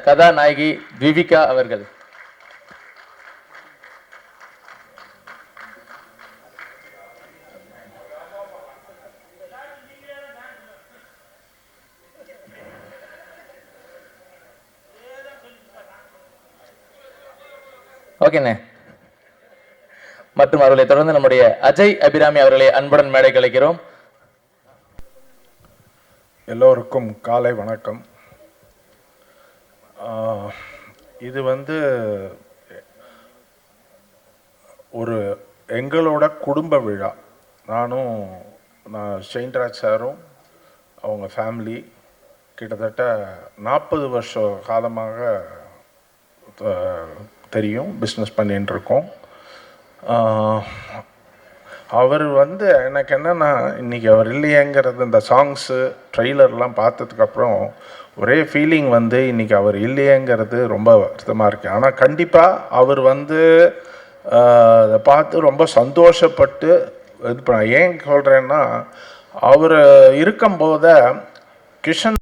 கதாநாயகி விவிகா அவர்கள். ஓகேண்ணே. மற்றும் அவர்களை தொடர்ந்து நம்முடைய அஜய் அபிராமி அவர்களை அன்புடன் மேடை கலைக்கிறோம். எல்லோருக்கும் காலை வணக்கம். இது ஒரு எங்களோட குடும்ப விழா. நான் ஷெயின்ராஜ் சாரும் அவங்க ஃபேமிலி கிட்டத்தட்ட 40 வருஷ காலமாக தெரியும், பிஸ்னஸ் பண்ணிகிட்டு இருக்கோம். அவர் எனக்கு என்னென்னா, இன்றைக்கி அவர் இல்லையேங்கிறது இந்த சாங்ஸு ட்ரெய்லர்லாம் பார்த்ததுக்கப்புறம் ஒரே ஃபீலிங் இன்றைக்கி அவர் இல்லையேங்கிறது ரொம்ப வருத்தமாக இருக்குது. ஆனால் கண்டிப்பாக அவர் அதை பார்த்து ரொம்ப சந்தோஷப்பட்டு இது பண்ண. ஏன் சொல்கிறேன்னா, அவர் இருக்கும்போத கிஷன்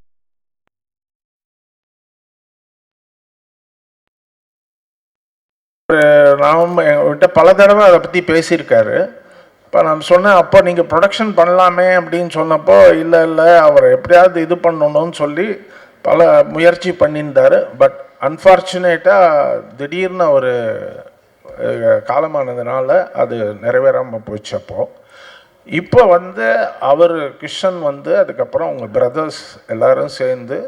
நாம் என்கிட்ட பல தடவை அதை பற்றி பேசியிருக்காரு. இப்போ நான் சொன்னேன், அப்போ நீங்கள் ப்ரொடக்ஷன் பண்ணலாமே அப்படின்னு சொன்னப்போ, இல்லை அவரை எப்படியாவது இது பண்ணணும்னு சொல்லி பல முயற்சி பண்ணியிருந்தார். பட் அன்ஃபார்ச்சுனேட்டாக திடீர்னு அவர் காலமானதுனால அது நிறைவேறாமல் போச்சு. இப்போ அவர் கிஷன் அதுக்கப்புறம் அவங்க பிரதர்ஸ் எல்லோரும் சேர்ந்து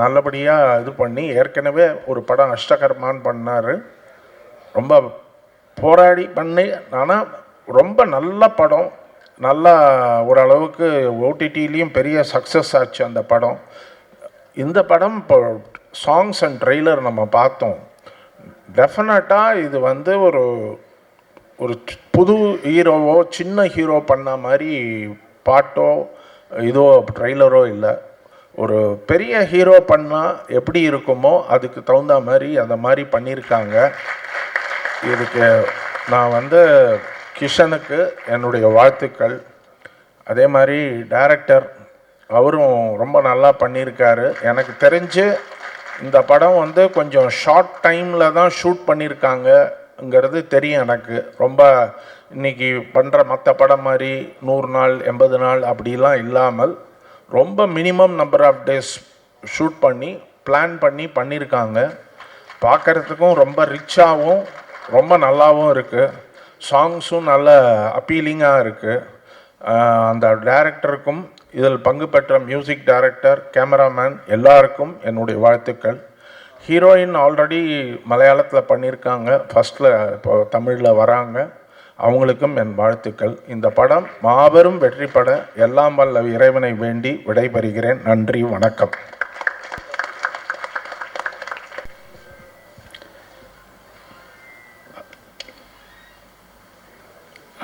நல்லபடியாக இது பண்ணி, ஏற்கனவே ஒரு படம் அஷ்டகர்மான்னு பண்ணார். ரொம்ப போராடி பண்ணி, ஆனால் ரொம்ப நல்ல படம். நல்லா ஓரளவுக்கு ஓடிடிலையும் பெரிய சக்ஸஸ் ஆச்சு அந்த படம். இந்த படம் இப்போ சாங்ஸ் அண்ட் ட்ரெய்லர் நம்ம பார்த்தோம். டெஃபினட்டாக இது ஒரு ஒரு புது ஹீரோவோ சின்ன ஹீரோ பண்ண மாதிரி பாட்டோ இதோ ட்ரெய்லரோ இல்லை. ஒரு பெரிய ஹீரோ பண்ணால் எப்படி இருக்குமோ அதுக்கு தகுந்த மாதிரி அந்த மாதிரி பண்ணியிருக்காங்க. இதுக்கு நான் கிஷனுக்கு என்னுடைய வாழ்த்துக்கள். அதே மாதிரி டைரக்டர் அவரும் ரொம்ப நல்லா பண்ணியிருக்காரு. எனக்கு தெரிஞ்சு இந்த படம் கொஞ்சம் ஷார்ட் டைமில் தான் ஷூட் பண்ணியிருக்காங்கங்கிறது தெரியும் எனக்கு. ரொம்ப இன்றைக்கி பண்ணுற மற்ற படம் மாதிரி 100 நாள் 80 நாள் அப்படிலாம் இல்லாமல் ரொம்ப minimum number of days shoot பண்ணி பிளான் பண்ணியிருக்காங்க. பார்க்குறதுக்கும் ரொம்ப ரிச்சாகவும் ரொம்ப நல்லாவும் இருக்குது. சாங்ஸும் நல்ல அப்பீலிங்காக இருக்குது. அந்த டைரக்டருக்கும் இதில் பங்கு பெற்ற மியூசிக் டைரக்டர், கேமராமேன் எல்லாருக்கும் என்னுடைய வாழ்த்துக்கள். ஹீரோயின் ஆல்ரெடி மலையாளத்தில் பண்ணியிருக்காங்க, ஃபஸ்ட்டில் இப்போ தமிழில் வராங்க. அவங்களுக்கும் என் வாழ்த்துக்கள். இந்த படம் மாபெரும் வெற்றி பட எல்லாம் வல்ல இறைவனை வேண்டி விடைபெறுகிறேன். நன்றி, வணக்கம்.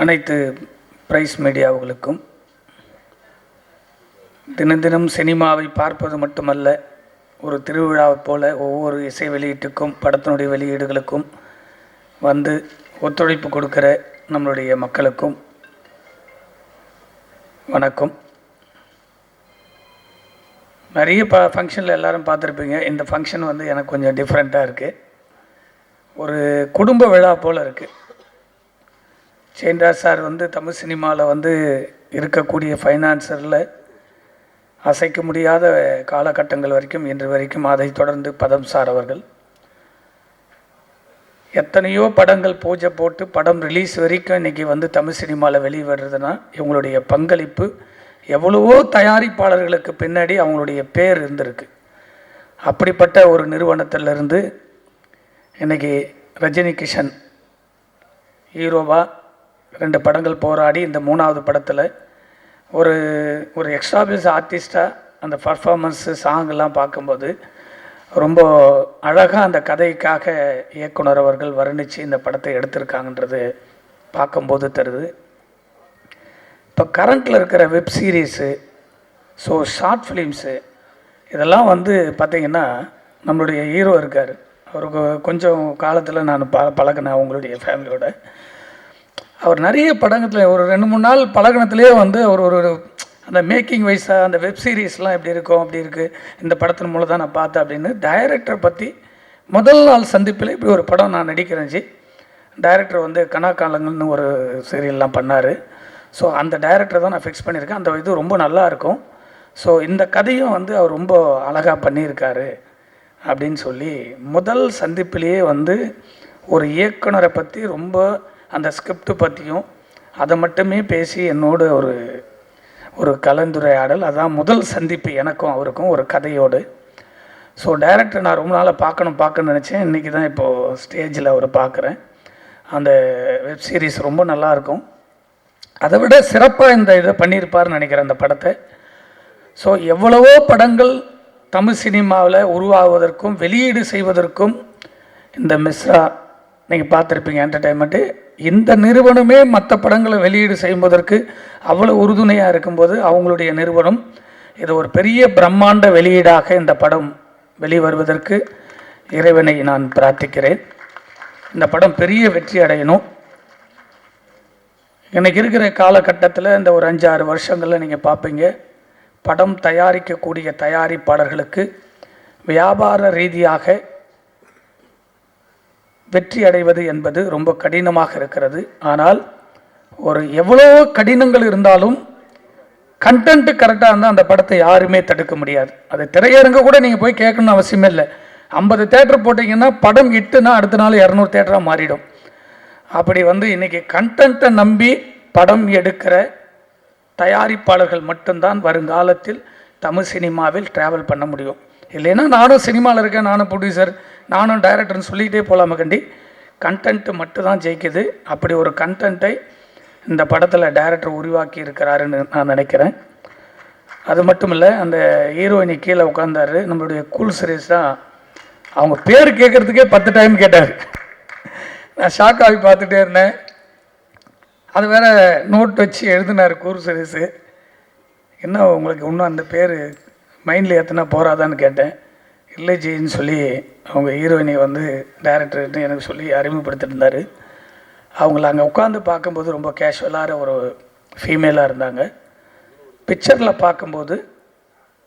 அனைத்து பிரைஸ் மீடியாவுகளுக்கும், தினம் சினிமாவை பார்ப்பது மட்டுமல்ல, ஒரு திருவிழாவை போல ஒவ்வொரு இசை வெளியீட்டுக்கும் படத்தினுடைய வெளியீடுகளுக்கும் ஒத்துழைப்பு கொடுக்கிற நம்மளுடைய மக்களுக்கும் வணக்கம். நிறைய ஃபங்க்ஷனில் எல்லோரும் பார்த்துருப்பீங்க. இந்த ஃபங்க்ஷன் எனக்கு கொஞ்சம் டிஃப்ரெண்ட்டாக இருக்குது. ஒரு குடும்ப விழா போல் இருக்குது. ஷெயின்ராஜ் சார் தமிழ் சினிமாவில் இருக்கக்கூடிய ஃபைனான்சரில் அசைக்க முடியாத காலகட்டங்கள் வரைக்கும் இன்று வரைக்கும், அதை தொடர்ந்து பதம் சார் அவர்கள் எத்தனையோ படங்கள் பூஜை போட்டு படம் ரிலீஸ் வரைக்கும் இன்றைக்கி தமிழ் சினிமாவில் வெளிவருதுன்னா இவங்களுடைய பங்களிப்பு எவ்வளவோ தயாரிப்பாளர்களுக்கு பின்னாடி அவங்களுடைய பேர் இருந்திருக்கு. அப்படிப்பட்ட ஒரு நிறுவனத்திலிருந்து இன்றைக்கி ரஜினி கிஷன் ஹீரோவாக 2 படங்கள் போராடி இந்த 3வது படத்தில் ஒரு எக்ஸ்ட்ராபிள்ஸ் ஆர்டிஸ்டாக அந்த பர்ஃபார்மன்ஸு சாங்கெல்லாம் பார்க்கும்போது ரொம்ப அழகாக அந்த கதைக்காக இயக்குனர் அவர்கள் வர்ணித்து இந்த படத்தை எடுத்திருக்காங்கன்றது பார்க்கும்போது தருது. இப்போ கரண்ட்டில் இருக்கிற வெப் சீரீஸு, ஷார்ட் ஃபிலிம்ஸு இதெல்லாம் பார்த்திங்கன்னா நம்மளுடைய ஹீரோ இருக்கார். அவருக்கு கொஞ்சம் காலத்தில் நான் பழகினேன் அவங்களுடைய ஃபேமிலியோட. அவர் நிறைய படத்தில் ஒரு 2-3 நாள் பழகினத்துலேயே அவர் ஒரு அந்த மேக்கிங் வைஸாக அந்த வெப் சீரிஸ்லாம் எப்படி இருக்கும், அப்படி இருக்குது, இந்த படத்தின் மூலம் தான் நான் பார்த்தேன் அப்படின்னு டைரக்டரை பற்றி முதல் நாள் சந்திப்பில் இப்படி ஒரு படம் நான் நடிக்கிறேன் ஜி. டைரக்டர் வந்து கனாக்காலங்கள்னு ஒரு சீரியல்லாம் பண்ணார். ஸோ அந்த டைரக்டரை தான் நான் ஃபிக்ஸ் பண்ணியிருக்கேன். அந்த இது ரொம்ப நல்லா இருக்கும். ஸோ இந்த கதையும் வந்து அவர் ரொம்ப அழகாக பண்ணியிருக்காரு அப்படின்னு சொல்லி முதல் சந்திப்பிலேயே வந்து ஒரு இயக்குனரை பற்றி ரொம்ப அந்த ஸ்கிரிப்ட் பற்றியும் அதை மட்டுமே பேசி என்னோட ஒரு கலந்துரையாடல். அதான் முதல் சந்திப்பு எனக்கும் அவருக்கும் ஒரு கதையோடு. ஸோ டைரக்டர் நான் ரொம்ப நாளாக பார்க்கணும்னு நினச்சேன். இன்றைக்கி தான் இப்போது ஸ்டேஜில் அவரை பார்க்குறேன். அந்த வெப் சீரிஸ் ரொம்ப நல்லாயிருக்கும். அதை விட சிறப்பாக இந்த இதை பண்ணியிருப்பார்னு நினைக்கிறேன் அந்த படத்தை. ஸோ எவ்வளவோ படங்கள் தமிழ் சினிமாவில் உருவாகுவதற்கும் வெளியீடு செய்வதற்கும் இந்த மிஸ்ரா நீங்கள் பார்த்துருப்பீங்க என்டர்டெயின்மெண்ட்டு, இந்த நிறுவனமே மற்ற படங்களை வெளியீடு செய்வதற்கு அவ்வளோ உறுதுணையாக இருக்கும்போது அவங்களுடைய நிறுவனம் இது ஒரு பெரிய பிரம்மாண்ட வெளியீடாக இந்த படம் வெளிவருவதற்கு இறைவனை நான் பிரார்த்திக்கிறேன். இந்த படம் பெரிய வெற்றி அடையணும். இன்றைக்கி இருக்கிற காலகட்டத்தில் இந்த ஒரு 5-6 வருஷங்களில் நீங்கள் பார்ப்பீங்க, படம் தயாரிக்கக்கூடிய தயாரிப்பாளர்களுக்கு வியாபார ரீதியாக வெற்றி அடைவது என்பது ரொம்ப கடினமாக இருக்கிறது. ஆனால் ஒரு எவ்வளோ கடினங்கள் இருந்தாலும் கண்டென்ட்டு கரெக்டாக இருந்தால் அந்த படத்தை யாருமே தடுக்க முடியாது. அது திரையரங்க கூட நீங்கள் போய் கேட்கணும்னு அவசியமே இல்லை. 50 தேட்டர் போட்டிங்கன்னா படம் இட்டுனா அடுத்த நாள் 200 தேட்டராக மாறிடும். அப்படி வந்து இன்றைக்கி கண்டென்ட்டை நம்பி படம் எடுக்கிற தயாரிப்பாளர்கள் மட்டும்தான் வருங்காலத்தில் தமிழ் சினிமாவில் ட்ராவல் பண்ண முடியும். இல்லைன்னா நானும் சினிமாவில் இருக்கேன், நானும் ப்ரொடியூசர், நானும் டைரக்டர்னு சொல்லிகிட்டே போகலாம கண்டி. கண்டென்ட்டு மட்டும்தான் ஜெயிக்குது. அப்படி ஒரு கண்டென்ட்டை இந்த படத்தில் டைரக்டர் உருவாக்கி இருக்கிறாருன்னு நான் நினைக்கிறேன். அது மட்டும் இல்லை, அந்த ஹீரோயினி கீழே உட்காந்தாரு நம்மளுடைய கூல் சுரேஷ் தான். அவங்க பேர் கேட்குறதுக்கே 10 டைம் கேட்டார். நான் ஷாக் ஆகி பார்த்துட்டே இருந்தேன். அது வேற நோட் வச்சு எழுதினார் கூல் சுரேஷ். என்ன உங்களுக்கு இன்னும் அந்த பேர் மைண்டில் ஏற்றினா போகாதான்னு கேட்டேன். இல்லை ஜின்னு சொல்லி அவங்க ஹீரோயினை வந்து டைரக்டர்கிட்ட எனக்கு சொல்லி அறிமுகப்படுத்திட்டு இருந்தார். அவங்கள அங்கே உட்காந்து பார்க்கும்போது ரொம்ப கேஷுவலான ஒரு ஃபீமேலாக இருந்தாங்க. பிக்சரில் பார்க்கும்போது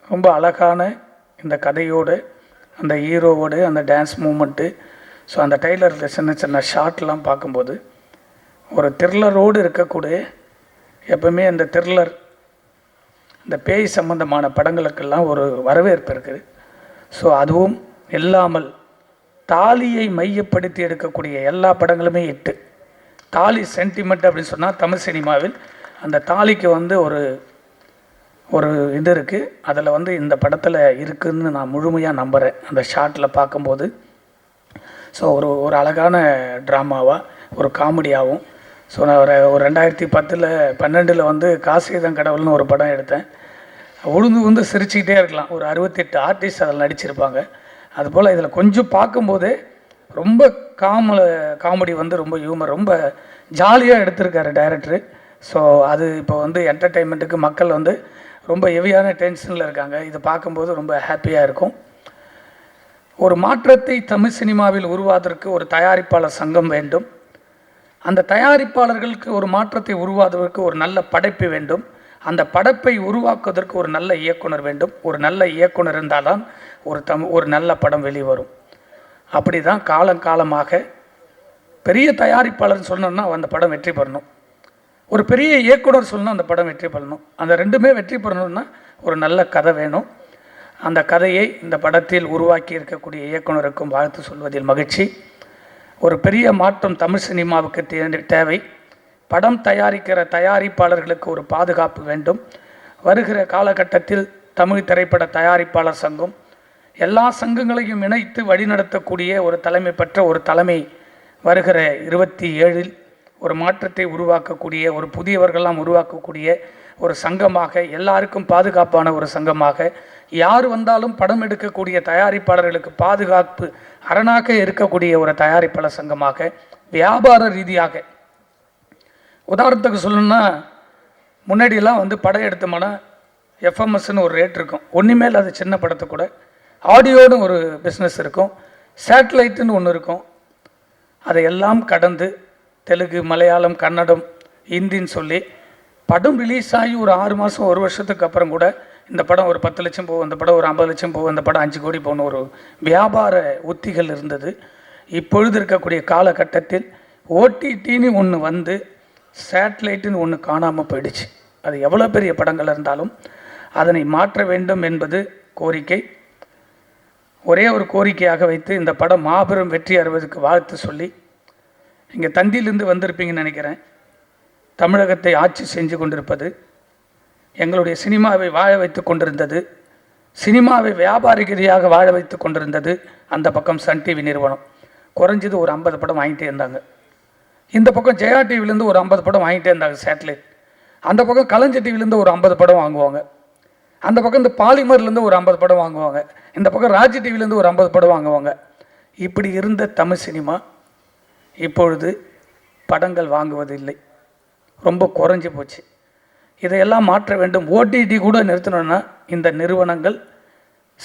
ரொம்ப அழகான இந்த கதையோடு அந்த ஹீரோவோடு அந்த டான்ஸ் மூமெண்ட்டு, ஸோ அந்த டைலரில் சின்ன சின்ன ஷார்ட்லாம் பார்க்கும்போது ஒரு த்ரில்லரோடு இருக்கக்கூடிய, எப்பவுமே அந்த த்ரில்லர் இந்த பேய் சம்பந்தமான படங்களுக்கெல்லாம் ஒரு வரவேற்பு இருக்குது. ஸோ அதுவும் இல்லாமல் தாலியை மையப்படுத்தி எடுக்கக்கூடிய எல்லா படங்களுமே இட்டு தாலி சென்டிமெண்ட் அப்படின்னு சொன்னால் தமிழ் சினிமாவில் அந்த தாலிக்கு வந்து ஒரு இது இருக்குது. அதில் வந்து இந்த படத்தில் இருக்குதுன்னு நான் முழுமையாக நம்புகிறேன் அந்த ஷார்ட்டில் பார்க்கும்போது. ஸோ ஒரு அழகான ட்ராமாவாக ஒரு காமெடியாகவும். ஸோ நான் ஒரு 2010-12 வந்து காசிதம் கடவுள்னு ஒரு படம் எடுத்தேன். உழுந்து சிரிச்சுக்கிட்டே இருக்கலாம். ஒரு 68 ஆர்டிஸ்ட் அதில் நடிச்சிருப்பாங்க. அதுபோல் இதில் கொஞ்சம் பார்க்கும்போதே ரொம்ப காமெடி வந்து ரொம்ப ஹியூமர், ரொம்ப ஜாலியாக எடுத்திருக்காரு டைரக்டரு. ஸோ அது இப்போ வந்து என்டர்டெயின்மெண்ட்டுக்கு மக்கள் வந்து ரொம்ப ஹெவியான டென்ஷனில் இருக்காங்க. இதை பார்க்கும்போது ரொம்ப ஹாப்பியாக இருக்கும். ஒரு மாற்றத்தை தமிழ் சினிமாவில் உருவாவதற்கு ஒரு தயாரிப்பாளர் சங்கம் வேண்டும். அந்த தயாரிப்பாளர்களுக்கு ஒரு மாற்றத்தை உருவாக்குவதற்கு ஒரு நல்ல படைப்பு வேண்டும். அந்த படைப்பை உருவாக்குவதற்கு ஒரு நல்ல இயக்குனர் வேண்டும். ஒரு நல்ல இயக்குனர் இருந்தால்தான் ஒரு நல்ல படம் வெளிவரும். அப்படி தான் காலங்காலமாக பெரிய தயாரிப்பாளர்னு சொன்னோன்னா அந்த படம் வெற்றி பெறணும். ஒரு பெரிய இயக்குனர் சொல்லணும் அந்த படம் வெற்றி பெறணும். அந்த ரெண்டுமே வெற்றி பெறணும்னா ஒரு நல்ல கதை வேணும். அந்த கதையை இந்த படத்தில் உருவாக்கி இருக்கக்கூடிய இயக்குனருக்கும் வாழ்த்து சொல்வதில் மகிழ்ச்சி. ஒரு பெரிய மாற்றம் தமிழ் சினிமாவுக்கு தேவை. படம் தயாரிக்கிற தயாரிப்பாளர்களுக்கு ஒரு பாதுகாப்பு வேண்டும். வருகிற காலகட்டத்தில் தமிழ் திரைப்பட தயாரிப்பாளர் சங்கம் எல்லா சங்கங்களையும் இணைத்து வழிநடத்தக்கூடிய ஒரு தலைமை பெற்ற ஒரு தலைமை வருகிற 27 ஒரு மாற்றத்தை உருவாக்கக்கூடிய, ஒரு புதியவர்களெல்லாம் உருவாக்கக்கூடிய ஒரு சங்கமாக, எல்லாருக்கும் பாதுகாப்பான ஒரு சங்கமாக, யார் வந்தாலும் படம் எடுக்கக்கூடிய தயாரிப்பாளர்களுக்கு பாதுகாப்பு அரணாக இருக்கக்கூடிய ஒரு தயாரிப்பாளர் சங்கமாக, வியாபார ரீதியாக. உதாரணத்துக்கு சொல்லணும்னா, முன்னாடியெல்லாம் வந்து படம் எடுத்தோம்னா எஃப்எம்எஸ்ன்னு ஒரு ரேட் இருக்கும். ஒன்றுமே அது சின்ன படத்தை கூட ஆடியோன்னு ஒரு பிஸ்னஸ் இருக்கும், சேட்டலைட்டுன்னு ஒன்று இருக்கும். அதையெல்லாம் கடந்து தெலுங்கு, மலையாளம், கன்னடம், ஹிந்தின்னு சொல்லி படம் ரிலீஸ் ஆகி ஒரு 6 மாதம் 1 வருஷத்துக்கு அப்புறம் கூட இந்த படம் ஒரு 10 லட்சம் போகும், இந்த படம் ஒரு 50 லட்சம் போகும், இந்த படம் 5 கோடி போகணும் ஒரு வியாபார உத்திகள் இருந்தது. இப்பொழுது இருக்கக்கூடிய காலகட்டத்தில் ஓடிடின்னு ஒன்று வந்து சேட்டலைட்டுன்னு ஒன்று காணாமல் போயிடுச்சு. அது எவ்வளோ பெரிய படங்கள் இருந்தாலும் அதனை மாற்ற வேண்டும் என்பது கோரிக்கை. ஒரே ஒரு கோரிக்கையாக வைத்து இந்த படம் மாபெரும் வெற்றி அறுவதுக்கு வாழ்த்து சொல்லி, இங்கே தந்தியிலிருந்து வந்திருப்பீங்கன்னு நினைக்கிறேன். தமிழகத்தை ஆட்சி செஞ்சு கொண்டிருப்பது, எங்களுடைய சினிமாவை வாழ வைத்து கொண்டிருந்தது, சினிமாவை வியாபாரிகரியாக வாழ வைத்து கொண்டிருந்தது அந்த பக்கம் சன் டிவி நிறுவனம். குறைஞ்சது ஒரு 50 படம் வாங்கிட்டே இருந்தாங்க. இந்த பக்கம் ஜெயா டிவிலேருந்து ஒரு 50 படம் வாங்கிட்டே இருந்தாங்க சேட்டலைட். அந்த பக்கம் கலைஞர் டிவிலேருந்து ஒரு 50 படம் வாங்குவாங்க. அந்த பக்கம் இந்த பாலிமர்லேருந்து ஒரு 50 படம் வாங்குவாங்க. இந்த பக்கம் ராஜ் டிவிலேருந்து ஒரு 50 படம் வாங்குவாங்க. இப்படி இருந்த தமிழ் சினிமா இப்பொழுது படங்கள் வாங்குவதில்லை, ரொம்ப குறைஞ்சி போச்சு. இதையெல்லாம் மாற்ற வேண்டும். ஓடிடி கூட நிறுத்தணும்னா இந்த நிறுவனங்கள்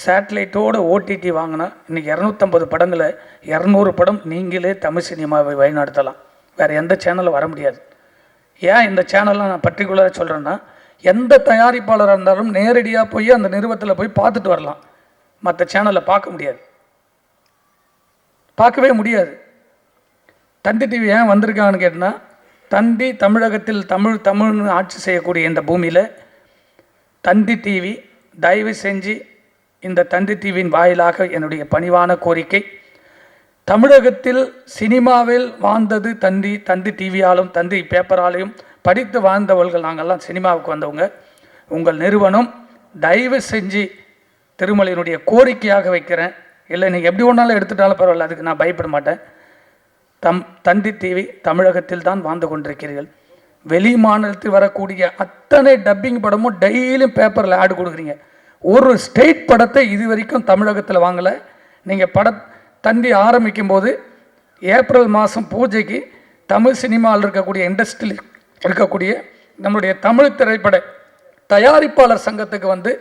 சேட்டலைட்டோடு ஓடிடி வாங்கினா இன்றைக்கி 250 படங்களை 200 படம் நீங்களே தமிழ் சினிமாவை வழிநடத்தலாம். வேறு எந்த சேனலும் வர முடியாது. ஏன் இந்த சேனல்லாம் நான் பர்டிகுலராக சொல்கிறேன்னா, எந்த தயாரிப்பாளராக இருந்தாலும் நேரடியாக போய் அந்த நிறுவனத்தில் போய் பார்த்துட்டு வரலாம். மற்ற சேனலில் பார்க்க முடியாது, பார்க்கவே முடியாது. தந்தி டிவி ஏன் வந்திருக்காங்கன்னு கேட்டால், தந்தி தமிழகத்தில் தமிழ்னு ஆட்சி செய்யக்கூடிய இந்த பூமியில் தந்தி டிவி தயவு செஞ்சு இந்த தந்தி டிவியின் வாயிலாக என்னுடைய பணிவான கோரிக்கை, தமிழகத்தில் சினிமாவில் வாழ்ந்தது தந்தி டிவியாலும் தந்தி பேப்பராலையும் படித்து வாழ்ந்தவர்கள் நாங்கள்லாம் சினிமாவுக்கு வந்தவங்க. உங்கள் நிறுவனம் தயவு செஞ்சு திருமலையினுடைய கோரிக்கையாக வைக்கிறேன். இல்லை நீங்கள் எப்படி ஒன்றாலும் எடுத்துட்டாலும் பரவாயில்ல, அதுக்கு நான் பயப்பட மாட்டேன். தந்தி டிவி தமிழகத்தில் தான் வாழ்ந்து கொண்டிருக்கிறீர்கள். வெளி மாநிலத்தில் வரக்கூடிய அத்தனை டப்பிங் படமும் டெய்லியும் பேப்பரில் ஆடு கொடுக்குறீங்க. ஒரு ஸ்டேட் படத்தை இது வரைக்கும் தமிழகத்தில் வாங்கலை. நீங்கள் தந்தி ஆரம்பிக்கும் போது ஏப்ரல் மாதம் பூஜைக்கு தமிழ் சினிமாவில் இருக்கக்கூடிய இண்டஸ்ட்ரியில் இருக்கக்கூடிய நம்முடைய தமிழ் திரைப்பட தயாரிப்பாளர் சங்கத்துக்கு வந்து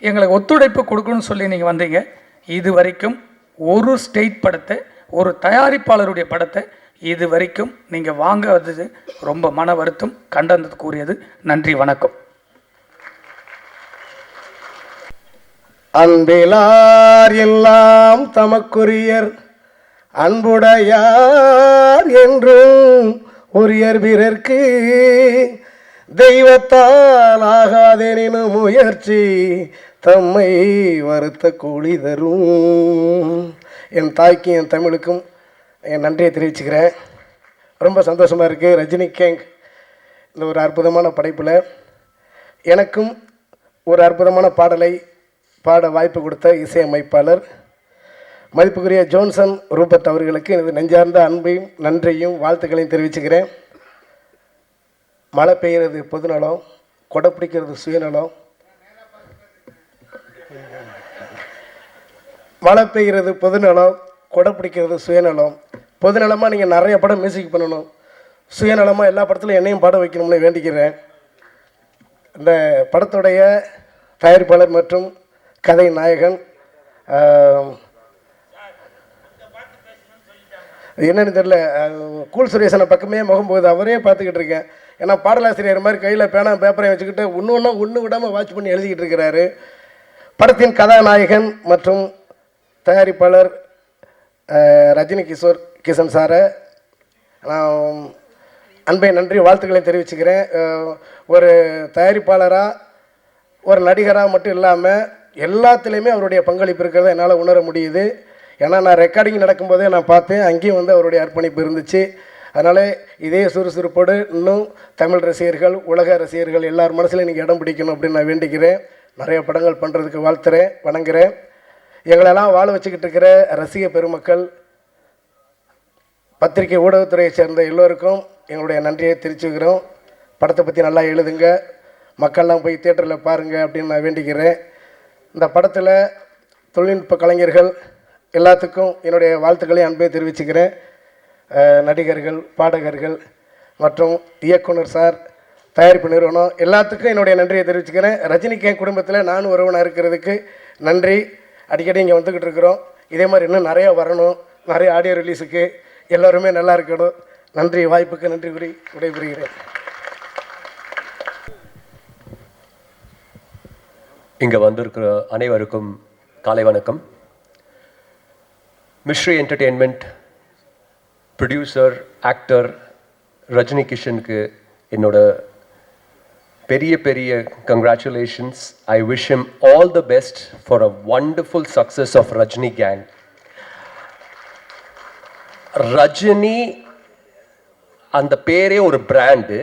எங்களுக்கு ஒத்துழைப்பு கொடுக்கணும்னு சொல்லி நீங்கள் வந்தீங்க. இது வரைக்கும் ஒரு ஸ்டேட் படத்தை, ஒரு தயாரிப்பாளருடைய படத்தை இது வரைக்கும் நீங்கள் வாங்காதது ரொம்ப மன வருத்தம், கண்டனத்துக்குரியது. நன்றி, வணக்கம். அன்பிலார் எல்லாம் தமக்குரியர், அன்புடையார் என்றும் உரியர் பிறர்க்கு, தெய்வத்தால் ஆகாதெனினும் முயற்சி தம்மை வருத்த கூலி தரும். என் தாய்க்கும் என் தமிழுக்கும் என் நன்றியை தெரிவிச்சுக்கிறேன். ரொம்ப சந்தோஷமாக இருக்குது. ரஜினி கேங் இந்த ஒரு அற்புதமான படைப்பில் எனக்கும் ஒரு அற்புதமான பாடலை பாட வாய்ப்பு கொடுத்த இசையமைப்பாளர் மதிப்புக்குரிய ஜோன்சன் ரூபர்ட் அவர்களுக்கு எனது நெஞ்சார்ந்த அன்பையும் நன்றியும் வாழ்த்துக்களையும் தெரிவிச்சுக்கிறேன். மழை பெய்கிறது பொதுநலம், கொடை பிடிக்கிறது சுயநலம். மழை பெய்கிறது பொதுநலம், கொடை பிடிக்கிறது சுயநலம். பொதுநலமாக நீங்கள் நிறைய படம் மியூசிக் பண்ணணும், சுயநலமாக எல்லா படத்துலையும் என்னையும் பாட வைக்கணும்னு வேண்டிக்கிறேன். இந்த படத்துடைய தயாரிப்பாளர் மற்றும் கதை நாயகன் என்னன்னு தெரியல, கூல் சுரேசனை பக்கமே முகம் போகுது, அவரே பார்த்துக்கிட்டு இருக்கேன். ஏன்னா பாடலாசிரியர் மாதிரி கையில் பேனா பேப்பரையும் வச்சுக்கிட்டு ஒன்று விடாமல் வாட்ச் பண்ணி எழுதிக்கிட்டு இருக்கிறாரு. படத்தின் கதாநாயகன் மற்றும் தயாரிப்பாளர் ரஜினி கிஷன் சாரை நான் அன்பை நன்றி வாழ்த்துக்களையும் தெரிவிச்சுக்கிறேன். ஒரு தயாரிப்பாளராக ஒரு நடிகராக மட்டும் இல்லாமல் எல்லாத்துலேயுமே அவருடைய பங்களிப்பு இருக்கிறத என்னால் உணர முடியுது. ஏன்னா நான் ரெக்கார்டிங் நடக்கும்போதே நான் பார்த்தேன், அங்கேயும் வந்து அவருடைய அர்ப்பணிப்பு இருந்துச்சு. அதனால் இதே சுறுசுறுப்போடு இன்னும் தமிழ் ரசிகர்கள், உலக ரசிகர்கள் எல்லார் மனசுலையும் நீங்கள் இடம் பிடிக்கணும் அப்படின்னு நான் வேண்டிக்கிறேன். நிறைய படங்கள் பண்ணுறதுக்கு வாழ்த்துறேன், வணங்குறேன். எங்களெல்லாம் வாழ வச்சுக்கிட்டு இருக்கிற ரசிக பெருமக்கள், பத்திரிகை ஊடகத்துறையை சேர்ந்த எல்லோருக்கும் எங்களுடைய நன்றியை தெரிவிச்சுக்கிறோம். படத்தை பற்றி நல்லா எழுதுங்க, மக்கள்லாம் போய் தியேட்டரில் பாருங்கள் அப்படின்னு நான் வேண்டிக்கிறேன். இந்த படத்தில் தொழில்நுட்ப கலைஞர்கள் எல்லாத்துக்கும் என்னுடைய வாழ்த்துக்களையும் அன்பை தெரிவிச்சுக்கிறேன். நடிகர்கள், பாடகர்கள் மற்றும் இயக்குனர் சார், தயாரிப்பு நிறுவனம் எல்லாத்துக்கும் என்னுடைய நன்றியை தெரிவிச்சுக்கிறேன். ரஜினிகாந்த் குடும்பத்தில் நானும் ஒருவனாக இருக்கிறதுக்கு நன்றி. அடிக்கடி இங்கே வந்துக்கிட்டு இருக்கிறோம். இதே மாதிரி இன்னும் நிறையா வரணும், நிறைய ஆடியோ ரிலீஸுக்கு எல்லாருமே நல்லா இருக்கணும். நன்றி, வாய்ப்புக்கு நன்றி கூறி விடைபெறுகிறேன். இங்கே வந்திருக்கிற அனைவருக்கும் காலை வணக்கம். Mystery entertainment producer actor Rajini கிஷனுக்கு என்னோட பெரிய பெரிய congratulations. I wish him all the best for a wonderful success of Rajini gang. Rajini அந்த பேரே ஒரு பிராண்டு.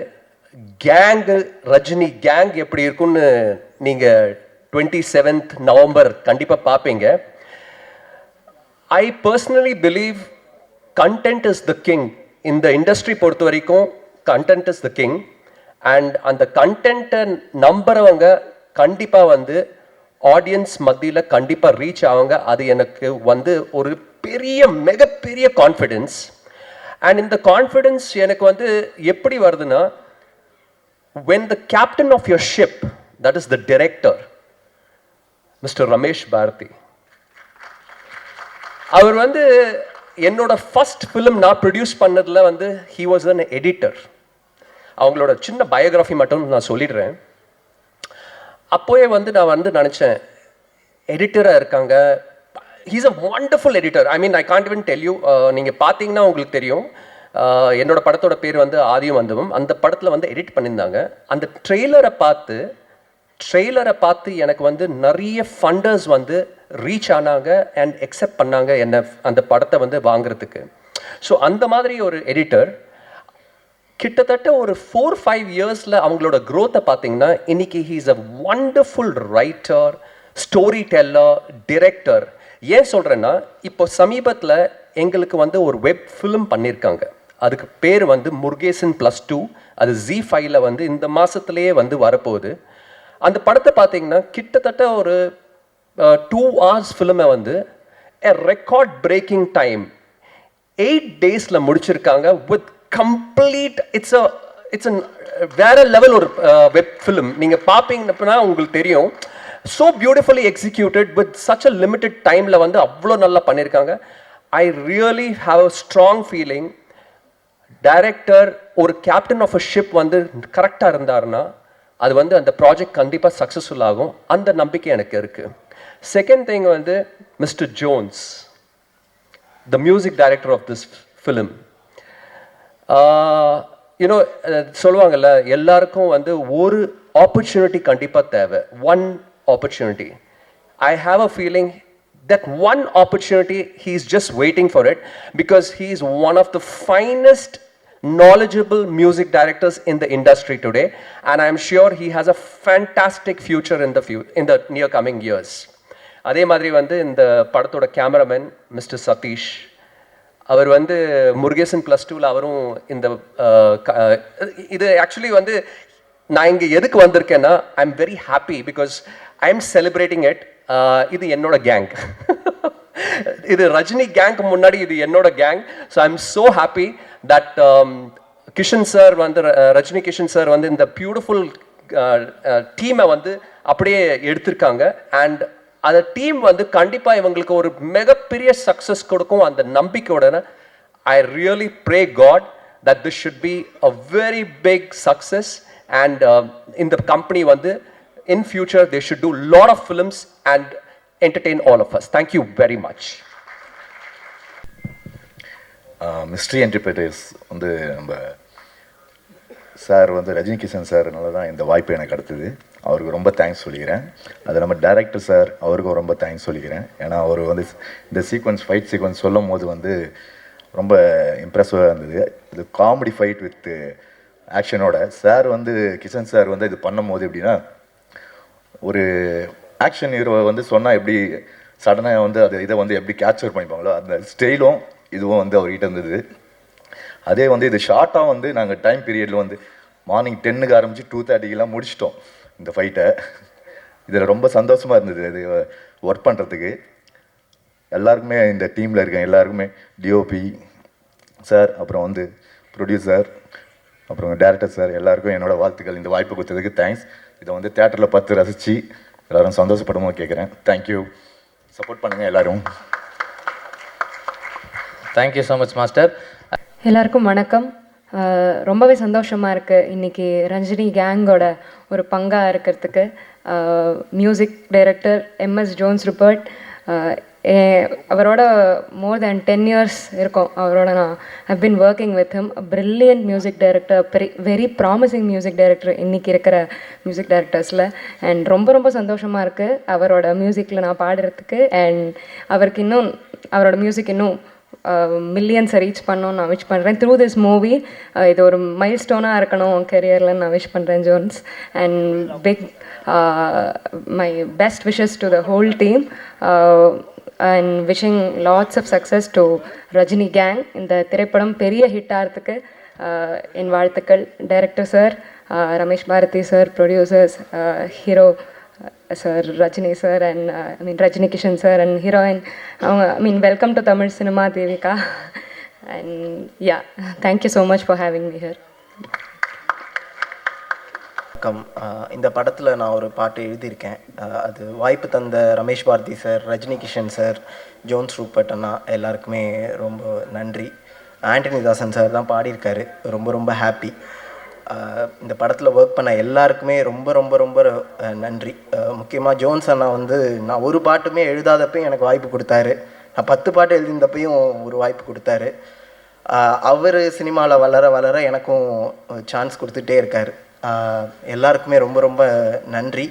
கேங்கு ரஜினி கேங் எப்படி இருக்குன்னு நீங்கள் 27th நவம்பர் கண்டிப்பாக பார்ப்பீங்க. I personally believe content is the king. இந்த இண்டஸ்ட்ரி பொறுத்த வரைக்கும் content is the king. And அந்த கண்டென்ட்டை நம்புறவங்க கண்டிப்பாக வந்து ஆடியன்ஸ் மத்தியில் கண்டிப்பாக ரீச் ஆவாங்க. அது எனக்கு வந்து ஒரு பெரிய மிகப்பெரிய கான்ஃபிடென்ஸ். அண்ட் இந்த கான்ஃபிடென்ஸ் எனக்கு வந்து எப்படி வருதுன்னா, when the captain of your ship, that is the director, Mr. Ramesh Bharati, அவர் வந்து என்னோட ஃபர்ஸ்ட் ஃபிலிம் நான் ப்ரொடியூஸ் பண்ணதில் வந்து he was an editor. அவங்களோட சின்ன பயோகிராஃபி மட்டும் நான் சொல்லிடுறேன். அப்போவே வந்து நான் வந்து நினச்சேன், எடிட்டராக இருக்காங்க. He's a wonderful editor. I mean I can't even tell you. நீங்கள் பார்த்தீங்கன்னா உங்களுக்கு தெரியும். என்னோட படத்தோட பேர் வந்து ஆதியும் அந்தமும். அந்த படத்தில் வந்து எடிட் பண்ணியிருந்தாங்க. அந்த ட்ரெய்லரை பார்த்து எனக்கு வந்து நிறைய ஃபண்டர்ஸ் வந்து ரீச் ஆனாங்க அண்ட் அக்செப்ட் பண்ணாங்க என்ன அந்த படத்தை வந்து வாங்குறதுக்கு. ஸோ அந்த மாதிரி ஒரு எடிட்டர் கிட்டத்தட்ட ஒரு 4-5 இயர்ஸில் அவங்களோட க்ரோத்தை பார்த்தீங்கன்னா இன்னைக்கு he's a wonderful writer, story teller, director. ஏன் சொல்கிறேன்னா, இப்போ சமீபத்தில் எங்களுக்கு வந்து ஒரு வெப் ஃபிலிம் பண்ணியிருக்காங்க. அதுக்கு பேர் வந்து முருகேசன் +2. அது ZEE5ல வந்து இந்த மாதத்துலேயே வந்து வரப்போகுது. அந்த படத்தை பார்த்தீங்கன்னா கிட்டத்தட்ட ஒரு 2 hours ஃபிலிமை வந்து எ ரெக்கார்ட் பிரேக்கிங் டைம் 8 daysல முடிச்சிருக்காங்க வித் கம்ப்ளீட். இட்ஸ் வேற லெவல் ஒரு வெப் ஃபிலிம். நீங்கள் பார்ப்பீங்கன்னா உங்களுக்கு தெரியும். So beautifully executed with such a limited டைமில் வந்து அவ்வளோ நல்லா பண்ணியிருக்காங்க. I really have a strong feeling. Director ஒரு கேப்டன் ஆஃப் அ ஷிப் வந்து கரெக்டாக இருந்தாருன்னா அது வந்து அந்த ப்ராஜெக்ட் கண்டிப்பாக சக்ஸஸ்ஃபுல் ஆகும். அந்த நம்பிக்கை எனக்கு இருக்குது. செகண்ட் திங் வந்து mister Jones, the music director of this film. You know சொல்லுவாங்கல்ல, எல்லாருக்கும் வந்து ஒரு ஆப்பர்ச்சுனிட்டி கண்டிப்பாக தேவை. One opportunity. I have a feeling that one opportunity he is just waiting for it, because he is one of the finest knowledgeable music directors in the industry today, and I am sure he has a fantastic future in the near coming years. அதே மாதிரி வந்து இந்த படத்தோட cameraman mister Satish, அவர் வந்து முருகேசன் +2ல அவரும் இந்த இது actually வந்து நான் இங்கே எதுக்கு வந்திருக்கேன்னா, I am very happy because I am celebrating it. இது என்னோட கேங். இது ரஜினி கேங்க்கு முன்னாடி இது என்னோட gang. So I am so happy that Kishan sir வந்து ரஜினி கிஷன் சார் வந்து இந்த பியூட்டிஃபுல் டீமை வந்து அப்படியே எடுத்திருக்காங்க. அண்ட் அந்த டீம் வந்து கண்டிப்பாக இவங்களுக்கு ஒரு மிகப்பெரிய சக்ஸஸ் கொடுக்கும் அந்த நம்பிக்கையோட. I really pray God that this should be a very big success, and in the company வந்து in future they should do lot of films and entertain all of us. Thank you very much. Mystery enterprise வந்து நம்ம sir வந்து ரஜினி கிஷன் சார்னால தான் இந்த வாய்ப்பு எனக்கு அடுத்தது. அவருக்கு ரொம்ப தேங்க்ஸ் சொல்லிக்கிறேன். அது நம்ம டைரக்டர் சார், அவருக்கும் ரொம்ப தேங்க்ஸ் சொல்லிக்கிறேன். ஏன்னா அவர் வந்து இந்த ஃபைட் சீக்வன்ஸ் சொல்லும் போது வந்து ரொம்ப இம்ப்ரெசிவாக இருந்தது. இது காமெடி ஃபைட் வித் ஆக்ஷனோட. சார் வந்து கிஷன் சார் வந்து இது பண்ணும் போது எப்படின்னா, ஒரு ஆக்ஷன் ஹீரோவை வந்து சொன்னால் எப்படி சடனாக வந்து இதை வந்து எப்படி கேப்சர் பண்ணிப்பாங்களோ அந்த ஸ்டைலும் இதுவும் வந்து அவர்கிட்ட இருந்தது. அதே வந்து இது ஷார்ட்டாக வந்து நாங்கள் டைம் பீரியடில் வந்து மார்னிங் 10க்கு ஆரம்பித்து 2:30க்கெலாம் முடிச்சிட்டோம் இந்த ஃபைட்டை. இதில் ரொம்ப சந்தோஷமாக இருந்தது இது ஒர்க் பண்ணுறதுக்கு. எல்லாருக்குமே இந்த டீமில் இருக்கேன் எல்லாருக்குமே, டிஓபி சார், அப்புறம் வந்து ப்ரொடியூசர், அப்புறம் டேரக்டர் சார், எல்லாருக்கும் என்னோடய வாழ்த்துக்கள். இந்த வாய்ப்பு கொடுத்ததுக்கு தேங்க்ஸ். இதை வந்து தேட்டரில் பார்த்து ரசித்து எல்லோரும் சந்தோஷப்படமாக கேட்குறேன். தேங்க்யூ. சப்போர்ட் பண்ணுங்கள் எல்லோரும். Thank you so much master. எல்லாருக்கும் வணக்கம். ரொம்பவே சந்தோஷமாக இருக்குது இன்றைக்கி ரஞ்சினி கேங்கோட ஒரு பங்காக இருக்கிறதுக்கு. Music director MS Jones Rupert, அவரோட மோர் தேன் 10 years இருக்கும் அவரோட. நான் I've been working with him. Brilliant music director, very promising music director இன்றைக்கி இருக்கிற மியூசிக் டைரக்டர்ஸில். அண்ட் ரொம்ப ரொம்ப சந்தோஷமாக இருக்குது அவரோட மியூசிக்கில் நான் பாடுறதுக்கு. அண்ட் அவருக்கு இன்னும் அவரோட மியூசிக் இன்னும் மில்லியன்ஸை ரீச் பண்ணணும்னு நான் விஷ் பண்ணுறேன். த்ரூ திஸ் மூவி இது ஒரு மைல் ஸ்டோனாக இருக்கணும் கெரியரில் நான் விஷ் பண்ணுறேன் Jones. And big my best wishes to the whole team and wishing lots of success to Rajini gang. இந்த திரைப்படம் பெரிய ஹிட் ஆகிறதுக்கு என் வாழ்த்துக்கள். Director sir, Ramesh Bharathi sir, producers, hero sir Rajini sir, and Rajini Kishan sir and heroine. Welcome to Tamil cinema Devika. And yeah, thank you so much for having me here. வணக்கம். இந்த படத்தில் நான் ஒரு பாட்டு எழுதியிருக்கேன். அது வாய்ப்பு தந்த Ramesh Bharathi sir, Rajini Kishan sir, Jones Rupert அண்ணா எல்லாருக்குமே ரொம்ப நன்றி. ஆண்டனி தாசன் சார் தான் பாடியிருக்காரு. ரொம்ப ரொம்ப ஹாப்பி. இந்த படத்தில் ஒர்க் பண்ண எல்லாருக்குமே ரொம்ப ரொம்ப ரொம்ப நன்றி. முக்கியமாக ஜோன்ஸ் அண்ணா நான் ஒரு பாட்டுமே எழுதாதப்பையும் எனக்கு வாய்ப்பு கொடுத்தாரு. நான் 10 பாட்டு எழுதியிருந்தப்பையும் ஒரு வாய்ப்பு கொடுத்தாரு. அவர் சினிமாவில் வளர வளர எனக்கும் சான்ஸ் கொடுத்துட்டே இருக்கார். எல்லாருக்குமே ரொம்ப ரொம்ப நன்றி.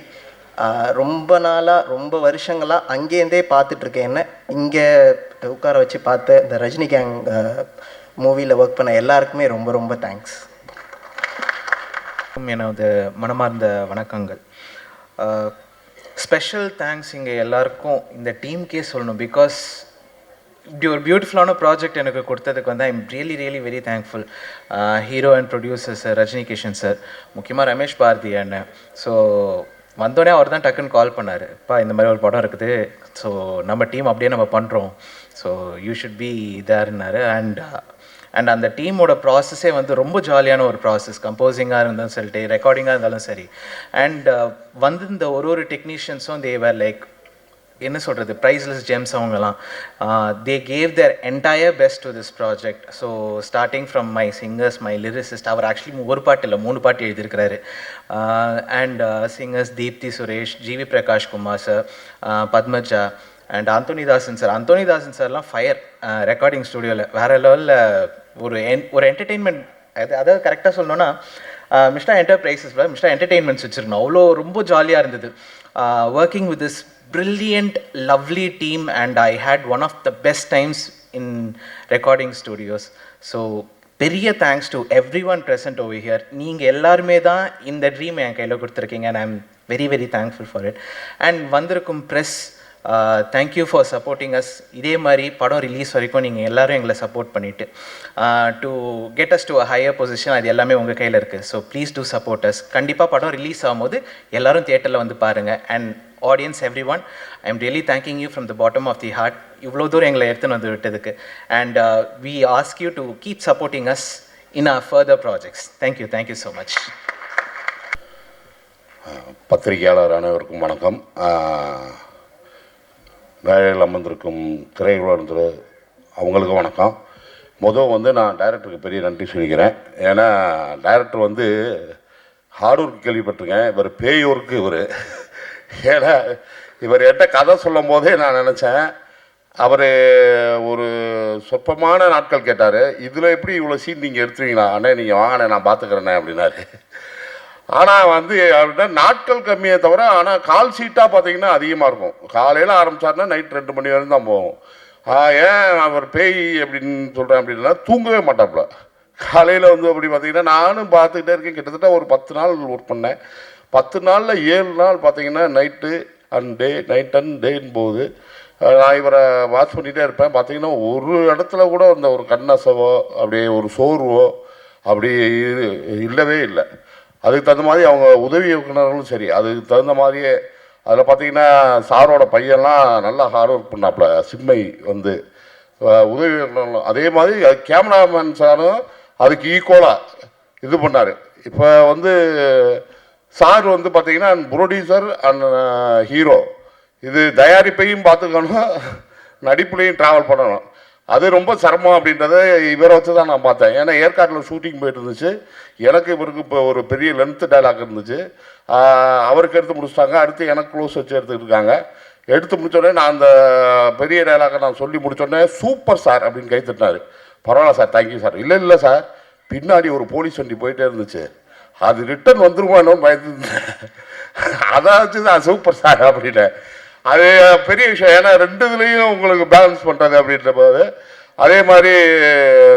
ரொம்ப நாளாக, ரொம்ப வருஷங்களாக அங்கேருந்தே பார்த்துட்ருக்கேன். என்ன இங்கே உட்கார வச்சு பார்த்த இந்த ரஜினி கேங் மூவியில் ஒர்க் பண்ண எல்லாருக்குமே ரொம்ப ரொம்ப தேங்க்ஸ். எனது மனமார்ந்த வணக்கங்கள். ஸ்பெஷல் தேங்க்ஸ் இங்கே எல்லாருக்கும் இந்த டீம்க்கே சொல்லணும். பிகாஸ் இப்படி ஒரு பியூட்டிஃபுல்லான ப்ராஜெக்ட் எனக்கு கொடுத்ததுக்கு I'm really very thankful. Hero and producer sir Rajini Kishan sir, முக்கியமாக ரமேஷ் பாரதி அண்ணன். ஸோ வந்தோடனே அவர் தான் டக்குன்னு கால் பண்ணார், அப்பா இந்த மாதிரி ஒரு படம் இருக்குது, ஸோ நம்ம டீம் அப்படியே நம்ம பண்ணுறோம், ஸோ யூ ஷுட் பி தேர்னாரு. அண்ட் அந்த டீமோட ப்ராசஸே ரொம்ப ஜாலியான ஒரு ப்ராசஸ். கம்போசிங்காக இருந்தாலும் சரி, ரெக்கார்டிங்காக இருந்தாலும் சரி. அண்ட் இந்த ஒரு டெக்னீஷியன்ஸும் தேவர் லைக் என்ன சொல்கிறது, ப்ரைஸ்லெஸ் ஜெம்ஸ். அவங்கலாம் they gave their entire best to this project. So starting from my singers, my lyricist, அவர் ஆக்சுவலி ஒரு பாட்டு இல்லை 3 பாட்டு எழுதியிருக்கிறாரு. And singers Deepthi Suresh, GV Prakash Kumar sir, Padmaja and Anthonydasan sir. Anthonydasan சார்லாம் ஃபயர் ரெக்கார்டிங் ஸ்டுடியோவில் வேறு லெவலில் ஒரு என்டர்டெயின்மெண்ட். அதாவது கரெக்டாக சொல்லணுன்னா மிஸ்டா என்டர்பிரைசஸில் மிஸ்டா என்டர்டெயின்மெண்ட்ஸ் வச்சுருந்தோம். அவ்வளோ ரொம்ப ஜாலியாக இருந்தது working with this brilliant lovely team, and I had one of the best times in recording studios. So பெரிய thanks to everyone present over here. நீங்கள் எல்லாருமே தான் இந்த ட்ரீம் என் கையில் கொடுத்துருக்கீங்க. And I am very thankful for it. And வந்திருக்கும் press, thank you for supporting us. இதே மாதிரி படம் ரிலீஸ் வரைக்கும் நீங்கள் எல்லோரும் எங்களை சப்போர்ட் பண்ணிவிட்டு to get us to a higher position, அது எல்லாமே உங்கள் கையில் இருக்குது. So please do support us. கண்டிப்பாக படம் ரிலீஸ் ஆகும்போது எல்லோரும் தியேட்டரில் வந்து பாருங்கள். And audience, everyone, I am really thanking you from the bottom of the heart. இவ்வளோ தூரம் எங்களை எடுத்துன்னு வந்து விட்டதுக்கு. And we ask you to keep supporting us in our further projects. Thank you so much. பத்திரிகையாளர் அனைவருக்கும் வணக்கம். மேடையில் அமர்ந்திருக்கும் திரையுலகத்தில் அவங்களுக்கும் வணக்கம். முதல் நான் டைரக்டருக்கு பெரிய நன்றி சொல்லிக்கிறேன். ஏன்னா டைரக்டர் ஹார்ட் ஒர்க் கேள்விப்பட்டிருக்கேன், இவர் பேய் ஒர்க்கு இவர். ஏன்னா இவர் என்கிட்ட கதை சொல்லும் போதே நான் நினச்சேன், அவர் ஒரு சொற்பமான நாட்கள் கேட்டார், இதில் எப்படி இவ்வளோ சீன் நீங்கள் எடுத்துவீங்களா அண்ணே, நீங்கள் வாங்கினே நான் பார்த்துக்கிறேண்ணே அப்படின்னாரு. ஆனால் அவர்கிட்ட நாட்கள் கம்மியே தவிர, ஆனால் கால் சீட்டாக பார்த்தீங்கன்னா அதிகமாக இருக்கும். காலையில் ஆரம்பித்தாருன்னா நைட் 2 மணி வரைக்கும் தான் போகும். ஏன் அவர் பேய் அப்படின்னு சொல்கிறேன் அப்படின்னா, தூங்கவே மாட்டாப்புல. காலையில் அப்படி பார்த்தீங்கன்னா நானும் பார்த்துக்கிட்டே இருக்கேன். கிட்டத்தட்ட ஒரு 10 நாள் ஒர்க் பண்ணேன். 10 நாளில் 7 நாள் பார்த்தீங்கன்னா night and day, night and டேன்னு போகுது. நான் இவரை வாட்ச் பண்ணிகிட்டே இருப்பேன். பார்த்தீங்கன்னா ஒரு இடத்துல கூட ஒரு கண்ணசவோ அப்படியே ஒரு சோர்வோ அப்படி இல்லவே இல்லை. அதுக்கு தகுந்த மாதிரி அவங்க உதவி இயக்குனர்களும் சரி, அதுக்கு தகுந்த மாதிரியே அதில் பார்த்தீங்கன்னா சாரோட பையன்லாம் நல்லா ஹார்ட் ஒர்க் பண்ணாப்புல. சிம்மை உதவி இயக்குனர்களும் அதே மாதிரி கேமராமேன் சாரும் அதுக்கு ஈக்குவலாக இது பண்ணார். இப்போ சார் பார்த்தீங்கன்னா ப்ரொடியூசர் அண்ட் ஹீரோ, இது தயாரிப்பையும் பார்த்துக்கணும், நடிப்புலையும் ட்ராவல் பண்ணணும். அது ரொம்ப சிரமம் அப்படின்றத இவரை வச்சு தான் நான் பார்த்தேன். ஏன்னா ஏற்காட்டில் ஷூட்டிங் போயிட்டு இருந்துச்சு, எனக்கு இவருக்கு இப்போ ஒரு பெரிய லென்த்து டைலாக் இருந்துச்சு, அவருக்கு எடுத்து முடிச்சிட்டாங்க. அடுத்து எனக்கு க்ளோஸ் வச்சு எடுத்துக்கிட்டு இருக்காங்க. எடுத்து முடிச்சோடனே நான் அந்த பெரிய டைலாக்கை நான் சொல்லி முடிச்சோடனே சூப்பர் சார் அப்படின்னு கை தட்டினார். பரவாயில்ல சார், தேங்க்யூ சார். இல்லை இல்லை சார், பின்னாடி ஒரு போலீஸ் வண்டி போயிட்டே இருந்துச்சு, அது ரிட்டர்ன் வந்துருமானோ பயந்து அதான் வச்சு தான் சூப்பர் சார் அப்படின்னேன். அது பெரிய விஷயம். ஏன்னா ரெண்டு இதுலேயும் உங்களுக்கு பேலன்ஸ் பண்ணுறது அப்படின்ற போது. அதே மாதிரி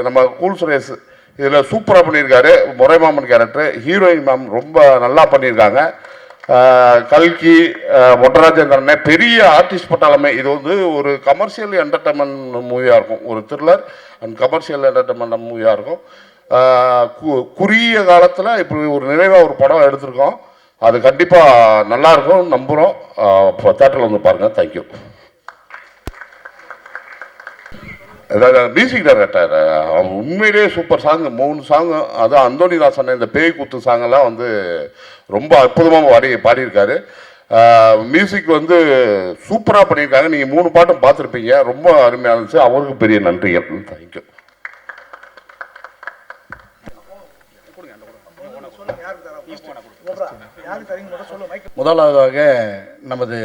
நம்ம கூல் சுரேஷ் இதில் சூப்பராக பண்ணியிருக்காரு. முறைமாமன் கேரக்டர், ஹீரோயின் மேம் ரொம்ப நல்லா பண்ணியிருக்காங்க. கல்கி, மொட்டராஜேந்திரனே பெரிய ஆர்டிஸ்ட் பட்டாலுமே இது வந்து ஒரு கமர்ஷியல் என்டர்டைன்மெண்ட் மூவியாக இருக்கும், ஒரு த்ரில்லர் அண்ட் கமர்ஷியல் என்டர்டைன்மெண்ட் மூவியாக இருக்கும். குறுகிய காலத்தில் இப்படி ஒரு நிறைவாக ஒரு படம் எடுத்திருக்கோம். அது கண்டிப்பாக நல்லாயிருக்கும் நம்புகிறோம். இப்போ தேட்டரில் வந்து பாருங்கள். தேங்க்யூ. மியூசிக் டைரக்டர் அவங்க உண்மையிலேயே சூப்பர் சாங், 3 சாங். அதுவும் அந்தோனிதாசன் இந்த பேய் குத்து சாங்கெல்லாம் வந்து ரொம்ப அற்புதமாக பாடியிருக்காரு. மியூசிக் வந்து சூப்பராக பண்ணியிருக்காங்க. நீங்கள் 3 பாட்டும் பார்த்துருப்பீங்க, ரொம்ப அருமையாக இருந்துச்சு. அவருக்கு பெரிய நன்றிகள். தேங்க்யூ. முதலாவதாக நமது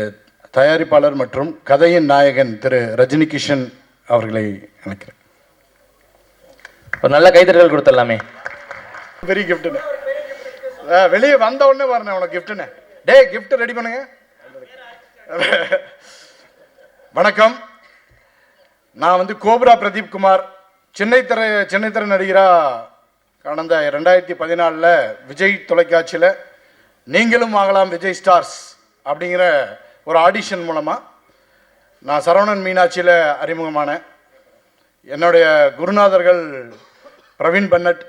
தயாரிப்பாளர் மற்றும் கதையின் நாயகன் திரு ரஜினி கிஷன் அவர்களை நினைக்கிறேன். ஒரு நல்ல கைத்தட்டல் கொடுத்துடலாமே. பெரிய கிஃப்ட்டுன்னு வெளியே வந்த உடனே வரணும் உனக்கு கிஃப்ட்டுன்னு. டே கிஃப்ட் ரெடி பண்ணுங்க. வணக்கம், நான் வந்து கோப்ரா பிரதீப் குமார். சென்னை திரை நடிகராக கடந்த 2014 விஜய் தொலைக்காட்சியில் நீங்களும் ஆகலாம் விஜய் ஸ்டார்ஸ் அப்படிங்கிற ஒரு ஆடிஷன் மூலமாக நான் சரவணன் மீனாட்சியில் அறிமுகமானேன். என்னுடைய குருநாதர்கள் பிரவீன் பன்னட்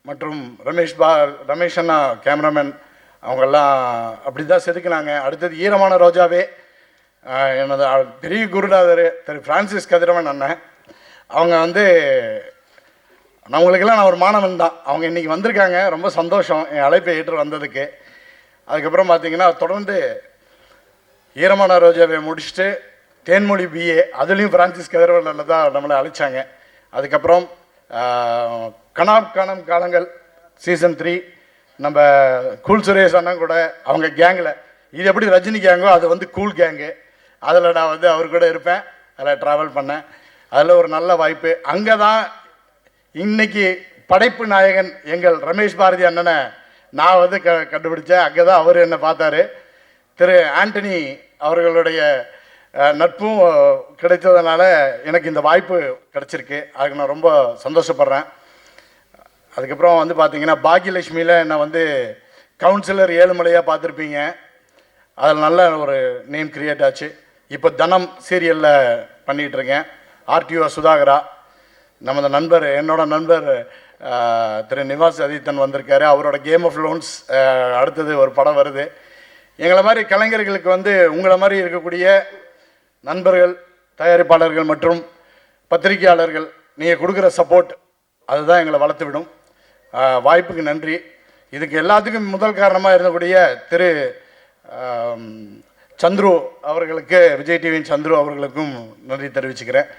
மற்றும் ரமேஷ் அண்ணா கேமராமேன், அவங்கெல்லாம் அப்படி தான் செதுக்கினாங்க. அடுத்தது ஈரமான ரோஜாவே எனது பெரிய குருநாதர் திரு பிரான்சிஸ் கதிரவன் அண்ணன். அவங்க வந்து அவங்களுக்கெல்லாம் நான் ஒரு மாணவன் தான். அவங்க இன்றைக்கி வந்திருக்காங்க, ரொம்ப சந்தோஷம் என் அழைப்பை ஏற்று வந்ததுக்கு. அதுக்கப்புறம் பார்த்திங்கன்னா தொடர்ந்து ஈரமான ரோஜாவை முடிச்சுட்டு தேன்மொழி பிஏ, அதுலேயும் பிரான்சிஸ் கதிரவனில் தான் நம்மளை அழைச்சாங்க. அதுக்கப்புறம் காணும் காலங்கள் சீசன் 3 நம்ம கூல் சுரேஷ் அண்ணன் கூட அவங்க கேங்கில், இது எப்படி ரஜினி கேங்கோ அது வந்து கூல் கேங்கு, அதில் நான் வந்து அவர் கூட இருப்பேன், அதில் ட்ராவல் பண்ணேன். அதில் ஒரு நல்ல வாய்ப்பு. அங்கே தான் இன்னைக்கு படைப்பு நாயகன் எங்கள் ரமேஷ் பாரதி அண்ணனை நான் வந்து கண்டுபிடிச்சேன். அங்கே தான் அவர் என்னை பார்த்தாரு. திரு ஆண்டனி அவர்களுடைய நட்பும் கிடைத்ததுனால எனக்கு இந்த வாய்ப்பு கிடச்சிருக்கு. அதுக்கு நான் ரொம்ப சந்தோஷப்படுறேன். அதுக்கப்புறம் வந்து பார்த்திங்கன்னா பாக்யலட்சுமியில் என்னை வந்து கவுன்சிலர் ஏழுமலையாக பார்த்துருப்பீங்க, அதில் நல்ல ஒரு நேம் கிரியேட் ஆச்சு. இப்போ தனம் சீரியலில் பண்ணிகிட்ருக்கேன். ஆர்டிஓ சுதாகரா, நமது நண்பர், என்னோட நண்பர் திரு நிவாஸ் அதித்தன் வந்திருக்காரு. அவரோட கேம் ஆஃப் லோன்ஸ் அடுத்தது ஒரு படம் வருது. எங்களை மாதிரி கலைஞர்களுக்கு வந்து உங்களை மாதிரி இருக்கக்கூடிய நண்பர்கள், தயாரிப்பாளர்கள் மற்றும் பத்திரிகையாளர்கள் நீங்கள் கொடுக்குற சப்போர்ட் அதுதான் எங்களை வளர்த்து விடும். வாய்ப்புக்கு நன்றி. இதுக்கு எல்லாத்துக்கும் முதல் காரணமாக இருந்தக்கூடிய திரு சந்துரு அவர்களுக்கு, விஜய் டிவியின் சந்துரு அவர்களுக்கும் நன்றி தெரிவிச்சுக்கிறேன்.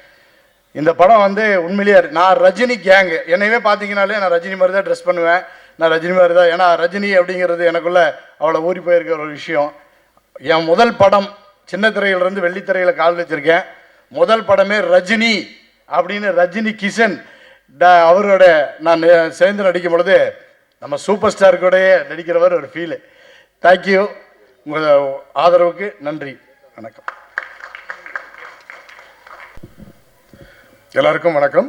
இந்த படம் வந்து உண்மையிலேயே நான் ரஜினி கேங்கு, என்னையவே பார்த்தீங்கனாலே நான் ரஜினி மாதிரி தான் ட்ரெஸ் பண்ணுவேன், நான் ரஜினி மாதிரி தான். ஏன்னா ரஜினி அப்படிங்கிறது எனக்குள்ளே அவ்வளோ ஊறி போயிருக்கிற ஒரு விஷயம். என் முதல் படம் சின்ன திரையிலிருந்து வெள்ளித்திரையில் கால் வச்சுருக்கேன். முதல் படமே ரஜினி அப்படின்னு ரஜினி கிஷன் அவரோட நான் சேர்ந்து நடிக்கும் பொழுது நம்ம சூப்பர் ஸ்டார் கூடயே நடிக்கிறவர் ஒரு ஃபீலு. தேங்க்யூ, உங்கள் ஆதரவுக்கு நன்றி. வணக்கம். எல்லாருக்கும் வணக்கம்.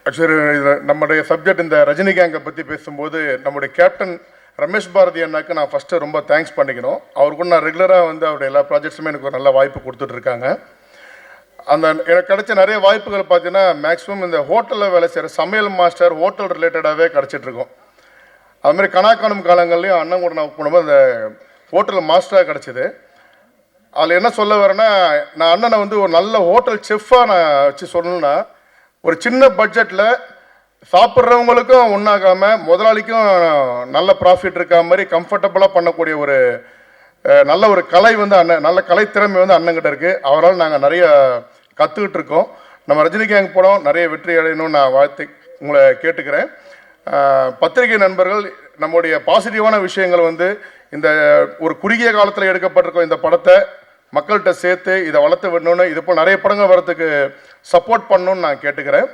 ஆக்சுவலி இதில் நம்முடைய சப்ஜெக்ட் இந்த ரஜினி கேங்கை பற்றி பேசும்போது நம்முடைய கேப்டன் ரமேஷ் பாரதி அண்ணாக்கு நான் ஃபஸ்ட்டு ரொம்ப தேங்க்ஸ் பண்ணிக்கணும். அவர் கூட நான் ரெகுலராக வந்து அவருடைய எல்லா ப்ராஜெக்ட்ஸுமே எனக்கு ஒரு நல்ல வாய்ப்பு கொடுத்துட்ருக்காங்க. அந்த எனக்கு கிடைச்ச நிறைய வாய்ப்புகள் பார்த்தீங்கன்னா மேக்ஸிமம் இந்த ஹோட்டலில் வேலை செய்கிற சமையல் மாஸ்டர், ஹோட்டல் ரிலேட்டடாகவே கிடச்சிட்ருக்கோம். அதுமாதிரி காணும் காலங்கள்லேயும் அண்ணன் கூட நான் போகும்போது அந்த ஹோட்டல் மாஸ்டராக கிடச்சிது. அதில் என்ன சொல்ல வரேன்னா, நான் அண்ணனை வந்து ஒரு நல்ல ஹோட்டல் செஃப்பாக நான் வச்சு சொல்லணுன்னா, ஒரு சின்ன பட்ஜெட்டில் சாப்பிட்றவங்களுக்கும் ஒன்றாகாமல் முதலாளிக்கும் நல்ல ப்ராஃபிட் இருக்க மாதிரி கம்ஃபர்டபுளாக பண்ணக்கூடிய ஒரு நல்ல ஒரு கலை வந்து நல்ல கலைத்திறமை வந்து அண்ணங்கிட்ட இருக்குது. அவரால் நாங்கள் நிறைய கற்றுக்கிட்டு இருக்கோம். நம்ம ரஜினி கேங் படம் நிறைய வெற்றி அடையணும்னு நான் உங்களை கேட்டுக்கிறேன். பத்திரிகை நண்பர்கள், நம்முடைய பாசிட்டிவான விஷயங்கள் வந்து இந்த ஒரு குறுகிய காலத்தில் எடுக்கப்பட்டிருக்க இந்த படத்தை மக்கள்கிட்ட சேர்த்து இதை வளர்த்து விடணும்னு, இது போல் நிறைய படங்கள் வரத்துக்கு சப்போர்ட் பண்ணணும்னு நான் கேட்டுக்கிறேன்.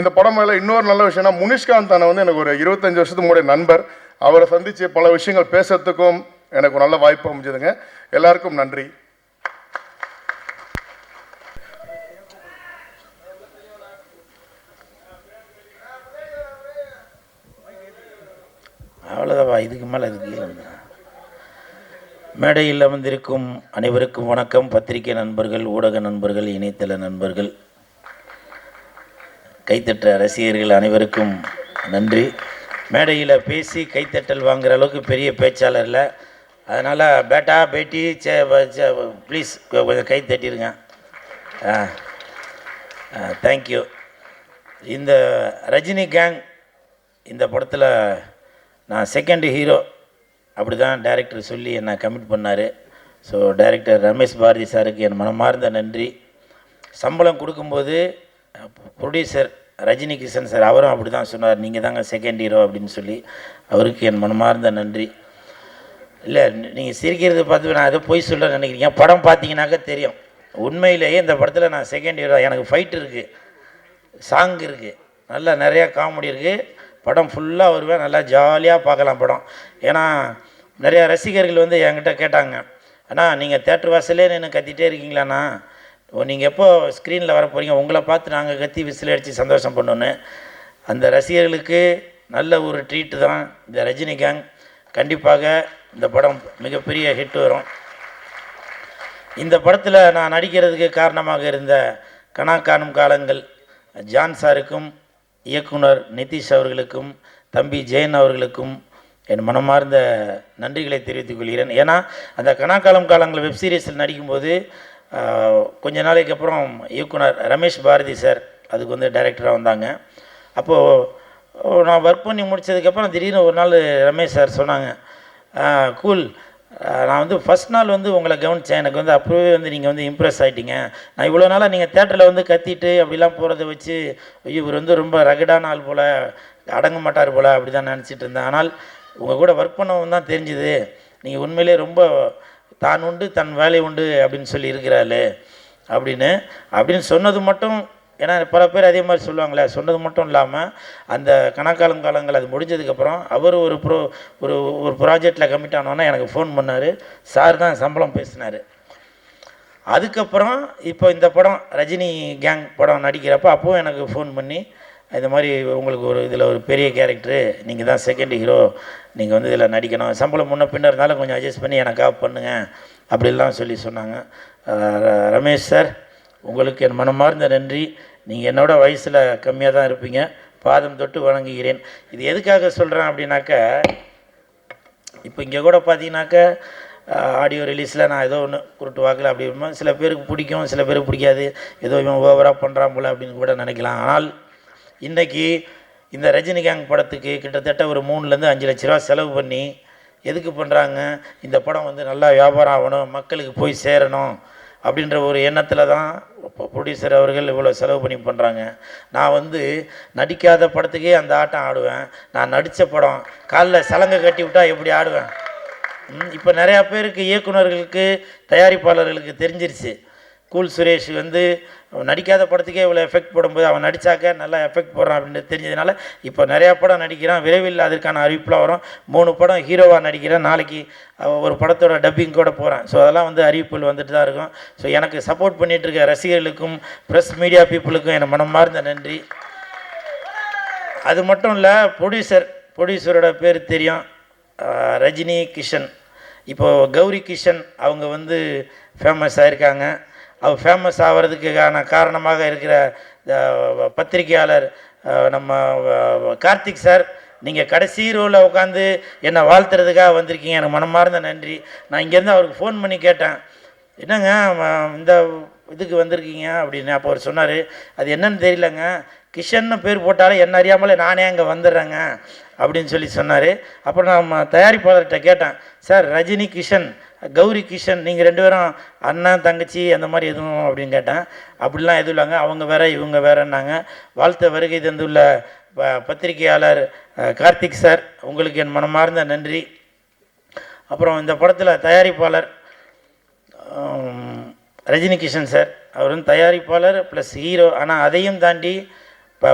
இந்த படம் மேலே இன்னொரு நல்ல விஷயம்னா, முனிஷ்காந்த் அண்ணன் வந்து எனக்கு ஒரு 25 வருஷத்துக்கு முன்னாடி நண்பர். அவரை சந்தித்து பல விஷயங்கள் பேசுறதுக்கும் எனக்கு ஒரு நல்ல வாய்ப்பு அமைஞ்சதுங்க. எல்லாருக்கும் நன்றி. அவ்வளோதான், இதுக்கு மேலே இருக்கு. மேடையில் அமர்ந்திருக்கும் அனைவருக்கும் வணக்கம். பத்திரிகை நண்பர்கள், ஊடக நண்பர்கள், இணையதள நண்பர்கள், கைத்தட்ட ரசிகர்கள் அனைவருக்கும் நன்றி. மேடையில் பேசி கைத்தட்டல் வாங்குகிற அளவுக்கு பெரிய பேச்சாளர் இல்லை. அதனால் பேட்டா பேட்டி ப்ளீஸ் கொஞ்சம் கை தட்டிடுங்க. தேங்க்யூ. இந்த ரஜினி கேங் இந்த படத்தில் நான் செகண்ட் ஹீரோ அப்படி தான் டைரக்டர் சொல்லி என்னை கமிட் பண்ணார். ஸோ டைரக்டர் ரமேஷ் பாரதி சாருக்கு என் மனமார்ந்த நன்றி. சம்பளம் கொடுக்கும்போது ப்ரொடியூசர் ரஜினி கிஷன் சார் அவரும் அப்படி தான் சொன்னார், நீங்கள் தாங்க செகண்ட் ஹீரோ அப்படின்னு சொல்லி. அவருக்கு என் மனமார்ந்த நன்றி. இல்லை, நீங்கள் சிரிக்கிறது பார்த்து நான் எதோ போய் சொல்ல நினைக்கிறீங்க. படம் பார்த்தீங்கன்னாக்கா தெரியும். உண்மையிலேயே இந்த படத்தில் நான் செகண்ட் ஹீரோ. எனக்கு ஃபைட் இருக்குது, சாங் இருக்குது, நல்லா நிறையா காமெடி இருக்குது. படம் ஃபுல்லாக வருவேன், நல்லா ஜாலியாக பார்க்கலாம் படம். ஏன்னா நிறையா ரசிகர்கள் வந்து என்கிட்ட கேட்டாங்க, அண்ணா நீங்கள் தேட்டர் வாசலே நின்று கத்திகிட்டே இருக்கீங்களாண்ணா, நீங்கள் எப்போ ஸ்க்ரீனில் வர போகிறீங்க, உங்களை பார்த்து நாங்கள் கத்தி விசில் அடித்து சந்தோஷம் பண்ணோன்னு. அந்த ரசிகர்களுக்கு நல்ல ஒரு ட்ரீட்டு தான் இந்த ரஜினி கேங். கண்டிப்பாக இந்த படம் மிகப்பெரிய ஹிட் வரும். இந்த படத்தில் நான் நடிக்கிறதுக்கு காரணமாக இருந்த கனா காணும் காலங்கள் ஜான் சாருக்கும், இயக்குனர் நிதிஷ் அவர்களுக்கும், தம்பி ஜெயன் அவர்களுக்கும் என் மனமார்ந்த நன்றிகளை தெரிவித்துக் கொள்கிறேன். ஏன்னா அந்த கனாக்காலம் காலங்கள் வெப் சீரிஸில் நடிக்கும்போது கொஞ்ச நாளைக்கு அப்புறம் இயக்குனர் ரமேஷ் பாரதி சார் அதுக்கு வந்து டைரக்டராக வந்தாங்க. அப்போது நான் ஒர்க் பண்ணி முடித்ததுக்கப்புறம் திடீர்னு ஒரு நாள் ரமேஷ் சார் சொன்னாங்க, கூல், நான் வந்து ஃபஸ்ட் நாள் வந்து உங்களை கவனித்தேன், எனக்கு வந்து அப்போவே வந்து நீங்கள் வந்து இம்ப்ரெஸ் ஆகிட்டீங்க. நான் இவ்வளோ நாளாக நீங்கள் தேட்டரில் வந்து கத்திட்டு அப்படிலாம் போகிறத வச்சு, ஐயோ இவர் வந்து ரொம்ப ரகடான ஆள் போல், அடங்க மாட்டார் போல் அப்படி தான் நினச்சிட்டு இருந்தேன். ஆனால் உங்கள் கூட ஒர்க் பண்ணவும் தான் தெரிஞ்சுது, நீங்கள் உண்மையிலே ரொம்ப தான் உண்டு தன் வேலை உண்டு அப்படின்னு சொல்லி இருக்கிறாள் அப்படின்னு சொன்னது மட்டும். ஏன்னா பல பேர் அதே மாதிரி சொல்லுவாங்களே, சொன்னது மட்டும் இல்லாமல் அந்த கணக்காலம் காலங்கள் அது முடிஞ்சதுக்கப்புறம் அவர் ஒரு ஒரு ப்ராஜெக்டில் கமிட் ஆனோன்னா எனக்கு ஃபோன் பண்ணார். சார் தான் சம்பளம் பேசினார். அதுக்கப்புறம் இப்போ இந்த படம் ரஜினி கேங் படம் நடிக்கிறப்போ அப்போவும் எனக்கு ஃபோன் பண்ணி, இந்த மாதிரி உங்களுக்கு ஒரு இதில் ஒரு பெரிய கேரக்டரு, நீங்கள் தான் செகண்ட் ஹீரோ, நீங்கள் வந்து இதில் நடிக்கணும், சம்பளம் முன்ன பின்ன இருந்தாலும் கொஞ்சம் அட்ஜஸ்ட் பண்ணி எனக்காக பண்ணுங்கள் அப்படிலாம் சொல்லி சொன்னாங்க. ரமேஷ் சார், உங்களுக்கு என் மனமார்ந்த நன்றி. நீங்கள் என்னோட வயசில் கம்மியாக தான் இருப்பீங்க, பாதம் தொட்டு வணங்குகிறேன். இது எதுக்காக சொல்கிறேன் அப்படின்னாக்க, இப்போ இங்கே கூட பார்த்தீங்கன்னாக்கா ஆடியோ ரிலீஸில் நான் ஏதோ ஒன்று குருட்டு வாக்கில் அப்படி சில பேருக்கு பிடிக்கும், சில பேருக்கு பிடிக்காது, ஏதோ இவன் ஓவராக பண்ணுறான் போல் அப்படின்னு கூட நினைக்கலாம். ஆனால் இன்றைக்கி இந்த ரஜினி கேங் படத்துக்கு கிட்டத்தட்ட ஒரு 3 to 5 லட்ச ரூபா செலவு பண்ணி எதுக்கு பண்ணுறாங்க, இந்த படம் வந்து நல்லா வியாபாரம் ஆகணும், மக்களுக்கு போய் சேரணும் அப்படின்ற ஒரு எண்ணத்தில் தான் ப்ரொடியூசர் அவர்கள் இவ்வளோ செலவு பண்ணி பண்ணுறாங்க. நான் வந்து நடிக்காத படத்துக்கே அந்த ஆட்டம் ஆடுவேன். நான் நடித்த படம் காலில் சலங்கை கட்டி விட்டால் எப்படி ஆடுவேன். இப்போ நிறையா பேருக்கு, இயக்குநர்களுக்கு, தயாரிப்பாளர்களுக்கு தெரிஞ்சிருச்சு, கூல் சுரேஷ் வந்து நடிக்காத படத்துக்கே இவ்வளோ எஃபெக்ட் போடும்போது அவன் நடித்தாக்க நல்லா எஃபெக்ட் போடுறான் அப்படின்னு தெரிஞ்சதுனால இப்போ நிறையா படம் நடிக்கிறான். விரைவில் அதற்கான அறிவிப்புலாம் வரும். 3 படம் ஹீரோவாக நடிக்கிறேன். நாளைக்கு ஒரு படத்தோட டப்பிங் கூட போகிறேன். ஸோ அதெல்லாம் வந்து அறிவிப்புகள் வந்துட்டு தான் இருக்கும். ஸோ எனக்கு சப்போர்ட் பண்ணிகிட்டு இருக்க ரசிகர்களுக்கும் ப்ரெஸ் மீடியா பீப்புளுக்கும் என் மனமார்ந்த நன்றி. அது மட்டும் இல்லை, ப்ரொடியூசரோட பேர் தெரியும், ரஜினி கிஷன். இப்போது கௌரி கிஷன் அவங்க வந்து ஃபேமஸ் ஆகிருக்காங்க. அவர் ஃபேமஸ் ஆகிறதுக்கான காரணமாக இருக்கிற பத்திரிகையாளர் நம்ம கார்த்திக் சார், நீங்கள் கடைசி ரோவில் உட்காந்து என்னை வாழ்த்துறதுக்காக வந்திருக்கீங்க, எனக்கு மனமார்ந்த நன்றி. நான் இங்கேருந்து அவருக்கு ஃபோன் பண்ணி கேட்டேன், என்னங்க இந்த இதுக்கு வந்திருக்கீங்க அப்படின்னு. அப்போ அவர் சொன்னார், அது என்னன்னு தெரியலங்க, கிஷன்னு பேர் போட்டாலே என்ன அறியாமலே நானே அங்கே வந்துடுறேங்க அப்படின்னு சொல்லி சொன்னார். அப்புறம் நம்ம தயாரிப்பாளர்கிட்ட கேட்டேன், சார் ரஜினி கிஷன் கௌரி கிஷன் நீங்கள் 2 பேரும் அண்ணன் தங்கச்சி அந்த மாதிரி எதுவும் அப்படின்னு கேட்டேன். அப்படிலாம் எதுவும் இல்லைங்க, அவங்க வேற இவங்க வேறன்னாங்க. வாழ்த்த வருகை தந்துள்ள பத்திரிகையாளர் கார்த்திக் சார், உங்களுக்கு என் மனமார்ந்த நன்றி. அப்புறம் இந்த படத்தில் தயாரிப்பாளர் ரஜினி கிஷன் சார், அவர் வந்து தயாரிப்பாளர் ப்ளஸ் ஹீரோ. ஆனால் அதையும் தாண்டி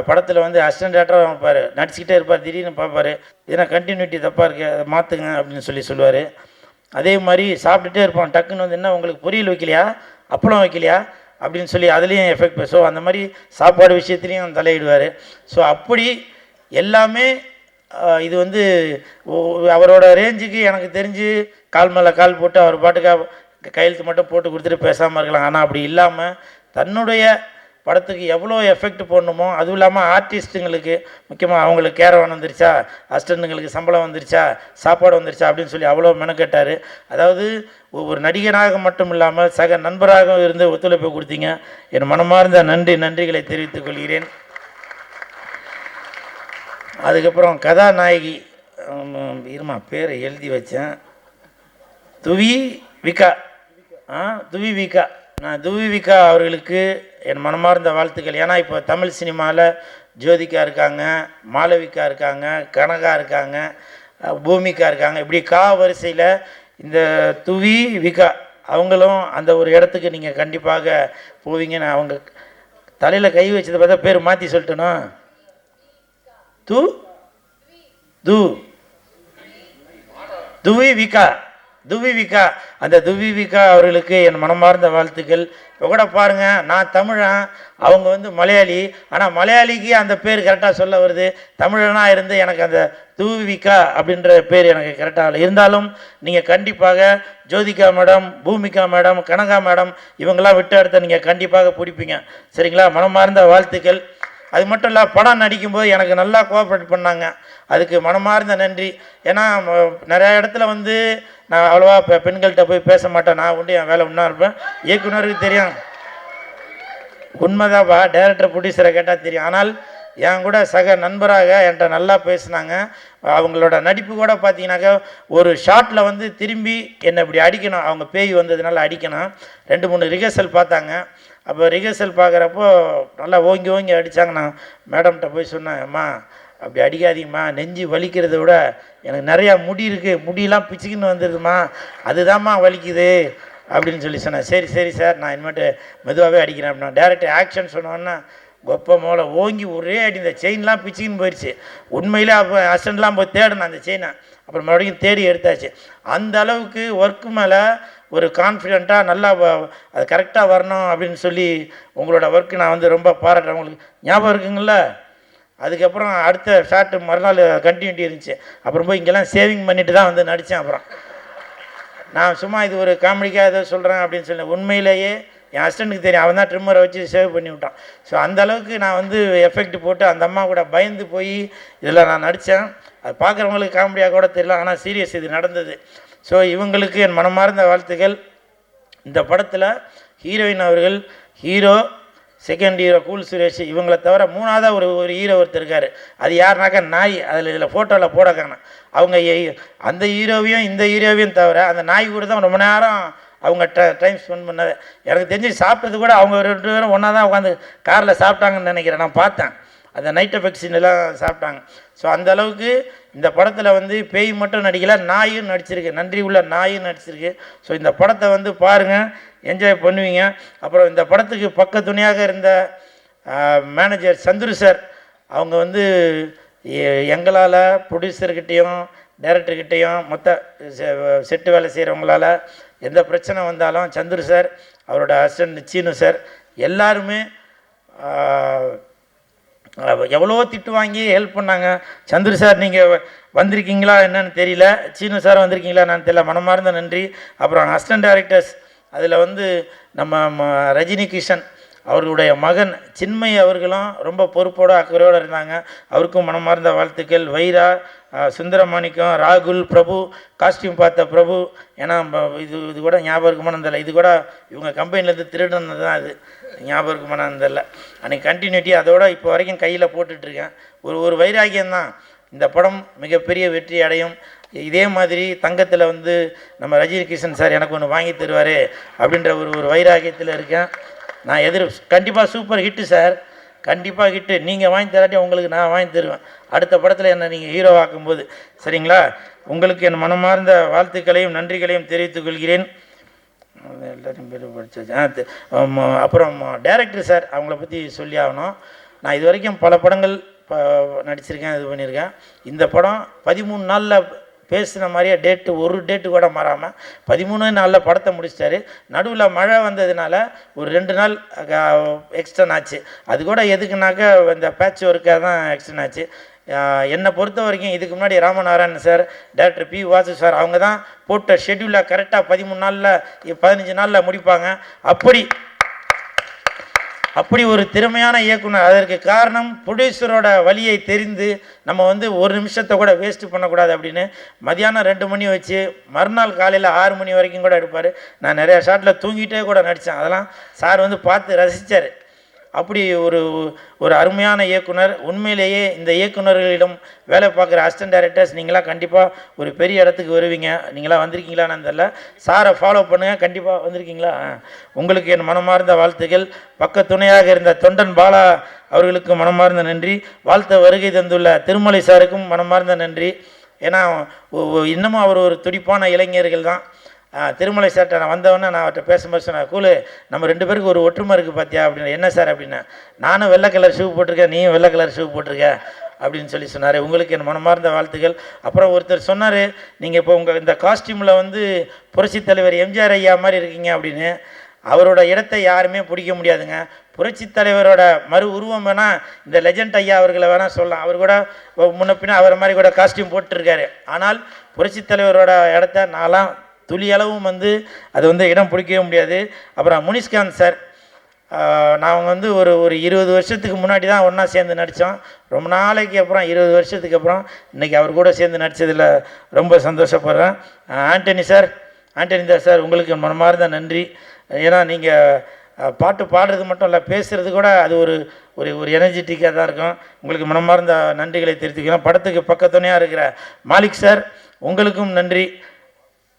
படத்தில் வந்து அசிஸ்டன்ட் டேரக்டராக வைப்பார், நடிச்சுக்கிட்டே இருப்பார். திடீர்னு பார்ப்பார், ஏன்னா கண்டினியூட்டி தப்பாக இருக்குது, அதை மாற்றுங்க அப்படின்னு சொல்லுவார். அதே மாதிரி சாப்பிட்டுட்டே இருப்பான், டக்குன்னு வந்து என்ன உங்களுக்கு பொரியல் வைக்கலையா, அப்பளம் வைக்கலையா அப்படின்னு சொல்லி அதுலேயும் எஃபெக்ட். ஸோ அந்த மாதிரி சாப்பாடு விஷயத்துலேயும் தலையிடுவார். ஸோ அப்படி எல்லாமே இது வந்து அவரோட ரேஞ்சுக்கு எனக்கு தெரிஞ்சு கால் மேலே கால் போட்டு அவர் பாட்டுக்காக கையெழுத்து மட்டும் போட்டு கொடுத்துட்டு பேசாமல் இருக்கலாம். ஆனால் அப்படி இல்லாமல் தன்னுடைய படத்துக்கு எவ்வளோ எஃபெக்ட் போடணுமோ, அதுவும் இல்லாமல் ஆர்டிஸ்ட்டுங்களுக்கு முக்கியமாக அவங்களுக்கு கேரவன் வந்துருச்சா, அசிஸ்டண்ட்டுங்களுக்கு சம்பளம் வந்துருச்சா, சாப்பாடு வந்துருச்சா அப்படின்னு சொல்லி அவ்வளோ மெனக்கட்டார். அதாவது ஒரு நடிகனாக மட்டும் இல்லாமல் சக நண்பராக இருந்து ஒத்துழைப்பு கொடுத்தீங்க. என் மனமார்ந்த நன்றிகளை தெரிவித்துக் கொள்கிறேன். அதுக்கப்புறம் கதாநாயகி இருமா பேரை எழுதி வச்சேன், துவி விகா. நான் துவி விகா அவர்களுக்கு என் மனமார்ந்த வாழ்த்துக்கள். ஏன்னா இப்போ தமிழ் சினிமாவில் ஜோதிகா இருக்காங்க, மாளவிகா இருக்காங்க, கனகா இருக்காங்க, பூமிகா இருக்காங்க. இப்படி வரிசையில் இந்த துவி விகா அவங்களும் அந்த ஒரு இடத்துக்கு நீங்கள் கண்டிப்பாக போவீங்கன்னு அவங்க தலையில் கை வச்சதை பார்த்தா பேர் மாற்றி சொல்லிட்டேனா, துவி விகா அந்த துவி விகா அவர்களுக்கு என் மனமார்ந்த வாழ்த்துக்கள். இப்போ கூட பாருங்கள், நான் தமிழன், அவங்க வந்து மலையாளி. ஆனால் மலையாளிக்கு அந்த பேர் கரெக்டாக சொல்ல வருது, தமிழனாக இருந்து எனக்கு அந்த துவி விகா அப்படின்ற பேர் எனக்கு கரெக்டாக இருந்தாலும் நீங்கள் கண்டிப்பாக Jyothika madam, Bhoomika madam, Kanaka madam இவங்கெல்லாம் விட்டு அடுத்த நீங்கள் கண்டிப்பாக பிடிப்பீங்க. சரிங்களா? மனமார்ந்த வாழ்த்துக்கள். அது மட்டும் இல்லை, படம் நடிக்கும்போது எனக்கு நல்லா கோஆப்ரேட் பண்ணாங்க, அதுக்கு மனமார்ந்த நன்றி. ஏன்னா நிறையா இடத்துல வந்து நான் அவ்வளோவா பெண்கள்கிட்ட போய் பேச மாட்டேன், நான் உண்டு என் வேலை ஒன்றா இருப்பேன். இயக்குனருக்கு தெரியும், உண்மைதான்ப்பா, டைரக்டர் ப்ரொடியூசரை கேட்டால் தெரியும். ஆனால் என் கூட சக நண்பராக என்கிட்ட நல்லா பேசினாங்க. அவங்களோட நடிப்பு கூட பார்த்தீங்கன்னாக்கா ஒரு ஷாட்டில் வந்து திரும்பி என்னை இப்படி அடிக்கணும், அவங்க பேய் வந்ததுனால அடிக்கணும். 2-3 ரிஹர்சல் பார்த்தாங்க. அப்போ ரிஹர்சல் பார்க்குறப்போ நல்லா ஓங்கி அடித்தாங்க. நான் மேடம்கிட்ட போய் சொன்னேன், அம்மா அப்படி அடிக்காதீங்கம்மா, நெஞ்சு வலிக்கிறத விட எனக்கு நிறையா முடி இருக்குது, முடியெல்லாம் பிச்சுக்கின்னு வந்துடுதுமா, அதுதான்மா வலிக்குது அப்படின்னு சொன்னேன். சரி சார், நான் இனிமேட்டு மெதுவாகவே அடிக்கிறேன் அப்படின்னா. டேரக்டர் ஆக்ஷன் சொன்னோன்னா கொப்பை மோளை ஓங்கி ஒரே அடி, இந்த செயின்லாம் பிச்சுக்கின்னு போயிடுச்சு. உண்மையிலே அப்போ அசிஸ்டண்ட்லாம் போய் தேடணும் அந்த செயினை, அப்புறம் மறுபடியும் தேடி எடுத்தாச்சு. அந்த அளவுக்கு ஒர்க்கு மேலே ஒரு கான்ஃபிடெண்ட்டாக நல்லா அது கரெக்டாக வரணும் அப்படின்னு சொல்லி உங்களோட ஒர்க்கு நான் வந்து ரொம்ப பாராட்டுறேன். உங்களுக்கு ஞாபகம் இருக்குங்கள? அதுக்கப்புறம் அடுத்த ஷார்ட்டு மறுநாள் கண்டினியூட்டி இருந்துச்சு. அப்புறம் போய் இங்கெல்லாம் சேவிங் பண்ணிட்டு தான் வந்து நடித்தேன். அப்புறம் நான் சும்மா இது ஒரு காமெடிக்காக ஏதோ சொல்கிறேன் அப்படின்னு சொல்லி, உண்மையிலேயே என் ஹஸ்பண்டுக்கு தெரியும், அவன் தான் ட்ரிம்மரை வச்சு சேவ் பண்ணி விட்டான். ஸோ அந்த அளவுக்கு நான் வந்து எஃபெக்ட் போட்டு அந்த அம்மா கூட பயந்து போய் இதில் நான் நடித்தேன். அது பார்க்குறவங்களுக்கு காமெடியாக கூட தெரியல, ஆனால் சீரியஸ் இது நடந்தது. ஸோ இவங்களுக்கு என் மனமார்ந்த வாழ்த்துக்கள். இந்த படத்தில் ஹீரோயின் அவர்கள், hero, second hero cool Suresh, இவங்களை தவிர 3ஆவதாக ஒரு ஹீரோ ஒருத்தர் இருக்கார். அது யாருனாக்கா நாய். இதில் ஃபோட்டோவில் போட காணும். அவங்க அந்த ஹீரோவையும் இந்த ஹீரோவையும் தவிர அந்த நாய் கூட தான் ரொம்ப நேரம் அவங்க டைம் ஸ்பெண்ட் பண்ணது. எனக்கு தெரிஞ்சு சாப்பிட்டது கூட அவங்க 2 பேரும் ஒன்றா தான் உட்காந்து காரில் சாப்பிட்டாங்கன்னு நினைக்கிறேன். நான் பார்த்தேன், அந்த நைட் எஃபெக்ட்ஸ் எல்லாம் சாப்பிட்டாங்க. ஸோ அந்த அளவுக்கு இந்த படத்தில் வந்து பேய் மட்டும் நடிக்கலை, நாயும் நடிச்சிருக்கு, நன்றி உள்ள நாயும் நடிச்சிருக்கு. ஸோ இந்த படத்தை வந்து பாருங்கள், என்ஜாய் பண்ணுவீங்க. அப்புறம் இந்த படத்துக்கு பக்க துணையாக இருந்த மேனேஜர் சந்துரு சார், அவங்க வந்து எங்களால் ப்ரொடியூசர்கிட்டையும் டைரக்டர்கிட்டையும் மொத்த செட்டு வேலை செய்கிறவங்களால எந்த பிரச்சனை வந்தாலும் சந்துரு சார், அவரோட அசிஸ்டன்ட் சீனு சார் எல்லாருமே எவ்வளோ திட்டு வாங்கி ஹெல்ப் பண்ணாங்க. சந்துரு சார் நீங்கள் வந்திருக்கீங்களா என்னன்னு தெரியல, சீனு சார் வந்திருக்கீங்களா என்னன்னு தெரியல, மனமார்ந்த நன்றி. அப்புறம் அசிஸ்டன்ட் டைரக்டர்ஸ், அதில் வந்து நம்ம ரஜினி கிஷன் அவர்களுடைய மகன் சின்மய் அவர்களும் ரொம்ப பொறுப்போடு அக்கறையோடு இருந்தாங்க, அவருக்கும் மனமார்ந்த வாழ்த்துக்கள். வைரா, சுந்தரமாணிக்கம், ராகுல், பிரபு, காஸ்டியூம் பார்த்த பிரபு, ஏன்னா இது கூட ஞாபகம் இருக்குமானதில்லை, இது கூட இவங்க கம்பெனிலேருந்து திருடுனது தான், அது ஞாபகம் இருக்குமானதில்லை. அன்றைக்கி கண்டினியூட்டி அதோட இப்போ வரைக்கும் கையில் போட்டுட்ருக்கேன். ஒரு வைராகியம்தான். இந்த படம் மிகப்பெரிய வெற்றி அடையும். இதே மாதிரி தங்கத்தில் வந்து நம்ம ரஜினி கிஷன் சார் எனக்கு ஒன்று வாங்கி தருவார் அப்படின்ற ஒரு வைராகியத்தில் இருக்கேன். நான் கண்டிப்பாக சூப்பர் ஹிட்டு சார், கண்டிப்பாக ஹிட்டு. நீங்கள் வாங்கி தராட்டி உங்களுக்கு நான் வாங்கி தருவேன் அடுத்த படத்தில் என்னை நீங்கள் ஹீரோ ஆக்கும்போது. சரிங்களா? உங்களுக்கு என் மனமார்ந்த வாழ்த்துக்களையும் நன்றிகளையும் தெரிவித்துக் கொள்கிறேன். எல்லாத்தையும் பேர் படித்தாச்சு. அப்புறம் டைரக்டர் சார், அவங்கள பற்றி சொல்லி ஆகணும். நான் இது வரைக்கும் பல படங்கள் நடிச்சிருக்கேன், இது பண்ணியிருக்கேன். இந்த படம் 13 நாளில் பேசின மாதிரியே ஒரு டேட்டு கூட மாறாமல் 13 நாளில் படத்தை முடிச்சிட்டாரு. நடுவில் மழை வந்ததுனால ஒரு 2 நாள் எக்ஸ்டன் ஆச்சு. அது கூட எதுக்குனாக்கா இந்த பேட்ச் ஒர்க்காக தான் எக்ஸ்டன் ஆச்சு. என்னை பொறுத்த வரைக்கும் இதுக்கு முன்னாடி Ramanarayanan sir, director P Vasu sir, அவங்க தான் போட்ட ஷெட்யூலில் கரெக்டாக 13 நாளில் 15 நாளில் முடிப்பாங்க. அப்படி ஒரு திறமையான இயக்குனர். அதற்கு காரணம் ப்ரொடியூசரோட வழியை தெரிந்து நம்ம வந்து ஒரு நிமிஷத்தை கூட வேஸ்ட்டு பண்ணக்கூடாது அப்படின்னு மதியானம் 2 மணி வச்சு மறுநாள் காலையில் 6 மணி வரைக்கும் கூட எடுப்பார். நான் நிறையா ஷாட்டில் தூங்கிட்டே கூட நடித்தேன். அதெல்லாம் சார் வந்து பார்த்து ரசித்தார். அப்படி ஒரு அருமையான இயக்குனர். உண்மையிலேயே இந்த இயக்குனர்களிடம் வேலை பார்க்குற அசிஸ்டன்ட் டைரக்டர்ஸ் நீங்களாம் கண்டிப்பாக ஒரு பெரிய இடத்துக்கு வருவீங்க. நீங்களாம் வந்திருக்கீங்களான்னு தெரியல. சாரை ஃபாலோ பண்ணுங்கள். கண்டிப்பாக வந்திருக்கீங்களா? உங்களுக்கு என் மனமார்ந்த வாழ்த்துக்கள். பக்க துணையாக இருந்த தொண்டன் பாலா அவர்களுக்கு மனமார்ந்த நன்றி. வாழ்த்த வருகை தந்துள்ள திருமலை சாருக்கும் மனமார்ந்த நன்றி. ஏன்னா இன்னமும் அவர் ஒரு துடிப்பான இளைஞர்கள் தான். திருமலை சார்கிட்ட நான் வந்தவொடனே நான் அவர்கிட்ட பேசும்போது சொன்னேன், கூலு நம்ம 2 பேருக்கு ஒரு ஒற்றுமை இருக்குது பார்த்தியா அப்படின்னு. என்ன சார் அப்படின்னா, நானும் வெள்ளை கலர் ஷூ போட்டிருக்கேன், நீயும் வெள்ளை கலர் ஷூ போட்டிருக்க அப்படின்னு சொல்லி சொன்னார். உங்களுக்கு என் மனமார்ந்த வாழ்த்துக்கள். அப்புறம் ஒருத்தர் சொன்னார், நீங்கள் இப்போ உங்கள் இந்த காஸ்டியூமில் வந்து புரட்சித் தலைவர் எம்ஜிஆர் ஐயா மாதிரி இருக்கீங்க அப்படின்னு. அவரோட இடத்தை யாருமே பிடிக்க முடியாதுங்க. புரட்சித் தலைவரோட மறு உருவம் வேணால் இந்த லெஜண்ட் ஐயா அவர்களை வேணால் சொல்லலாம். அவர் கூட முன்ன பின்ன அவரை மாதிரி கூட காஸ்டியூம் போட்டுருக்காரு. ஆனால் புரட்சித் தலைவரோட இடத்த நான்லாம் துளியளவும் வந்து அது வந்து இடம் பிடிக்கவே முடியாது. அப்புறம் முனிஷ்காந்த் சார், நான் வந்து ஒரு 20 வருஷத்துக்கு முன்னாடி தான் ஒன்றா சேர்ந்து நடித்தோம். ரொம்ப நாளைக்கு அப்புறம் 20 வருஷத்துக்கு அப்புறம் இன்றைக்கி அவர் கூட சேர்ந்து நடித்ததில் ரொம்ப சந்தோஷப்படுறேன். ஆண்டனி தாஸ் சார், உங்களுக்கு மனமார்ந்த நன்றி. ஏன்னா நீங்கள் பாட்டு பாடுறது மட்டும் இல்லை, பேசுகிறது கூட அது ஒரு எனர்ஜெட்டிக்காக தான் இருக்கும். உங்களுக்கு மனமார்ந்த நன்றிகளை தெரிவித்துக்கிறோம். படத்துக்கு பக்கத்துணையாக இருக்கிற மாலிக் சார், உங்களுக்கும் நன்றி.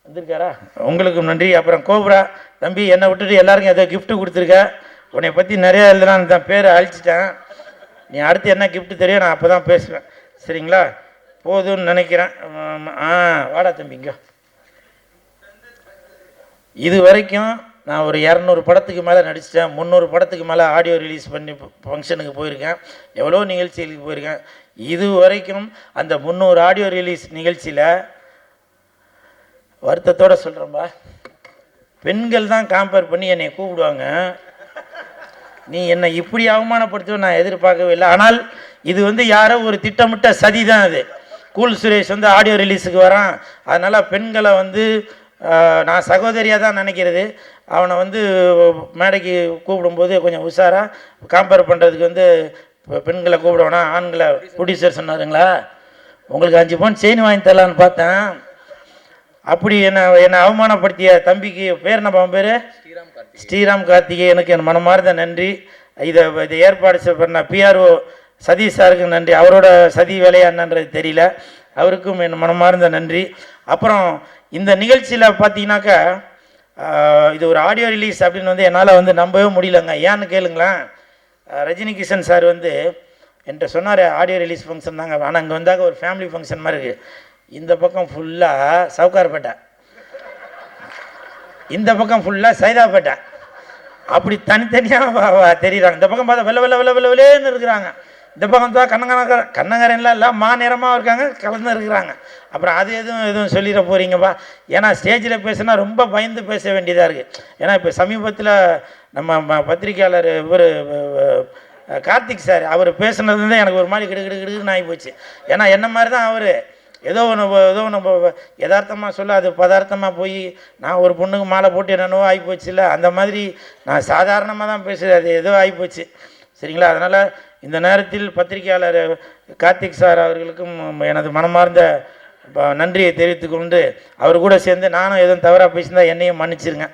வந்திருக்காரா? உங்களுக்கும் நன்றி. அப்புறம் கோப்ரா தம்பி, என்னை விட்டுட்டு எல்லாருக்கும் ஏதோ கிஃப்ட்டு கொடுத்துருக்க. உன்னை பற்றி நிறையா எழுதலான்னு தான் பேரை அழிச்சிட்டேன். நீ அடுத்து என்ன கிஃப்ட்டு தெரியும், நான் அப்போ தான் பேசுவேன். சரிங்களா? போதும்னு நினைக்கிறேன். வாடா தம்பிங்க. இது வரைக்கும் நான் ஒரு 200 படத்துக்கு மேலே நடிச்சிட்டேன். 300 படத்துக்கு மேலே ஆடியோ ரிலீஸ் பண்ணி ஃபங்க்ஷனுக்கு போயிருக்கேன். எவ்வளோ நிகழ்ச்சிகளுக்கு போயிருக்கேன். இது வரைக்கும் அந்த 300 ஆடியோ ரிலீஸ் நிகழ்ச்சியில் வருத்தத்தோடு சொல்கிறேன்பா, பெண்கள் தான் கம்பேர் பண்ணி என்னை கூப்பிடுவாங்க. நீ என்னை இப்படி அவமானப்படுத்துவ நான் எதிர்பார்க்கவே இல்லை. ஆனால் இது வந்து யாரோ ஒரு திட்டமிட்ட சதி தான். அது கூல் சுரேஷ் வந்து ஆடியோ ரிலீஸுக்கு வரான், அதனால் பெண்களை வந்து நான் சகோதரியாக தான் நினைக்கிறது. அவனை வந்து மேடைக்கு கூப்பிடும்போது கொஞ்சம் உஷாராக கம்பேர் பண்ணுறதுக்கு வந்து பெண்களை கூப்பிடுவானா ஆண்களை ப்ரொடியூசர் சொன்னாருங்களா, உங்களுக்கு 5 பவுன் செயின் வாங்கி தரலான்னு பார்த்தேன். அப்படி என்னை அவமானப்படுத்திய தம்பிக்கு பேர் என்ன பேர்? ஸ்ரீராம் கார்த்திகே. எனக்கு என் மனமார்ந்த நன்றி. இதை ஏற்பாடு பண்ண பிஆர்ஓ சதீஷ் சாருக்கு நன்றி. அவரோட சதி வேலையா என்னன்றது தெரியல, அவருக்கும் என் மனமார்ந்த நன்றி. அப்புறம் இந்த நிகழ்ச்சியில் பார்த்தீங்கன்னாக்கா இது ஒரு ஆடியோ ரிலீஸ் அப்படின்னு வந்து என்னால் வந்து நம்பவே முடியலங்க. ஏன்னு கேளுங்களேன், ரஜினி கிஷன் சார் வந்து என்கிட்ட சொன்னார் ஆடியோ ரிலீஸ் ஃபங்க்ஷன் தாங்க, ஆனால் அங்கே வந்தாக்க ஒரு ஃபேமிலி ஃபங்க்ஷன் மாதிரி இருக்குது. இந்த பக்கம் ஃபுல்லாக சவுகார்பேட்டை, இந்த பக்கம் ஃபுல்லாக சைதாப்பேட்டை, அப்படி தனித்தனியாக தெரியுறாங்க. இந்த பக்கம் பார்த்தா வெள்ளேன்னு இருக்கிறாங்க, இந்த பக்கம் தான் கண்ணங்கரன்லாம் இல்லை மாநிறமாக இருக்காங்க, கலந்து இருக்கிறாங்க. அப்புறம் அது எதுவும் சொல்லிட போகிறீங்கப்பா. ஏன்னா ஸ்டேஜில் பேசுனா ரொம்ப பயந்து பேச வேண்டியதாக இருக்குது. ஏன்னா இப்போ சமீபத்தில் நம்ம பத்திரிக்கையாளர் இவர் கார்த்திக் சார் அவர் பேசுனதுலேருந்து எனக்கு ஒரு மாதிரி கிடுகிடுன்னு ஆகி போச்சு. ஏன்னா என்ன மாதிரி தான் அவர் ஏதோ ஒன்று யதார்த்தமாக சொல்ல அது பதார்த்தமாக போய் நான் ஒரு பொண்ணுக்கு மாலை போட்டு என்னென்னவோ ஆகிப்போச்சு. இல்லை அந்த மாதிரி நான் சாதாரணமாக தான் பேசுகிறேன், அது ஏதோ ஆகிப்போச்சு. சரிங்களா? அதனால் இந்த நேரத்தில் பத்திரிகையாளர் கார்த்திக் சார் அவர்களுக்கும் எனது மனமார்ந்த நன்றியை தெரிவித்துக்கொண்டு அவர் கூட சேர்ந்து நானும் எதுவும் தவறாக பேசியிருந்தால் என்னையும் மன்னிச்சிருங்க.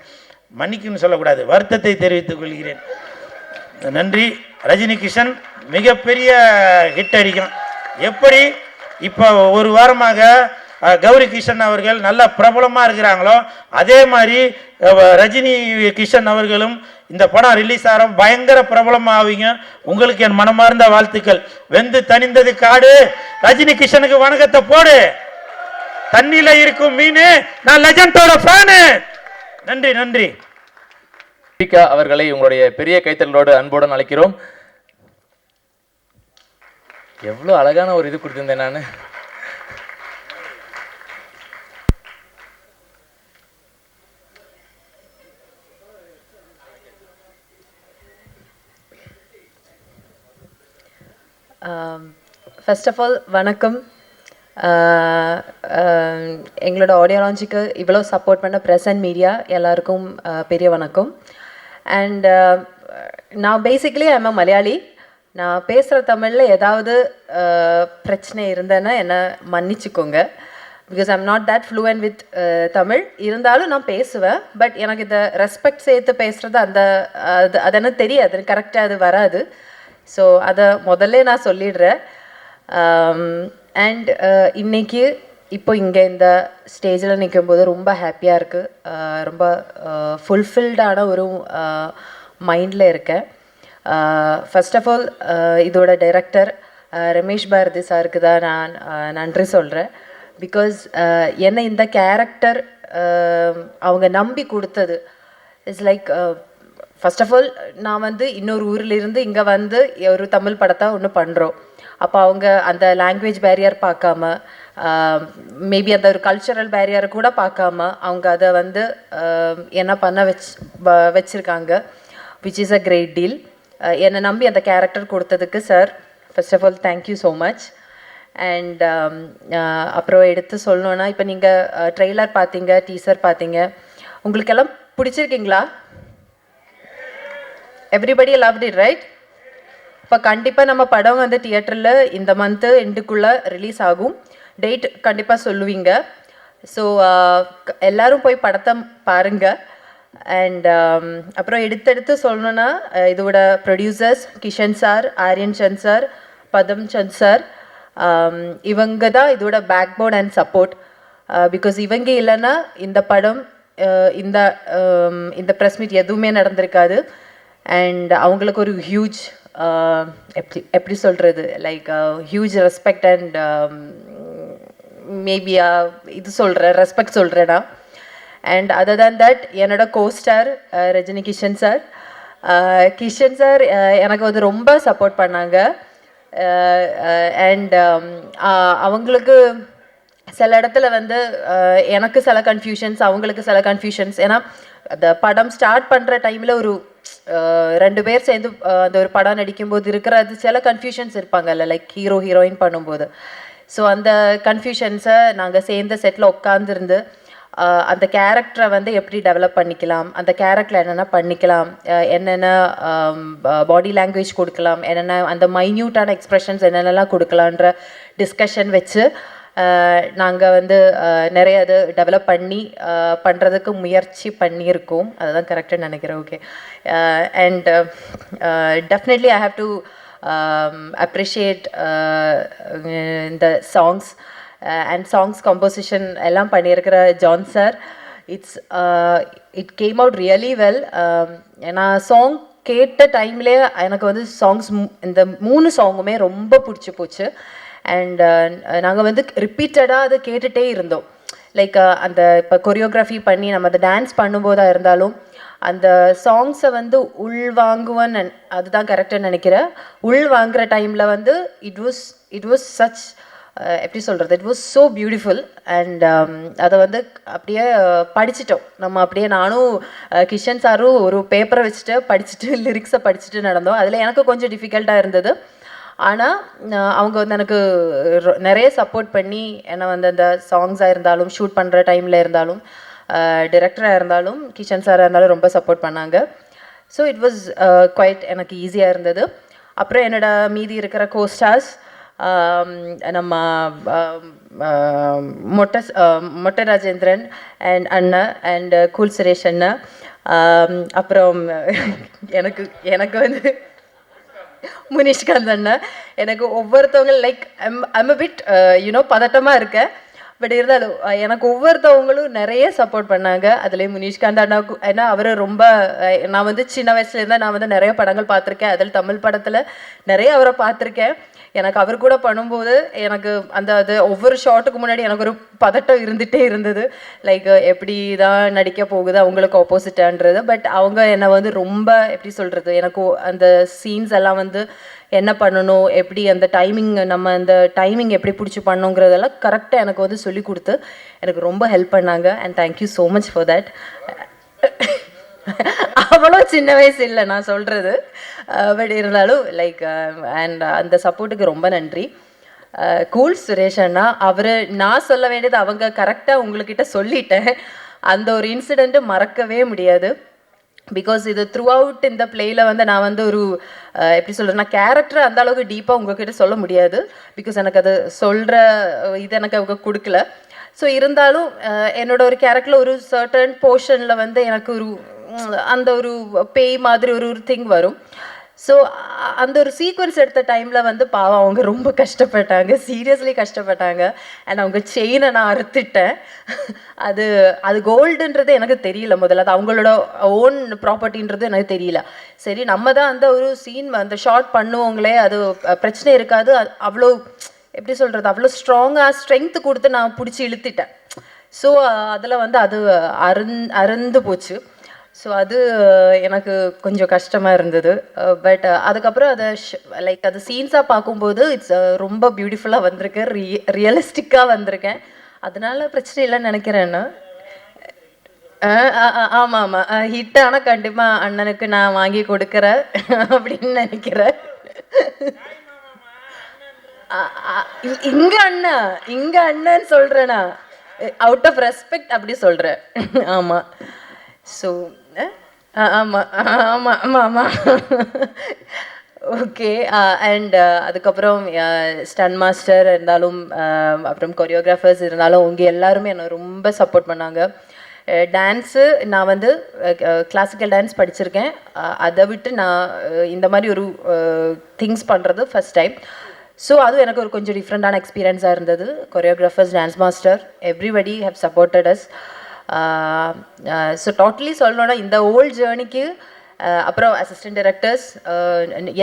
மன்னிக்குன்னு சொல்லக்கூடாது, வருத்தத்தை தெரிவித்துக் கொள்கிறேன். நன்றி. ரஜினி கிஷன் மிகப்பெரிய ஹிட் அடிக்கும். எப்படி இப்போ ஒரு வாரமாக கௌரி கிஷன் அவர்கள் நல்ல பிரபலமாக இருக்கிறாங்களோ அதே மாதிரி ரஜினி கிஷன் அவர்களும் இந்த படம் ரிலீஸ் ஆகிற பயங்கர பிரபலமாக ஆவீங்க. உங்களுக்கு என் மனமார்ந்த வாழ்த்துக்கள். வெந்து தணிந்தது காடு. ரஜினி கிஷனுக்கு வணக்கத்தை போடு. தண்ணியில இருக்கும் மீன். நான் லெஜண்டோட ஃபேனு. நன்றி நன்றி. அவர்களை உங்களுடைய பெரிய கைத்தறலோடு அன்புடன் அழைக்கிறோம். எவ்வளோ அழகான ஒரு இது கொடுத்திருந்தேன் நான். ஃபர்ஸ்ட் ஆஃப் ஆல் வணக்கம். எங்களோட ஆடியோ லான்ச்சுக்கு இவ்வளோ சப்போர்ட் பண்ண ப்ரெஸ் அண்ட் மீடியா எல்லாருக்கும் பெரிய வணக்கம். அண்ட் நான் பேசிக்கலி ஐம் அ மலையாளி. நான் பேசுகிற தமிழில் ஏதாவது பிரச்சனை இருந்தேன்னா என்னை மன்னிச்சுக்கோங்க. Because I'm not that fluent with Tamil. இருந்தாலும் நான் பேசுவேன். பட் எனக்கு இந்த ரெஸ்பெக்ட் சேர்த்து பேசுகிறது அது எனக்கு தெரியாது, கரெக்டாக அது வராது. ஸோ அதை முதல்ல நான் சொல்லிடுறேன். அண்ட் இன்னைக்கு இப்போ இங்கே இந்த ஸ்டேஜில் நிற்கும்போது ரொம்ப ஹாப்பியாக இருக்குது. ரொம்ப ஃபுல்ஃபில்டான ஒரு மைண்டில் இருக்கேன். ஃபர்ஸ்ட் ஆஃப் ஆல் இதோட டைரக்டர் ரமேஷ் பாரதி சாருக்கு தான் நான் நன்றி சொல்கிறேன். பிகாஸ் என்னை இந்த கேரக்டர் அவங்க நம்பி கொடுத்தது it's like first of all நான் வந்து இன்னொரு ஊரிலிருந்து இங்கே வந்து ஒரு தமிழ் படத்தை ஒன்று பண்ணுறோம். அப்போ அவங்க அந்த லாங்குவேஜ் பேரியர் பார்க்காம, மேபி அந்த ஒரு கல்ச்சரல் பேரியரை கூட பார்க்காம அவங்க அதை வந்து என்ன பண்ண வச்சுருக்காங்க, which is a great deal. என்னை நம்பி அந்த கேரக்டர் கொடுத்ததுக்கு sir first of all thank you so much. And அப்புறம் எடுத்து சொல்லணுன்னா, இப்போ நீங்கள் ட்ரெய்லர் பார்த்தீங்க, டீசர் பார்த்தீங்க, உங்களுக்கெல்லாம் பிடிச்சிருக்கீங்களா? Everybody loved it right? இப்போ கண்டிப்பாக நம்ம படம் வந்து தியேட்டரில் இந்த மந்த்து எண்டுக்குள்ளே ரிலீஸ் ஆகும். டேட் கண்டிப்பாக சொல்லுவீங்க. ஸோ எல்லோரும் போய் படத்தை பாருங்கள். அண்ட் அப்புறம் எடுத்தெடுத்து சொல்லணுன்னா, இதோட producers Kishan sir, Aryan Chand sir, Padam Chand sir, இவங்க தான் இதோட backbone and support. Because இவங்க இல்லைன்னா இந்த படம் இந்த ப்ரெஸ் மீட் எதுவுமே நடந்திருக்காது. அண்ட் அவங்களுக்கு ஒரு ஹியூஜ் எப்படி சொல்கிறது, like huge respect and maybe இது சொல்கிறேன், ரெஸ்பெக்ட் சொல்கிறேன்னா. அண்ட் அதர் தேன் தட் என்னோட co-star Rajini Kishan sir. Kishan sir எனக்கு வந்து ரொம்ப சப்போர்ட் பண்ணாங்க. அண்ட் அவங்களுக்கு சில இடத்துல வந்து எனக்கு சில கன்ஃபியூஷன்ஸ், அவங்களுக்கு சில கன்ஃபியூஷன்ஸ். ஏன்னா அந்த படம் ஸ்டார்ட் பண்ணுற டைமில் ஒரு 2 பேர் சேர்ந்து அந்த ஒரு படம் நடிக்கும்போது இருக்கிற அது சில கன்ஃபியூஷன்ஸ் இருப்பாங்கல்ல, லைக் ஹீரோ ஹீரோயின் பண்ணும்போது. ஸோ அந்த கன்ஃபியூஷன்ஸை நாங்கள் சேர்ந்த செட்டில் உட்காந்துருந்து அந்த கேரக்டரை வந்து எப்படி டெவலப் பண்ணிக்கலாம், அந்த கேரக்டரில் என்னென்ன பண்ணிக்கலாம், என்னென்ன பாடி லாங்குவேஜ் கொடுக்கலாம், என்னென்ன அந்த மைன்யூட்டான எக்ஸ்ப்ரெஷன்ஸ் என்னென்னலாம் கொடுக்கலான்ற டிஸ்கஷன் வச்சு நாங்கள் வந்து நிறைய அது டெவலப் பண்ணி பண்ணுறதுக்கு முயற்சி பண்ணியிருக்கோம். அதுதான் கரெக்டாக நினைக்கிறேன். Okay. And definitely I have to appreciate இந்த சாங்ஸ் அண்ட் சாங்ஸ் கம்போசிஷன் எல்லாம் பண்ணியிருக்கிற John sir. It came out really well. நான் சாங் கேட்ட டைம்லேயே எனக்கு வந்து சாங்ஸ் இந்த 3 சாங்குமே ரொம்ப பிடிச்சி போச்சு. அண்ட் நாங்கள் வந்து ரிப்பீட்டடாக அதை கேட்டுகிட்டே இருந்தோம். லைக் அந்த இப்போ கொரியோகிராஃபி பண்ணி நம்ம அதை டான்ஸ் பண்ணும்போதாக இருந்தாலும் அந்த சாங்ஸை வந்து உள்வாங்குவேன்னு அதுதான் கரெக்டாக நினைக்கிறேன். உள் வாங்குகிற டைமில் வந்து இட் வாஸ் சச் எப்படி சொல்கிறது, it was so beautiful. And அதை வந்து அப்படியே படிச்சிட்டோம் நம்ம. அப்படியே நானும் கிஷன் சாரும் ஒரு பேப்பரை வச்சுட்டு படிச்சுட்டு லிரிக்ஸை படிச்சுட்டு நடந்தோம். அதில் எனக்கு கொஞ்சம் டிஃபிகல்ட்டாக இருந்தது. ஆனால் அவங்க வந்து எனக்கு நிறைய சப்போர்ட் பண்ணி என்னை வந்து அந்த சாங்ஸாக இருந்தாலும், ஷூட் பண்ணுற டைமில் இருந்தாலும், டிரெக்டராக இருந்தாலும், கிஷன் சாராக இருந்தாலும் ரொம்ப சப்போர்ட் பண்ணாங்க. ஸோ இட் வாஸ் குவைட் எனக்கு ஈஸியாக இருந்தது. அப்புறம் என்னோட மீதி இருக்கிற கோஸ்டார்ஸ் நம்ம மொட்டை ராஜேந்திரன் அண்ட் அண்ணா அண்ட் கூல் சுரேஷ் அண்ணா. அப்புறம் எனக்கு வந்து முனிஷ்காந்த் அண்ணா. எனக்கு ஒவ்வொருத்தவங்க லைக் ஐம் அ பிட் பதட்டமாக இருக்கேன். பட் இருந்தாலும் எனக்கு ஒவ்வொருத்தவங்களும் நிறைய சப்போர்ட் பண்ணாங்க. அதுலேயும் முனிஷ்காந்த் அண்ணாவுக்கு, ஏன்னா அவர் ரொம்ப நான் வந்து சின்ன வயசுலேருந்து நான் வந்து நிறைய படங்கள் பார்த்துருக்கேன். அதில் தமிழ் படத்தில் நிறைய அவரை பார்த்துருக்கேன். எனக்கு அவர் கூட பண்ணும்போது எனக்கு அது ஒவ்வொரு ஷாட்டுக்கு முன்னாடி எனக்கு ஒரு பதட்டம் இருந்துகிட்டே இருந்தது. லைக் எப்படி தான் நடிக்க போகுது அவங்களுக்கு ஆப்போசிட்டான்றது. பட் அவங்க என்னை வந்து ரொம்ப எப்படி சொல்கிறது, எனக்கு அந்த சீன்ஸ் எல்லாம் வந்து என்ன பண்ணணும், எப்படி அந்த டைமிங், நம்ம அந்த டைமிங் எப்படி பிடிச்சி பண்ணணுங்கிறதெல்லாம் கரெக்டாக எனக்கு வந்து சொல்லி கொடுத்து எனக்கு ரொம்ப ஹெல்ப் பண்ணாங்க. And thank you so much for that. அவ்வளோ சின்ன வயசு இல்லை நான் சொல்கிறது, பட் இருந்தாலும் லைக் அண்ட் அந்த சப்போர்ட்டுக்கு ரொம்ப நன்றி. கூல் சுரேஷ் அண்ணா, அவர் நான் சொல்ல வேண்டியது அவங்க கரெக்டாக உங்கள்கிட்ட சொல்லிட்டேன். அந்த ஒரு இன்சிடெண்ட்டு மறக்கவே முடியாது. பிகாஸ் இது த்ரூ அவுட் இந்த பிளேயில் வந்து நான் வந்து ஒரு எப்படி சொல்கிறது, நான் கேரக்டர் அந்த அளவுக்கு டீப்பாக உங்கள்கிட்ட சொல்ல முடியாது. பிகாஸ் எனக்கு அது சொல்கிற இது எனக்கு அவங்க கொடுக்கல. ஸோ இருந்தாலும் என்னோட ஒரு கேரக்டரில் ஒரு சர்டன் போர்ஷனில் வந்து எனக்கு ஒரு அந்த ஒரு பேய் மாதிரி ஒரு திங் வரும். ஸோ அந்த ஒரு சீக்வன்ஸ் எடுத்த டைமில் வந்து பாவம் அவங்க ரொம்ப கஷ்டப்பட்டாங்க, சீரியஸ்லி கஷ்டப்பட்டாங்க. அண்ட் அவங்க செயினை நான் அறுத்துட்டேன். அது கோல்டுன்றது எனக்கு தெரியல முதல்ல, அது அவங்களோட ஓன் ப்ராப்பர்ட்டின்றது எனக்கு தெரியல. சரி நம்ம தான் அந்த ஒரு சீன் அந்த ஷார்ட் பண்ணுவோங்களே, அது பிரச்சனை இருக்காது. அவ்வளோ எப்படி சொல்கிறது, அவ்வளோ ஸ்ட்ராங்காக ஸ்ட்ரென்த்து கொடுத்து நான் பிடிச்சி இழுத்துட்டேன். ஸோ அதில் வந்து அது அருந்து போச்சு. ஸோ அது எனக்கு கொஞ்சம் கஷ்டமாக இருந்தது. பட் அதுக்கப்புறம் அதை லைக் அது சீன்ஸாக பார்க்கும்போது இட்ஸ் ரொம்ப பியூட்டிஃபுல்லாக வந்திருக்கேன், ரியலிஸ்டிக்காக வந்திருக்கேன். அதனால பிரச்சனை இல்லைன்னு நினைக்கிறேன்னு. ஆமாம் ஆமாம், ஹிட் ஆனால் கண்டிப்பாக அண்ணனுக்கு நான் வாங்கி கொடுக்குறேன் அப்படின்னு நினைக்கிறேன். இங்க அண்ணன் சொல்றேனா, அவுட் ஆஃப் ரெஸ்பெக்ட் அப்படி சொல்றேன். ஆமா. ஸோ ஆமா ஆமா ஆமா ஆமா ஓகே. அண்ட் அதுக்கப்புறம் ஸ்டன் மாஸ்டர் இருந்தாலும் அப்புறம் கொரியோகிராஃபர்ஸ் இருந்தாலும் அவங்க எல்லாருமே என்னை ரொம்ப சப்போர்ட் பண்ணாங்க. டான்ஸு நான் வந்து கிளாசிக்கல் டான்ஸ் படிச்சிருக்கேன். அதை விட்டு நான் இந்த மாதிரி ஒரு திங்ஸ் பண்ணுறது ஃபஸ்ட் டைம். ஸோ அதுவும் எனக்கு ஒரு கொஞ்சம் டிஃப்ரெண்ட்டான எக்ஸ்பீரியன்ஸாக இருந்தது. Choreographers, dance master, everybody have supported as. So totally சொல்லணும்னா இந்த ஓல்ட் ஜேர்னிக்கு அப்புறம் அசிஸ்டன்ட் டைரக்டர்ஸ்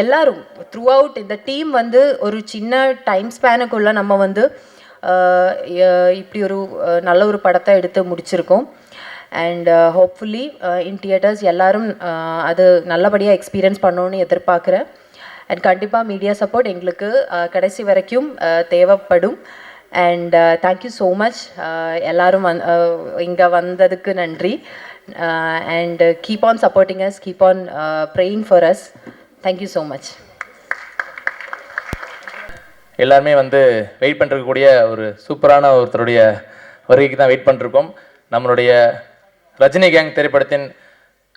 எல்லாரும் த்ரூ அவுட் இந்த டீம் வந்து ஒரு சின்ன டைம் ஸ்பேனுக்குள்ளே நம்ம வந்து இப்படி ஒரு நல்ல ஒரு படத்தை எடுத்து முடிச்சிருக்கோம். அண்ட் ஹோப்ஃபுல்லி இன் தியேட்டர்ஸ் எல்லாரும் அது நல்லபடியாக எக்ஸ்பீரியன்ஸ் பண்ணணுன்னு எதிர்பார்க்குறேன். அண்ட் கண்டிப்பாக மீடியா சப்போர்ட் எங்களுக்கு கடைசி வரைக்கும் தேவைப்படும். அண்ட் தேங்க்யூ ஸோ மச் எல்லோரும் இங்கே வந்ததுக்கு நன்றி. And keep on supporting us, keep on praying for us. Thank you so much. எல்லாருமே வந்து வெயிட் பண்ணிருக்கக்கூடிய ஒரு சூப்பரான ஒருத்தருடைய வருகைக்கு தான் வெயிட் பண்ணிருக்கோம். நம்மளுடைய ரஜினி கேங் திரைப்படத்தின்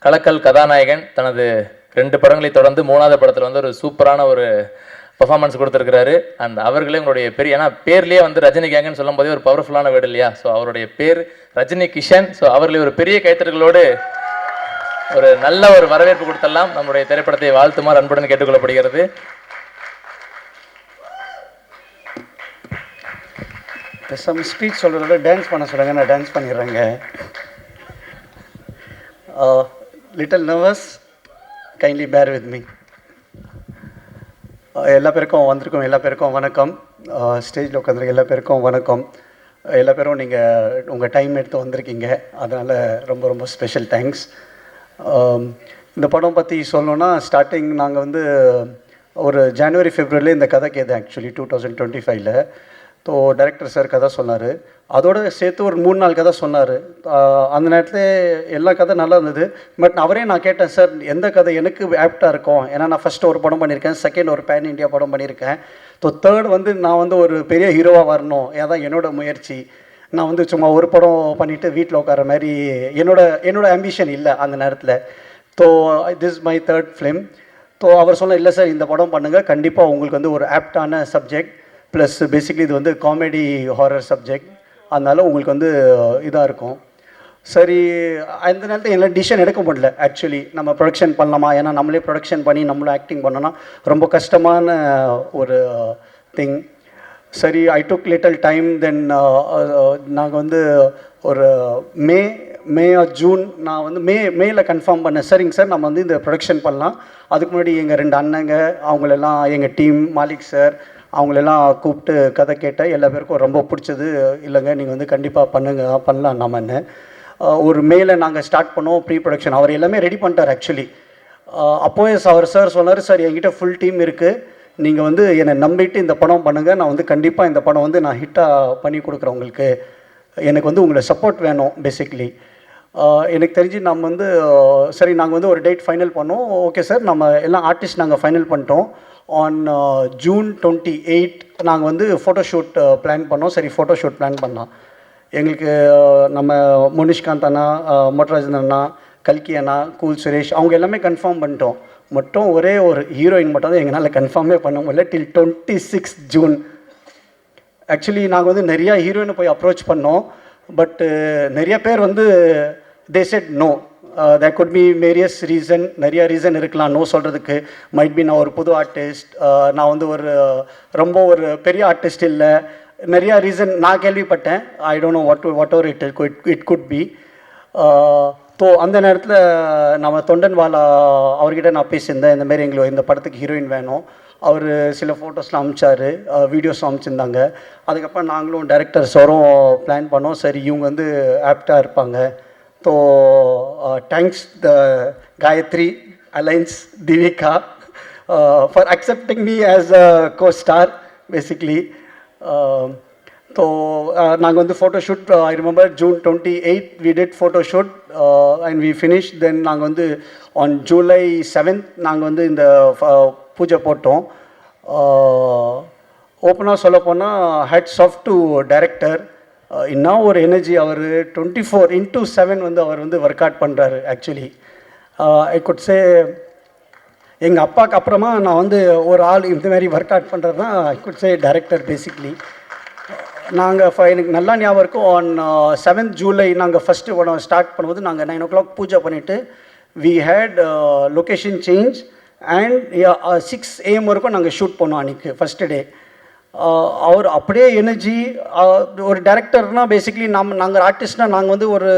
கலக்கல் கதாநாயகன் தனது 2 படங்களை தொடர்ந்து 3வது படத்தில் வந்து ஒரு சூப்பரான ஒரு பர்ஃபார்மன்ஸ் கொடுத்துருக்கிறாரு. அண்ட் அவர்களே உங்களுடைய பெரிய, ஏன்னா பேர்லேயே வந்து ரஜினி கேங்குன்னு சொல்லும் போதே ஒரு பவர்ஃபுல்லான வேர்டு இல்லையா? ஸோ அவருடைய பேர் ரஜினி கிஷன். ஸோ அவர்களை ஒரு பெரிய கைத்தறல்களோடு ஒரு நல்ல ஒரு வரவேற்பு கொடுத்தெல்லாம் நம்முடைய திரைப்படத்தை வாழ்த்துமாறு அன்புடன் கேட்டுக்கொள்ளப்படுகிறது. சம் ஸ்பீச் சொல்கிறத டான்ஸ் பண்ண சொல்லுங்க, நான் டான்ஸ் பண்ணிடுறேங்க. Little nervous, kindly bear with me. எல்லா பேருக்கும் வந்திருக்கோம், எல்லா பேருக்கும் வணக்கம். ஸ்டேஜில் உட்காந்துருக்க எல்லா பேருக்கும் வணக்கம். எல்லா பேரும் நீங்கள் உங்கள் டைம் எடுத்து வந்திருக்கீங்க, அதனால் ரொம்ப ரொம்ப ஸ்பெஷல் தேங்க்ஸ். இந்த படம் பற்றி சொல்லணுன்னா, ஸ்டார்டிங் நாங்கள் வந்து ஒரு ஜனவரி ஃபெப்ரவரியில் இந்த கதை Ketu actually 2025. So director sir கதை சொன்னார், அதோடு சேர்த்து ஒரு 3-4 கதை சொன்னார். அந்த நேரத்தில் எல்லா கதை நல்லா இருந்தது. பட் அவரே நான் கேட்டேன், சார் எந்த கதை எனக்கு ஆப்டாக இருக்கும்? ஏன்னா நான் ஃபஸ்ட்டு ஒரு படம் பண்ணியிருக்கேன், செகண்ட் ஒரு பேன் இண்டியா படம் பண்ணியிருக்கேன். ஸோ தேர்ட் வந்து நான் வந்து ஒரு பெரிய ஹீரோவாக வரணும், அதான் என்னோட முயற்சி. நான் வந்து சும்மா ஒரு படம் பண்ணிவிட்டு வீட்டில் உட்கார மாதிரி என்னோட ஆம்பிஷன் இல்லை அந்த நேரத்தில். So this my third film. So அவர் சொன்ன, இல்லை சார் இந்த படம் பண்ணுங்கள், கண்டிப்பாக உங்களுக்கு வந்து ஒரு ஆப்டான சப்ஜெக்ட், ப்ளஸ் பேசிக்லி இது வந்து காமெடி ஹாரர் சப்ஜெக்ட், அதனால் உங்களுக்கு வந்து இதாக இருக்கும். சரி, அந்த நேரத்தில் எல்லாம் டிசிஷன் எடுக்க முடியல ஆக்சுவலி. நம்ம ப்ரொடக்ஷன் பண்ணலாமா? ஏன்னா நம்மளே ப்ரொடக்ஷன் பண்ணி நம்மளும் ஆக்டிங் பண்ணோன்னா ரொம்ப கஷ்டமான ஒரு திங். சரி ஐ டுக் லிட்டில் டைம். தென் நாங்கள் வந்து ஒரு மே ஆர் ஜூன் நான் வந்து மேல கன்ஃபார்ம் பண்ணேன். சரிங்க சார் நம்ம வந்து இந்த ப்ரொடக்ஷன் பண்ணலாம். அதுக்கு முன்னாடி எங்கள் 2 அண்ணங்க அவங்களெல்லாம் எங்கள் டீம் மாலிக் சார் அவங்களெல்லாம் கூப்பிட்டு கதை கேட்டேன். எல்லா பேருக்கும் ரொம்ப பிடிச்சது. இல்லைங்க நீங்கள் வந்து கண்டிப்பாக பண்ணலாம் நம்மன்னு. ஒரு மேல நாங்கள் ஸ்டார்ட் பண்ணோம் ப்ரீ ப்ரொடக்ஷன். அவர் எல்லாமே ரெடி பண்ணிட்டார் ஆக்சுவலி. அப்போவே அவர் சார் சொன்னார், சார் என்கிட்ட ஃபுல் டீம் இருக்குது, நீங்கள் வந்து என்னை நம்பிட்டு இந்த படம் பண்ணுங்கள், நான் வந்து கண்டிப்பாக இந்த படம் வந்து நான் ஹிட்டாக பண்ணி கொடுக்குறேன் உங்களுக்கு, எனக்கு வந்து உங்களை சப்போர்ட் வேணும் பேசிக்லி. எனக்கு தெரிஞ்சு நம்ம வந்து சரி நாங்கள் வந்து ஒரு டேட் ஃபைனல் பண்ணோம். ஓகே சார் நம்ம எல்லாம் ஆர்டிஸ்ட் நாங்கள் ஃபைனல் பண்ணிட்டோம். ஆன் June 28 நாங்கள் வந்து ஃபோட்டோஷூட் பிளான் பண்ணோம். சரி ஃபோட்டோஷூட் பிளான் பண்ணோம். எங்களுக்கு நம்ம முனிஷ்காந்த் அண்ணா, மொட்டராஜன் அண்ணா, கல்கி அண்ணா, கூல் சுரேஷ் அவங்க எல்லாமே கன்ஃபார்ம் பண்ணிட்டோம். மட்டும் ஒரே ஒரு ஹீரோயின் மட்டும் தான் எங்களால் கன்ஃபார்மே பண்ண முடியல டில் 26 ஜூன். ஆக்சுவலி நாங்கள் வந்து நிறையா ஹீரோயினை போய் அப்ரோச் பண்ணோம். பட் நிறைய பேர் வந்து they said no. There could be various reason, நிறைய ரீசன் இருக்கலாம் நோ சொல்கிறதுக்கு. மைட் பி நான் ஒரு புது ஆர்டிஸ்ட், நான் வந்து ரொம்ப ஒரு பெரிய ஆர்டிஸ்ட் இல்லை, நிறையா ரீசன் நான் கேள்விப்பட்டேன். I don't know what ever it could be. So அந்த நேரத்தில் நம்ம தொண்டன்வாலா அவர்கிட்ட நான் பேசியிருந்தேன், இந்தமாரி எங்களுக்கு இந்த படத்துக்கு ஹீரோயின் வேணும். அவர் சில ஃபோட்டோஸ்லாம் அனுப்பிச்சார், வீடியோஸும் அனுப்பிச்சிருந்தாங்க. அதுக்கப்புறம் நாங்களும் டைரக்டர்ஸோரும் பிளான் பண்ணோம், சரி இவங்க வந்து ஆப்டாக இருப்பாங்க. So thanks the Gayathri alias Divika for accepting me as a co-star basically. So நாங்கள் வந்து photoshoot I remember June 28 we did photoshoot and we finished. Then நாங்கள் வந்து on July 7th நாங்கள் வந்து இந்த பூஜை போட்டோம். ஓப்பனாக சொல்லப்போனால் ஹேட்ஸ் ஆஃப் டு டைரக்டர். இன்னும் ஒரு எனர்ஜி அவர் 24/7 வந்து அவர் வந்து ஒர்க் அவுட் பண்ணுறாரு. ஆக்சுவலி ஐ குட் சே எங்கள் அப்பாவுக்கு அப்புறமா நான் வந்து ஒரு ஆள் இந்த மாதிரி ஒர்க் அவுட் பண்ணுறது தான் I could say director basically. நாங்கள் எனக்கு நல்லா ஞாபகம் இருக்கும், ஆன் 7th July நாங்கள் ஃபஸ்ட்டு படம் ஸ்டார்ட் பண்ணும்போது நாங்கள் 9 o'clock பூஜை பண்ணிவிட்டு we had location change and 6 AM வரைக்கும் நாங்கள் ஷூட் பண்ணோம் அன்றைக்கி ஃபஸ்ட்டு டே. அவர் அப்படியே எனர்ஜி. ஒரு டேரக்டர்னால் பேசிக்லி நாங்கள் ஆர்டிஸ்ட்னால் நாங்கள் வந்து ஒரு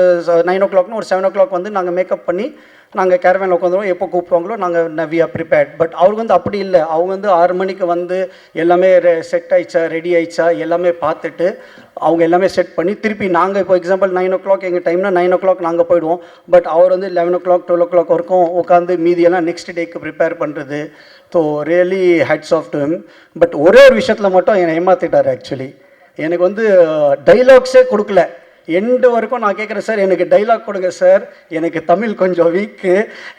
9 o'clockனா ஒரு 7 o'clock வந்து நாங்கள் மேக்கப் பண்ணி நாங்கள் கேரவேனில் உட்காந்துருவோம், எப்போ கூப்பிடுவாங்களோ நாங்கள் வி ஆர் ப்ரிப்பேர்ட். பட் அவருக்கு வந்து அப்படி இல்லை. அவங்க வந்து 6 மணிக்கு வந்து எல்லாமே செட் ஆயிடுச்சா ரெடி ஆயிடுச்சா எல்லாமே பார்த்துட்டு அவங்க எல்லாமே செட் பண்ணி திருப்பி நாங்கள் இப்போ எக்ஸாம்பிள் 9 o'clock எங்கள் டைம்னா 9 o'clock நாங்கள் போயிடுவோம். பட் அவர் வந்து 11 o'clock 12 o'clock வரைக்கும் உட்காந்து மீதியெல்லாம் நெக்ஸ்ட் டேக்கு ப்ரிப்பேர் பண்ணுறது. So really hats off to him. But ஒரே ஒரு விஷயத்தில் மட்டும் என்னை ஏமாற்றிட்டார். ஆக்சுவலி எனக்கு வந்து டைலாக்ஸே கொடுக்கல. எண்டு வரைக்கும் நான் கேட்குறேன், சார் எனக்கு டைலாக் கொடுங்க சார், எனக்கு தமிழ் கொஞ்சம் வீக்கு,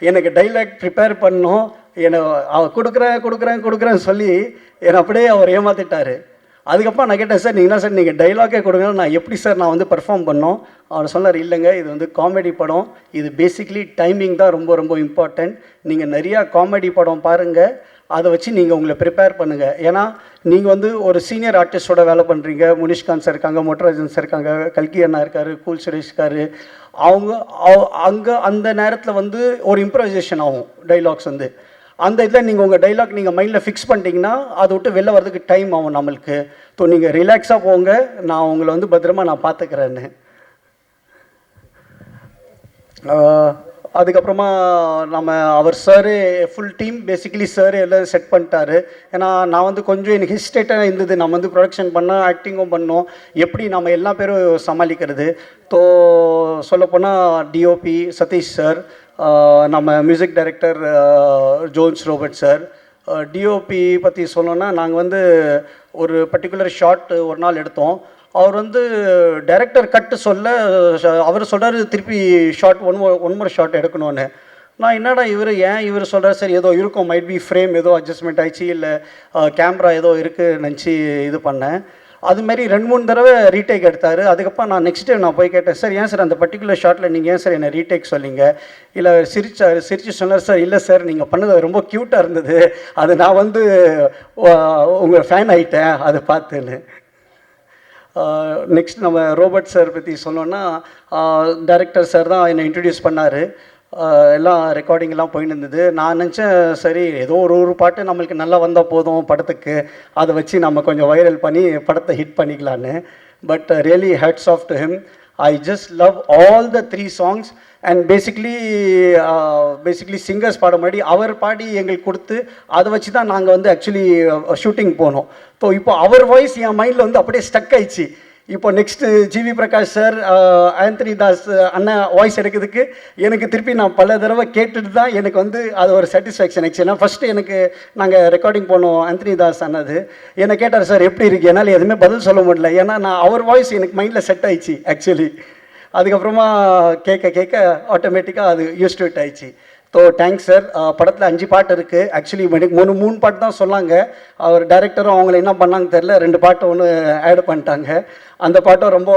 எனக்கு டைலாக் ப்ரிப்பேர் பண்ணணும், என்னை அவர் கொடுக்குறேன்னு சொல்லி என்னை அப்படியே அவர் ஏமாற்றிட்டார். அதுக்கப்புறம் நான் கேட்டேன், சார் நீங்கள் என்ன சார் நீங்கள் டைலாக்கே கொடுங்க, நான் எப்படி சார் நான் வந்து பர்ஃபார்ம் பண்ணோம். அவர் சொன்னார், இல்லைங்க இது வந்து காமெடி படம், இது பேசிக்லி டைமிங் தான் ரொம்ப ரொம்ப இம்பார்ட்டண்ட், நீங்கள் நிறையா காமெடி படம் பாருங்கள், அதை வச்சு நீங்கள் உங்களை ப்ரிப்பேர் பண்ணுங்கள். ஏன்னா நீங்கள் வந்து ஒரு சீனியர் ஆர்டிஸ்டோட வேலை பண்ணுறீங்க. முனிஷ்காந்த் சார் இருக்காங்க, மொட்டராஜன் சார் இருக்காங்க, கல்கி அண்ணா இருக்கார், கூல் சுரேஷ் இருக்கார். அங்கே அந்த நேரத்தில் வந்து ஒரு இம்ப்ரவைசேஷன் ஆகும் டைலாக்ஸ் வந்து. அந்த இதில் நீங்கள் உங்கள் டைலாக் நீங்கள் மைண்டில் ஃபிக்ஸ் பண்ணிட்டீங்கன்னா அதை விட்டு வெளில வரதுக்கு டைம் ஆகும் நம்மளுக்கு. ஸோ நீங்கள் ரிலாக்ஸாக போங்க, நான் உங்களை வந்து பத்திரமா நான் பார்த்துக்கிறேன்னு. அதுக்கப்புறமா நம்ம அவர் sir full team basically sir எல்லாம் செட் பண்ணிட்டாரு. ஏன்னா நான் வந்து கொஞ்சம் எனக்கு ஹிஸ்டேட்டாக இருந்தது, நம்ம வந்து ப்ரொடக்ஷன் பண்ணோம், ஆக்டிங்கும் பண்ணோம், எப்படி நம்ம எல்லா பேரும் சமாளிக்கிறது. ஸோ சொல்லப்போனால் டிஓபி சதீஷ் சார், நம்ம music director Jones Robert sir. DOP பற்றி சொல்லணுன்னா நாங்கள் வந்து ஒரு பர்டிகுலர் ஷாட் ஒரு நாள் எடுத்தோம். அவர் வந்து டைரக்டர் கட்டு சொல்ல அவர் சொல்கிறார் திருப்பி ஷார்ட் ஒன் மோர் ஷார்ட் எடுக்கணும்னு. நான் என்னடா இவர் சொல்கிறார், சரி ஏதோ இருக்கும், மைட் பி ஃப்ரேம் ஏதோ அட்ஜஸ்ட்மெண்ட் ஆயிடுச்சு, இல்லை கேமரா ஏதோ இருக்குது நினச்சி இது பண்ணேன். அதுமாரி 2-3 தடவை ரீடேக் எடுத்தார். அதுக்கப்புறம் நான் நெக்ஸ்ட் டே நான் போய் கேட்டேன், சார் ஏன் சார் அந்த பர்டிகுலர் ஷாட்டில் நீங்கள் ஏன் சார் என்னை ரீடேக் சொல்லிங்க? இல்லை சிரிச்சு சொன்னார், சார் இல்லை சார் நீங்கள் பண்ணது ரொம்ப க்யூட்டாக இருந்தது, அது நான் வந்து உங்கள் ஃபேன் ஆகிட்டேன் அதை பார்த்துன்னு. நெக்ஸ்ட் நம்ம ரோபர்ட் சார் பற்றி சொன்னோன்னா டைரக்டர் சார் தான் என்னை இன்ட்ரடியூஸ் பண்ணார். எல்லாம் ரெக்கார்டிங்லாம் போயின்னு இருந்தது. நான் நினச்சேன் சரி ஏதோ ஒரு பாட்டு நம்மளுக்கு நல்லா வந்தால் போதும் படத்துக்கு, அதை வச்சு நம்ம கொஞ்சம் வைரல் பண்ணி படத்தை ஹிட் பண்ணிக்கலான்னு. But really hats off to him. I just love all the 3 songs and basically singers பாட முன்னாடி அவர் பாடி எங்களுக்கு கொடுத்து அதை வச்சு தான் நாங்கள் வந்து ஆக்சுவலி ஷூட்டிங் போனோம். ஸோ இப்போ அவர் வாய்ஸ் என் மைண்டில் வந்து அப்படியே ஸ்டக் ஆயிடுச்சு. இப்போ next GV Prakash sir, Anthony Das அண்ணன் வாய்ஸ் எடுக்கிறதுக்கு எனக்கு திருப்பி நான் பல தடவை கேட்டுட்டு தான் எனக்கு வந்து அது ஒரு சாட்டிஸ்ஃபேக்ஷன் ஆச்சு. ஏன்னா ஃபஸ்ட்டு எனக்கு நாங்கள் ரெக்கார்டிங் போனோம் ஆந்தனி தாஸ் அண்ணது என்னை கேட்டார் சார் எப்படி இருக்குது, என்னால் எதுவுமே பதில் சொல்ல முடியல. ஏன்னா நான் அவர் வாய்ஸ் எனக்கு மைண்டில் செட் ஆயிடுச்சு ஆக்சுவலி. அதுக்கப்புறமா கேட்க ஆட்டோமேட்டிக்காக அது யூஸ் டு இட் ஆயிடுச்சு. So thanks sir. படத்தில் 5 பாட்டு இருக்குது. ஆக்சுவலி எனக்கு 3 பாட்டு தான் சொன்னாங்க. அவர் டைரக்டரும் அவங்கள என்ன பண்ணாங்க தெரில, 2 பாட்டு ஒன்று ஆட் பண்ணிட்டாங்க. அந்த பாட்டும் ரொம்ப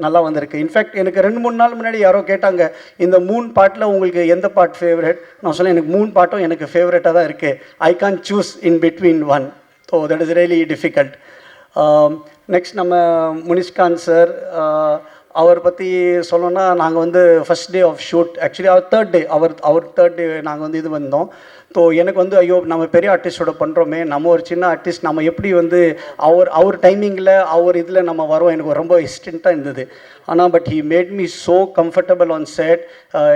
நல்லா வந்திருக்கு. இன்ஃபேக்ட் எனக்கு 2-3 நாள் முன்னாடி யாரோ கேட்டாங்க இந்த 3 பாட்டில் உங்களுக்கு எந்த பாட்டு ஃபேவரட். நான் சொன்னேன் எனக்கு 3 பாட்டும் எனக்கு ஃபேவரட்டாக தான் இருக்குது. I can choose in between one. So that is really difficult. Next நம்ம முனிஷ்காந்த் சார், அவர் பற்றி சொல்லணும்னா நாங்கள் வந்து first day of shoot actually அவர் தேர்ட் டே நாங்கள் வந்து இது வந்தோம். ஸோ எனக்கு வந்து ஐயோ நம்ம பெரிய ஆர்டிஸ்டோட பண்ணுறோமே, நம்ம ஒரு சின்ன ஆர்டிஸ்ட் நம்ம எப்படி வந்து அவர் டைமிங்கில் அவர் இதில் நம்ம வரோம், எனக்கு ரொம்ப ஹெசிடென்ட்டாக இருந்தது. ஆனால் but he made me so comfortable on set.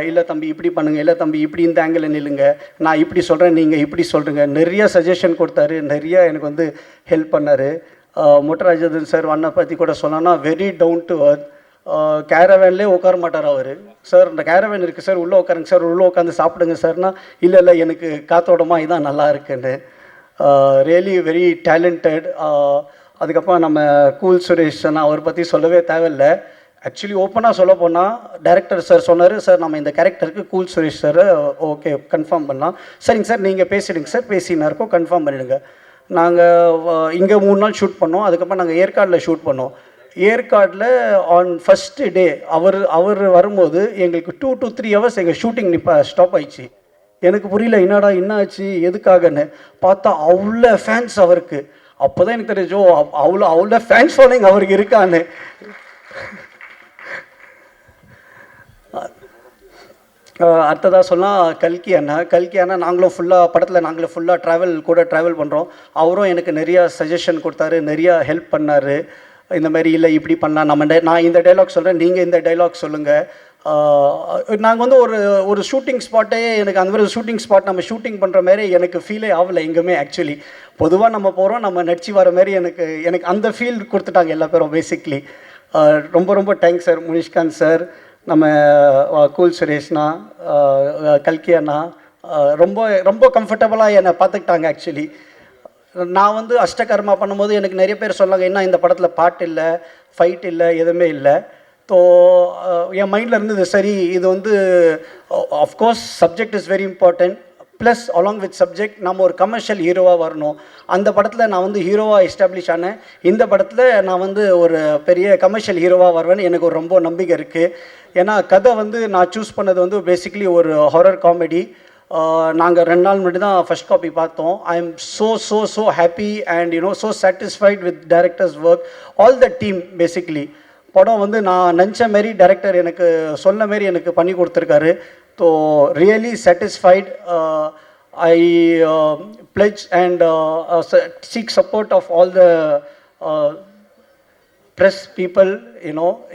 இல்லை தம்பி இப்படி பண்ணுங்கள், இல்லை தம்பி இப்படி இந்த ஆங்கிளில் நில்லுங்க, நான் இப்படி சொல்கிறேன் நீங்கள் இப்படி சொல்கிறீங்க, நிறைய சஜஷன் கொடுத்தாரு, நிறைய எனக்கு வந்து ஹெல்ப் பண்ணார். முட்டராஜன் சார் அண்ணா பற்றி கூட சொன்னோன்னா வெரி டவுன் டு அர்த். கேரவேன்லேயே உட்கார மாட்டார் அவர். சார் இந்த கேரவேன் இருக்குது சார் உள்ளே உட்காருங்க சார், உள்ளே உட்காந்து சாப்பிடுங்க சார்னா இல்லை எனக்கு காத்தோடமா இதான் நல்லா இருக்குன்னு. Really very talented. அதுக்கப்புறம் நம்ம கூல் சுரேஷ் அவர் பற்றி சொல்லவே தேவையில்லை. ஆக்சுவலி ஓப்பனாக சொல்ல போனால் டைரக்டர் சார் சொன்னார் சார் நம்ம இந்த கேரக்டருக்கு cool Suresh sir okay confirm பண்ணலாம். சரிங்க சார் நீங்கள் பேசிடுங்க சார், பேசினா இருக்கோம் கன்ஃபார்ம் பண்ணிவிடுங்க. நாங்கள் இங்கே 3 நாள் ஷூட் பண்ணோம். அதுக்கப்புறம் நாங்கள் ஏற்காடில் ஷூட் பண்ணோம். ஏற்காடில் ஆன் ஃபஸ்ட்டு டே அவர் வரும்போது எங்களுக்கு 2 to 3 hours எங்கள் ஷூட்டிங் ஸ்டாப் ஆயிடுச்சு. எனக்கு புரியல என்னடா என்ன ஆச்சு எதுக்காகன்னு பார்த்தா அவ்வளோ ஃபேன்ஸ் அவருக்கு. அப்போ தான் எனக்கு தெரிஞ்சோ அவ்வளோ ஃபேன்ஸ் ஃபாலோயிங் அவருக்கு இருக்கான்னு. அடுத்ததாக சொன்னால் கல்கி அண்ணா நாங்களும் ஃபுல்லாக ட்ராவல் பண்ணுறோம். அவரும் எனக்கு நிறையா சஜஷன் கொடுத்தாரு, நிறையா ஹெல்ப் பண்ணார். இந்த மாதிரி இல்லை இப்படி பண்ணால் நான் இந்த டைலாக் சொல்கிறேன், நீங்கள் இந்த டைலாக் சொல்லுங்கள். நாங்கள் வந்து ஒரு ஷூட்டிங் ஸ்பாட்டே எனக்கு அந்த மாதிரி ஷூட்டிங் ஸ்பாட் நம்ம ஷூட்டிங் பண்ணுற மாதிரி எனக்கு ஃபீலே ஆகலை எங்கேயுமே. ஆக்சுவலி பொதுவாக நம்ம போகிறோம் நம்ம நடிச்சு வர மாதிரி எனக்கு அந்த ஃபீல் கொடுத்துட்டாங்க எல்லா பேரும் பேசிக்லி. ரொம்ப தேங்க்ஸ் சார். முனிஷ்காந்த் சார், நம்ம கூல் சுரேஷ்னா, கல்கி அண்ணா ரொம்ப கம்ஃபர்டபுளாக என்னை பார்த்துக்கிட்டாங்க. ஆக்சுவலி நான் வந்து அஷ்டகர்மா பண்ணும்போது எனக்கு நிறைய பேர் சொன்னாங்க என்ன இந்த படத்தில் பாட்டு இல்லை, ஃபைட் இல்லை, எதுவுமே இல்லை. ஸோ என் மைண்டில் இருந்தது சரி இது வந்து of course subject is very important, plus along with subject நம்ம ஒரு கமர்ஷியல் ஹீரோவாக வரணும். அந்த படத்தில் நான் வந்து ஹீரோவாக எஸ்டாப்ளிஷ் ஆனேன். இந்த படத்தில் நான் வந்து ஒரு பெரிய கமர்ஷியல் ஹீரோவாக வருவேன்னு எனக்கு ஒரு ரொம்ப நம்பிக்கை இருக்குது. ஏன்னா கதை வந்து நான் சூஸ் பண்ணது வந்து பேசிக்கலி ஒரு ஹாரர் காமெடி. நாங்கள் 2 நாள் முன்னாடி தான் ஃபஸ்ட் காப்பி பார்த்தோம். ஐ am so happy and so satisfied with directors work, all the team. Basically படம் வந்து நான் நினச்ச மாரி டைரக்டர் எனக்கு சொன்ன மாரி எனக்கு பண்ணி கொடுத்துருக்காரு. So really satisfied. I pledge and seek support of all the press people.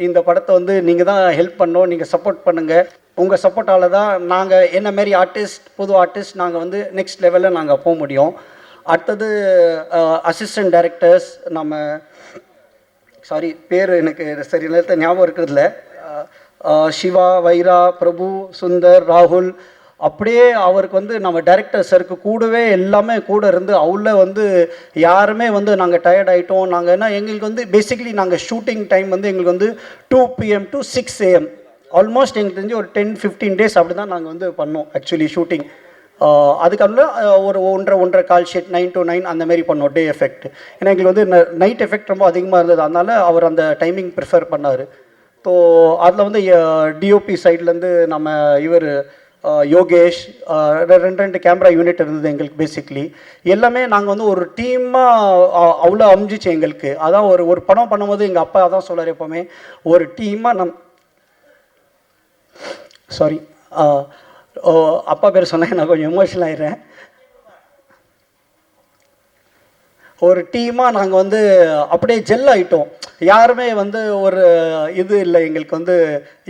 இந்த படத்தை வந்து நீங்கள் தான் ஹெல்ப் பண்ணோம், நீங்கள் சப்போர்ட் பண்ணுங்கள். உங்கள் சப்போர்ட்டால் தான் நாங்கள் என்ன மாரி புது ஆர்டிஸ்ட் நாங்கள் வந்து நெக்ஸ்ட் லெவலில் நாங்கள் போக முடியும். அடுத்தது அசிஸ்டன்ட் டைரக்டர்ஸ் நம்ம பேர் எனக்கு சரி நேரத்தை ஞாபகம் இருக்கிறதுல, சிவா, வைரா, பிரபு, சுந்தர், ராகுல், அப்படியே அவருக்கு வந்து நம்ம டைரக்டர் சருக்கு கூடவே எல்லாமே கூட இருந்து அவ்வளோ வந்து யாருமே வந்து நாங்கள் டயர்ட் ஆகிட்டோம். நாங்கள் என்ன எங்களுக்கு வந்து பேசிக்கலி நாங்கள் ஷூட்டிங் டைம் வந்து எங்களுக்கு வந்து 2 PM to 6 AM ஆல்மோஸ்ட் எங்களுக்கு தெரிஞ்சு ஒரு 10-15 days அப்படி தான் நாங்கள் வந்து பண்ணோம் ஆக்சுவலி ஷூட்டிங். அதுக்கப்புறம் ஒரு 1.5 கால் ஷீட் 9 to 9 அந்த மாதிரி பண்ணோம் டே எஃபெக்ட். ஏன்னா எங்களுக்கு வந்து நைட் எஃபெக்ட் ரொம்ப அதிகமாக இருந்தது, அதனால அவர் அந்த டைமிங் ப்ரிஃபர் பண்ணார். ஸோ அதில் வந்து டிஓபி சைட்லேருந்து நம்ம இவர் யோகேஷ் 2 கேமரா யூனிட் இருந்தது எங்களுக்கு. பேசிக்லி எல்லாமே நாங்கள் வந்து ஒரு டீமாக அவ்வளோ அமைஞ்சிச்சு எங்களுக்கு. அதான் ஒரு படம் பண்ணும்போது எங்கள் அப்பா அதான் சொல்லார் எப்போவுமே, ஒரு டீமாக அப்பா பேர் சொன்னேன், நான் கொஞ்சம் எமோஷனல் ஆயிடுறேன். ஒரு டீமாக நாங்கள் வந்து அப்படியே ஜெல் ஆகிட்டோம். யாருமே வந்து ஒரு இது இல்லை எங்களுக்கு வந்து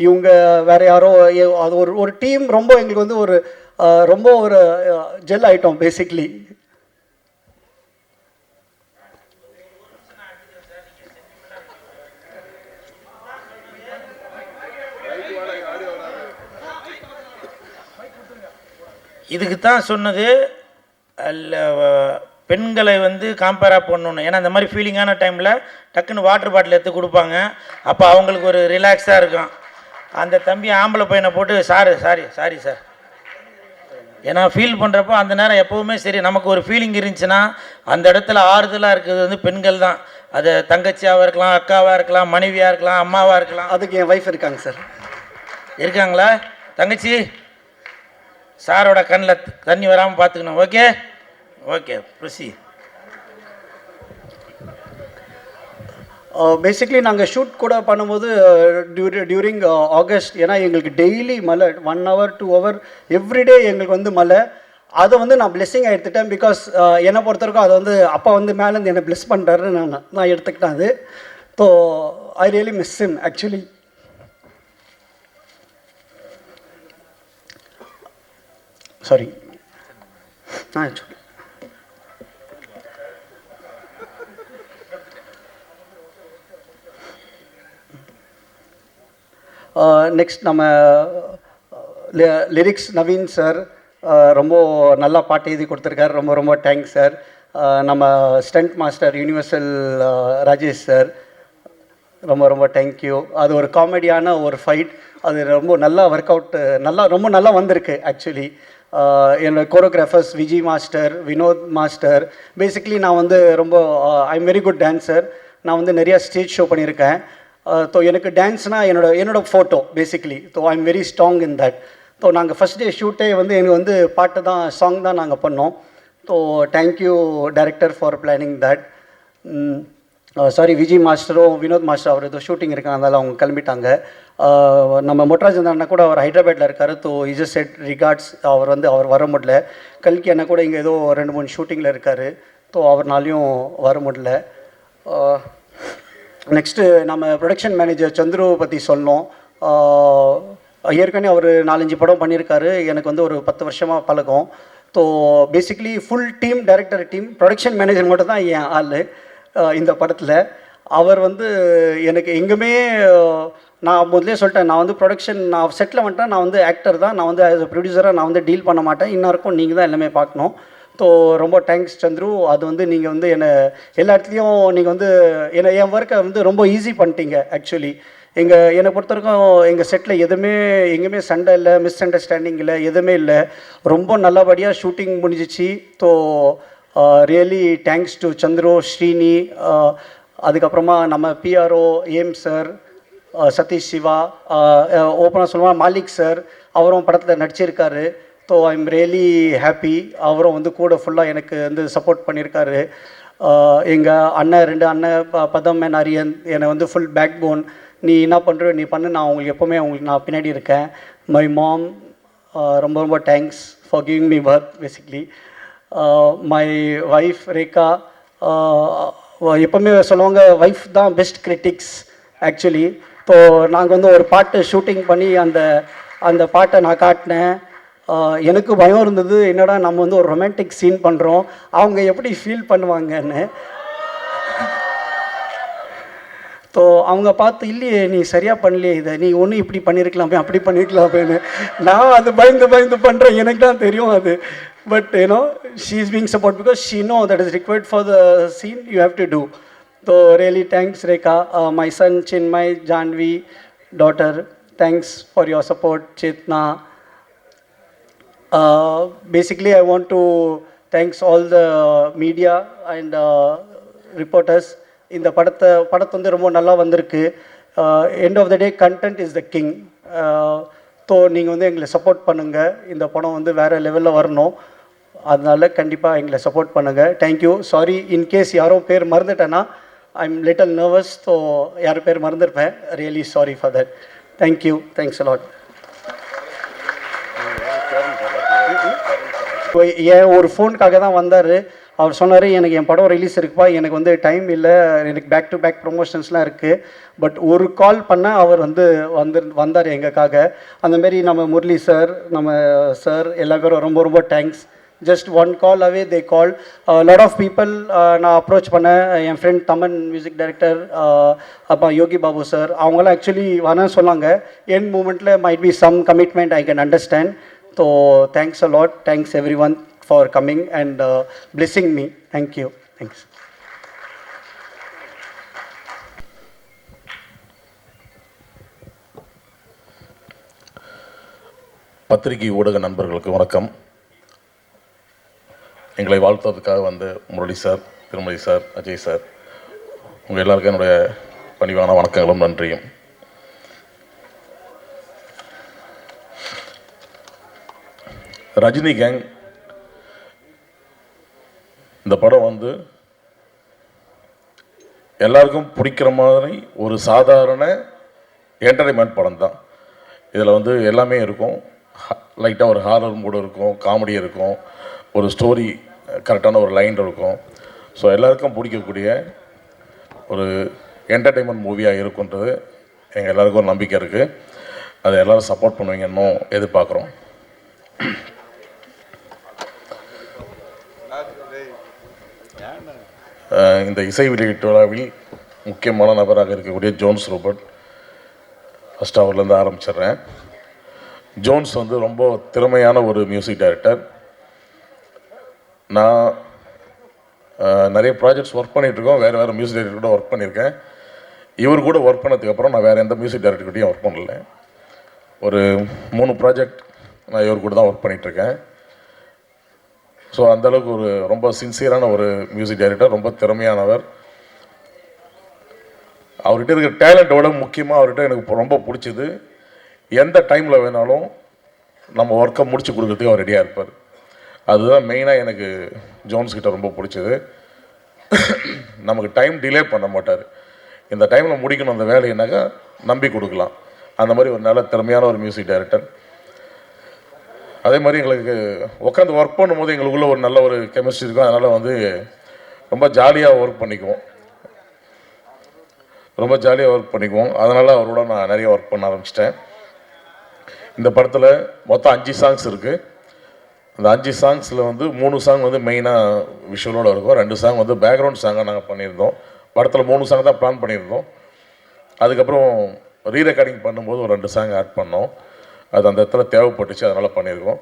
இவங்க வேறு யாரோ அது ஒரு டீம் ரொம்ப எங்களுக்கு வந்து ஒரு ரொம்ப ஒரு ஜெல் ஆகிட்டோம் பேசிக்லி. இதுக்கு தான் சொன்னது பெண்களை வந்து காம்பேராக பண்ணணும். ஏன்னா இந்த மாதிரி ஃபீலிங்கான டைமில் டக்குன்னு வாட்டர் பாட்டில் எடுத்து கொடுப்பாங்க. அப்போ அவங்களுக்கு ஒரு ரிலாக்ஸாக இருக்கும். அந்த தம்பி ஆம்பளை பையனை போட்டு சாரி சார் ஏன்னா ஃபீல் பண்ணுறப்போ அந்த நேரம் எப்போவுமே சரி நமக்கு ஒரு ஃபீலிங் இருந்துச்சுன்னா அந்த இடத்துல ஆறுதலாக இருக்கிறது வந்து பெண்கள் தான். அது தங்கச்சியாவாக இருக்கலாம், அக்காவாக இருக்கலாம், மனைவியாக இருக்கலாம், அம்மாவாக இருக்கலாம். அதுக்கு என் ஒய்ஃப் இருக்காங்க சார். இருக்காங்களா தங்கச்சி? சாரோட கண்ணில் தண்ணி வராமல் பார்த்துக்கணும். ஓகே ஓகே ப்ரொசி. பேசிக்லி நாங்கள் ஷூட் கூட பண்ணும்போது டியூரிங் ஆகஸ்ட், ஏன்னா எங்களுக்கு டெய்லி மழை, 1 hour 2 hour எவ்ரிடே எங்களுக்கு வந்து மழை. அதை வந்து நான் பிளெஸ்ஸிங்காக எடுத்துட்டேன். பிகாஸ் என்னை பொறுத்த வரைக்கும் அதை வந்து அப்பா வந்து மேலேருந்து என்னை பிளெஸ் பண்ணுறாருன்னு நான் எடுத்துக்கிட்டேன். அது so I really miss him actually. Sorry next நம்ம லிரிக்ஸ் நவீன் சார் ரொம்ப நல்லா பாட்டு எழுதி கொடுத்துருக்காரு. ரொம்ப ரொம்ப தேங்க்ஸ் சார். நம்ம stunt master universal Rajesh sir, ரொம்ப ரொம்ப தேங்க்யூ. அது ஒரு காமெடியான ஒரு ஃபைட், அது ரொம்ப நல்லா ஒர்க் அவுட், ரொம்ப நல்லா வந்திருக்கு ஆக்சுவலி. என்னோடய choreographers Vijay master, Vinod master. Basically நான் வந்து ரொம்ப I am very good dancer. நான் வந்து நிறையா ஸ்டேஜ் ஷோ பண்ணியிருக்கேன். ஸோ எனக்கு டான்ஸ்னால் என்னோட photo basically. So I am very strong in that. So நாங்கள் ஃபஸ்ட் டே ஷூட்டே வந்து எனக்கு வந்து பாட்டு தான், சாங் தான் நாங்கள் பண்ணோம். So thank you director for planning that. Sorry Vijay மாஸ்டரும் வினோத் மாஸ்டர் அவர் ஏதோ ஷூட்டிங் இருக்காங்க, அதனால் அவங்க கிளம்பிட்டாங்க. நம்ம மொட்ராஜ் அண்ணா கூட அவர் ஹைதராபாத்தில் இருக்கார். So is set records. அவர் வர முடியல. கல்கி அண்ணா கூட இங்கே ஏதோ 2-3 ஷூட்டிங்கில் இருக்கார். ஸோ அவர்னாலையும் வர முடியல. நெக்ஸ்ட்டு நம்ம ப்ரொடக்ஷன் மேனேஜர் சந்துரு பற்றி சொன்னோம். ஏற்கனவே அவர் 4-5 படம் பண்ணியிருக்காரு. எனக்கு வந்து ஒரு 10 வருஷமாக பழக்கம். So basically full team, director team, production manager மட்டும் தான் என் ஆள் இந்த படத்தில். அவர் வந்து எனக்கு எங்குமே, நான் முதலே சொல்லிட்டேன், நான் வந்து ப்ரொடக்ஷன், நான் செட்டில் வந்துட்டேன், நான் வந்து ஆக்டர் தான், நான் வந்து ஆஸ் அ ப்ரொடியூசராக நான் வந்து டீல் பண்ண மாட்டேன். இன்னும் நீங்கள் தான் எல்லாமே பார்க்கணும். ஸோ ரொம்ப தேங்க்ஸ் சந்துரு. அது வந்து நீங்கள் வந்து என்னை எல்லா இடத்துலையும் நீங்கள் வந்து என் ஒர்க்கை வந்து ரொம்ப ஈஸி பண்ணிட்டீங்க ஆக்சுவலி. என்னை பொறுத்த வரைக்கும் எங்கள் செட்டில் எங்கேயுமே சண்டை இல்லை, மிஸ் அண்டர்ஸ்டாண்டிங் இல்லை, எதுவுமே இல்லை. ரொம்ப நல்லபடியாக ஷூட்டிங் முடிஞ்சிச்சு. So really thanks to Chandru, Srini, அதுக்கப்புறமா நம்ம பிஆர்ஓ ஏம் சார், சதீஷ் சிவா, ஓப்பனாக சொல்லுவாங்க மாலிக் சார், அவரும் படத்தில் நடிச்சிருக்காரு. So I am really happy. அவரும் வந்து கூட ஃபுல்லாக எனக்கு வந்து சப்போர்ட் பண்ணியிருக்காரு. எங்கள் அண்ணன் 2 அண்ணன் பதம் அண்ட் அரியன் என்னை வந்து ஃபுல் பேக் போன். நீ என்ன பண்ணுற நீ பண்ணு, நான் உங்களுக்கு எப்போவுமே நான் பின்னாடி இருக்கேன். மை மாம், ரொம்ப ரொம்ப thanks for giving me birth basically. My wife Rekha, எப்போவுமே சொல்லுவாங்க ஒய்ஃப் தான் பெஸ்ட் கிரிட்டிக்ஸ் ஆக்சுவலி. ஸோ நாங்கள் வந்து ஒரு பாட்டு ஷூட்டிங் பண்ணி அந்த பாட்டை நான் காட்டினேன். எனக்கு பயம் இருந்தது, என்னடா நம்ம வந்து ஒரு ரொமான்டிக் சீன் பண்ணுறோம், அவங்க எப்படி ஃபீல் பண்ணுவாங்கன்னு. ஸோ அவங்க பார்த்து, இல்லையே நீ சரியாக பண்ணலையே, இதை நீ ஒன்று இப்படி பண்ணியிருக்கலாமே, அப்படி பண்ணியிருக்கலாமேன்னு. நான் அது பயந்து பண்ணுறேன், எனக்கு தான் தெரியும் அது. But you know she is being support because she know that is required for the scene you have to do. So really thanks Rekha. My son Chinmay, Janvi daughter, thanks for your support. Chetna. Basically I want to thanks all the media and reporters. இந்த படத்தை வந்து ரொம்ப நல்லா வந்திருக்கு. End of the day content is the king. So நீங்கள் வந்து எங்களை support பண்ணுங்கள். இந்த படம் வந்து வேறு லெவலில் வரணும். அதனால கண்டிப்பாக எங்களை சப்போர்ட் பண்ணுங்கள். தேங்க்யூ. சாரி இன்கேஸ் யாரோ பேர் மறந்துட்டேன்னா, I am little nervous. So யார் பேர் மறந்துருப்பேன். Really sorry for that. Thank you. Thanks a lot. ஏன் ஒரு ஃபோனுக்காக தான் வந்தார். அவர் சொன்னார், எனக்கு என் படம் ரிலீஸ் இருக்குப்பா, எனக்கு வந்து டைம் இல்லை, எனக்கு பேக் டு பேக் ப்ரொமோஷன்ஸ்லாம் இருக்குது. பட் ஒரு கால் பண்ணால் அவர் வந்தார் எங்களுக்காக. அந்தமாரி நம்ம முரளி சார், நம்ம சார் எல்லா பேரும் ரொம்ப ரொம்ப thanks. Just one call away the call. Lot of people நான் அப்ரோச் பண்ணேன். என் ஃப்ரெண்ட் தமன் மியூசிக் டைரக்டர், அப்போ யோகி பாபு சார், அவங்களாம் ஆக்சுவலி வரேன்னு சொன்னாங்க. என் மூமெண்ட்டில் might be some commitment, I can understand. So thanks a lot. Thanks everyone for coming and blessing me. Thank you. Thanks. பத்திரிகை ஊடக நண்பர்களுக்கு வணக்கம். எங்களை வாழ்த்துவதற்காக வந்து முரளி சார், திருமதி சார், அஜய் சார், உங்கள் எல்லாருக்கும் என்னுடைய பணிவான வணக்கங்களும் நன்றியும். ரஜினி கேங் இந்த படம் வந்து எல்லாருக்கும் பிடிக்கிற மாதிரி ஒரு சாதாரண என்டர்டைன்மெண்ட் படம் தான். இதில் வந்து எல்லாமே இருக்கும். லைட்டாக ஒரு ஹாரர் மூடு இருக்கும், காமெடி இருக்கும், ஒரு ஸ்டோரி கரெக்டான ஒரு லைன் இருக்கும். ஸோ எல்லாருக்கும் பிடிக்கக்கூடிய ஒரு என்டர்டெயின்மெண்ட் மூவியாக இருக்குன்றது எங்கள் எல்லாருக்கும் ஒரு நம்பிக்கை இருக்குது. அதை எல்லோரும் சப்போர்ட் பண்ணுவீங்கன்னு எதிர்பார்க்குறோம். இந்த இசை வெளியீட்டு விழாவில் முக்கியமான நபராக இருக்கக்கூடிய ஜோன்ஸ் ரூபர்ட், ஃபஸ்ட் அவர்லேருந்து ஆரம்பிச்சிடுறேன். ஜோன்ஸ் வந்து ரொம்ப திறமையான ஒரு மியூசிக் டைரக்டர். நான் நிறைய ப்ராஜெக்ட்ஸ் ஒர்க் பண்ணிகிட்ருக்கோம், வேறு மியூசிக் டைரக்டர் கூட ஒர்க் பண்ணியிருக்கேன். இவர் கூட ஒர்க் பண்ணதுக்கப்புறம் நான் வேறு எந்த மியூசிக் டைரக்டர்கிட்டையும் ஒர்க் பண்ணல. ஒரு 3 ப்ராஜெக்ட் நான் இவர் கூட தான் ஒர்க் பண்ணிகிட்ருக்கேன். ஸோ அந்தளவுக்கு ஒரு ரொம்ப சின்சியரான ஒரு மியூசிக் டைரக்டர், ரொம்ப திறமையானவர். அவர்கிட்ட இருக்கிற டேலண்ட்டோட முக்கியமாக அவர்கிட்ட எனக்கு ரொம்ப பிடிச்சது, எந்த டைமில் வேணாலும் நம்ம ஒர்க்கை முடிச்சு கொடுக்குறதுக்கு அவர் ரெடியாக இருப்பார். அதுதான் மெயினாக எனக்கு ஜோன்ஸ் கிட்ட ரொம்ப பிடிச்சது. நமக்கு டைம் டிலே பண்ண மாட்டார். இந்த டைமில் முடிக்கணும் அந்த வேலையினாக்கா நம்பி கொடுக்கலாம். அந்த மாதிரி ஒரு நல்ல திறமையான ஒரு மியூசிக் டைரக்டர். அதே மாதிரி எங்களுக்கு உட்காந்து ஒர்க் பண்ணும்போது எங்களுக்குள்ள ஒரு நல்ல ஒரு கெமிஸ்ட்ரி இருக்கும். அதனால் வந்து ரொம்ப ஜாலியாக ஒர்க் பண்ணிக்குவோம். அதனால் அவரோட நான் நிறைய ஒர்க் பண்ண ஆரம்பிச்சிட்டேன். இந்த படத்தில் மொத்தம் 5 சாங்ஸ் இருக்குது. அந்த 5 சாங்ஸில் வந்து 3 சாங் வந்து மெயினாக விஷுவலோடு இருக்கும், 2 சாங் வந்து பேக்ரவுண்ட் சாங்காக நாங்கள் பண்ணியிருந்தோம். படத்தில் 3 சாங் தான் பிளான் பண்ணியிருந்தோம். அதுக்கப்புறம் ரீரெக்கார்டிங் பண்ணும்போது ஒரு 2 சாங் ஆட் பண்ணோம். அது அந்த இடத்துல தேவைப்பட்டுச்சு, அதனால் பண்ணியிருக்கோம்.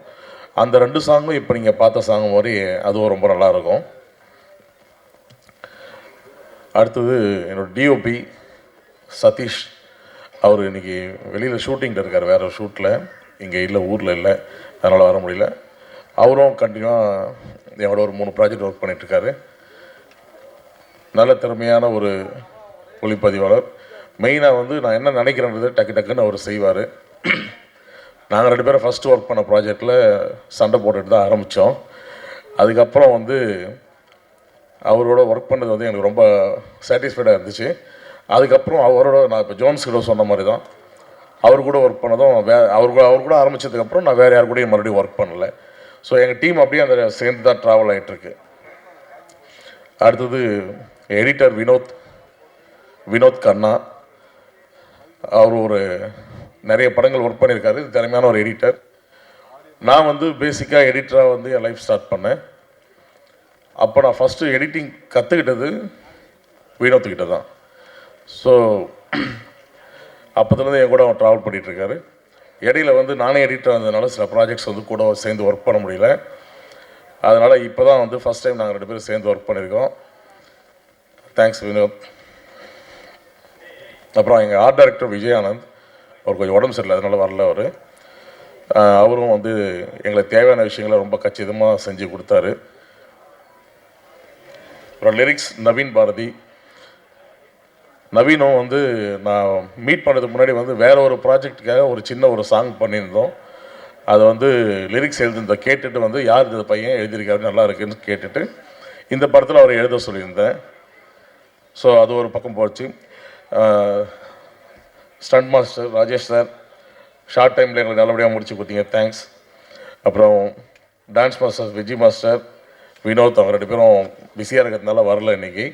அந்த 2 சாங்கும் இப்போ நீங்கள் பார்த்த சாங் மாதிரி அதுவும் ரொம்ப நல்லாயிருக்கும். அடுத்தது என்னோடய டிஓபி சதீஷ், அவர் இன்றைக்கி வெளியில் ஷூட்டிங்கில் இருக்கார், வேறு ஒரு ஷூட்டில், இங்கே இல்லை, ஊரில் இல்லை, அதனால் வர முடியல. அவரும் கண்டினியூவாக என்னோட ஒரு 3 ப்ராஜெக்ட் ஒர்க் பண்ணிகிட்ருக்காரு. நல்ல திறமையான ஒரு ஒளிப்பதிவாளர். மெயினாக வந்து நான் என்ன நினைக்கிறேன்றது டக்குன்னு அவர் செய்வார். நாங்கள் 2 பேரும் ஃபஸ்ட்டு ஒர்க் பண்ண ப்ராஜெக்டில் சண்டை போட்டுட்டு தான் ஆரம்பித்தோம். அதுக்கப்புறம் வந்து அவரோட ஒர்க் பண்ணது வந்து எனக்கு ரொம்ப சாட்டிஸ்ஃபைடாக இருந்துச்சு. அதுக்கப்புறம் அவரோட நான் இப்போ ஜோன்ஸ் கிட்ட சொன்ன மாதிரி தான், அவர் கூட ஒர்க் பண்ணதும் அவர் கூட ஆரம்பித்ததுக்கப்புறம் நான் வேறு யார் கூடயும் மறுபடியும் ஒர்க் பண்ணலை. ஸோ எங்கள் டீம் அப்படியே அந்த சேர்ந்து தான் ட்ராவல் ஆகிட்டுருக்கு. அடுத்தது எடிட்டர் வினோத் கண்ணா. அவர் ஒரு நிறைய படங்கள் ஒர்க் பண்ணியிருக்காரு, திறமையான ஒரு எடிட்டர். நான் வந்து பேசிக்காக எடிட்டராக வந்து என் லைஃப் ஸ்டார்ட் பண்ணேன். அப்போ நான் ஃபஸ்ட்டு எடிட்டிங் கற்றுக்கிட்டது வினோத்துக்கிட்ட தான். ஸோ அப்போதுலேருந்து என் கூட அவன் ட்ராவல் பண்ணிகிட்ருக்காரு. இடையில வந்து நானே எடிட்டராக இருந்ததுனால சில ப்ராஜெக்ட்ஸ் வந்து கூட சேர்ந்து ஒர்க் பண்ண முடியல. அதனால் இப்போ தான் வந்து ஃபஸ்ட் டைம் நாங்கள் 2 பேரும் சேர்ந்து ஒர்க் பண்ணியிருக்கோம். தேங்க்ஸ் வினோத். அப்புறம் எங்கள் ஆர்ட் டைரக்டர் விஜயானந்த், அவர் கொஞ்சம் உடம்பு சரியில்லை, அதனால் வரல. அவரும் வந்து எங்களுக்கு தேவையான விஷயங்களை ரொம்ப கச்சிதமாக செஞ்சு கொடுத்தாரு. அப்புறம் லிரிக்ஸ் நவீன் பாரதி. நவீனும் வந்து நான் மீட் பண்ணுறதுக்கு முன்னாடி வந்து வேறு ஒரு ப்ராஜெக்டுக்காக ஒரு சின்ன ஒரு சாங் பண்ணியிருந்தோம். அதை வந்து லிரிக்ஸ் எழுதிருந்த கேட்டுட்டு வந்து யார் இந்த பையன் எழுதியிருக்காரு நல்லா இருக்குன்னு கேட்டுட்டு இந்த படத்தில் அவர் எழுத சொல்லியிருந்தேன். ஸோ அது ஒரு பக்கம் போச்சு. Stunt master Rajesh sir short டைமில் எங்களுக்கு நல்லபடியாக முடிச்சு கொடுத்தீங்க, தேங்க்ஸ். அப்புறம் dance master Vijay master, Vinod, அவங்க 2 பேரும் பிஸியாக இருக்கிறதுனால வரல இன்றைக்கி.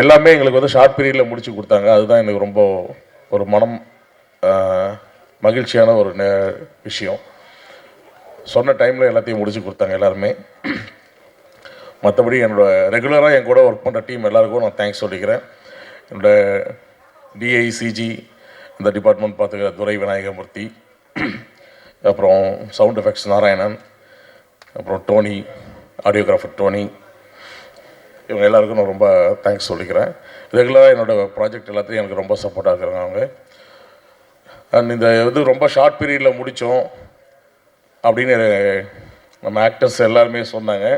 எல்லாமே எங்களுக்கு வந்து ஷார்ட் பீரியடில் முடிச்சு கொடுத்தாங்க. அதுதான் எனக்கு ரொம்ப ஒரு மனம் மகிழ்ச்சியான ஒரு விஷயம். சொன்ன டைமில் எல்லாத்தையும் முடிச்சு கொடுத்தாங்க எல்லாருமே. மற்றபடி ரெகுலராக என் கூட ஒர்க் பண்ணுற டீம் எல்லாருக்கும் நான் தேங்க்ஸ் சொல்லிக்கிறேன். என்னோடய டிஐசிஜி இந்த டிபார்ட்மெண்ட் பார்த்துக்கிற துரை விநாயகமூர்த்தி, அப்புறம் சவுண்ட் எஃபெக்ட்ஸ் நாராயணன், அப்புறம் டோனி, ஆடியோகிராஃபர் டோனி, இவங்க எல்லாருக்கும் நான் ரொம்ப தேங்க்ஸ் சொல்லிக்கிறேன். ரெகுலராக என்னோடய ப்ராஜெக்ட் எல்லாத்தையும் எனக்கு ரொம்ப சப்போர்ட்டாக இருக்கிறாங்க அவங்க. அண்ட் இந்த இது ரொம்ப ஷார்ட் பீரியடில் முடித்தோம் அப்படின்னு நம்ம ஆக்டர்ஸ் எல்லாருமே சொன்னாங்க.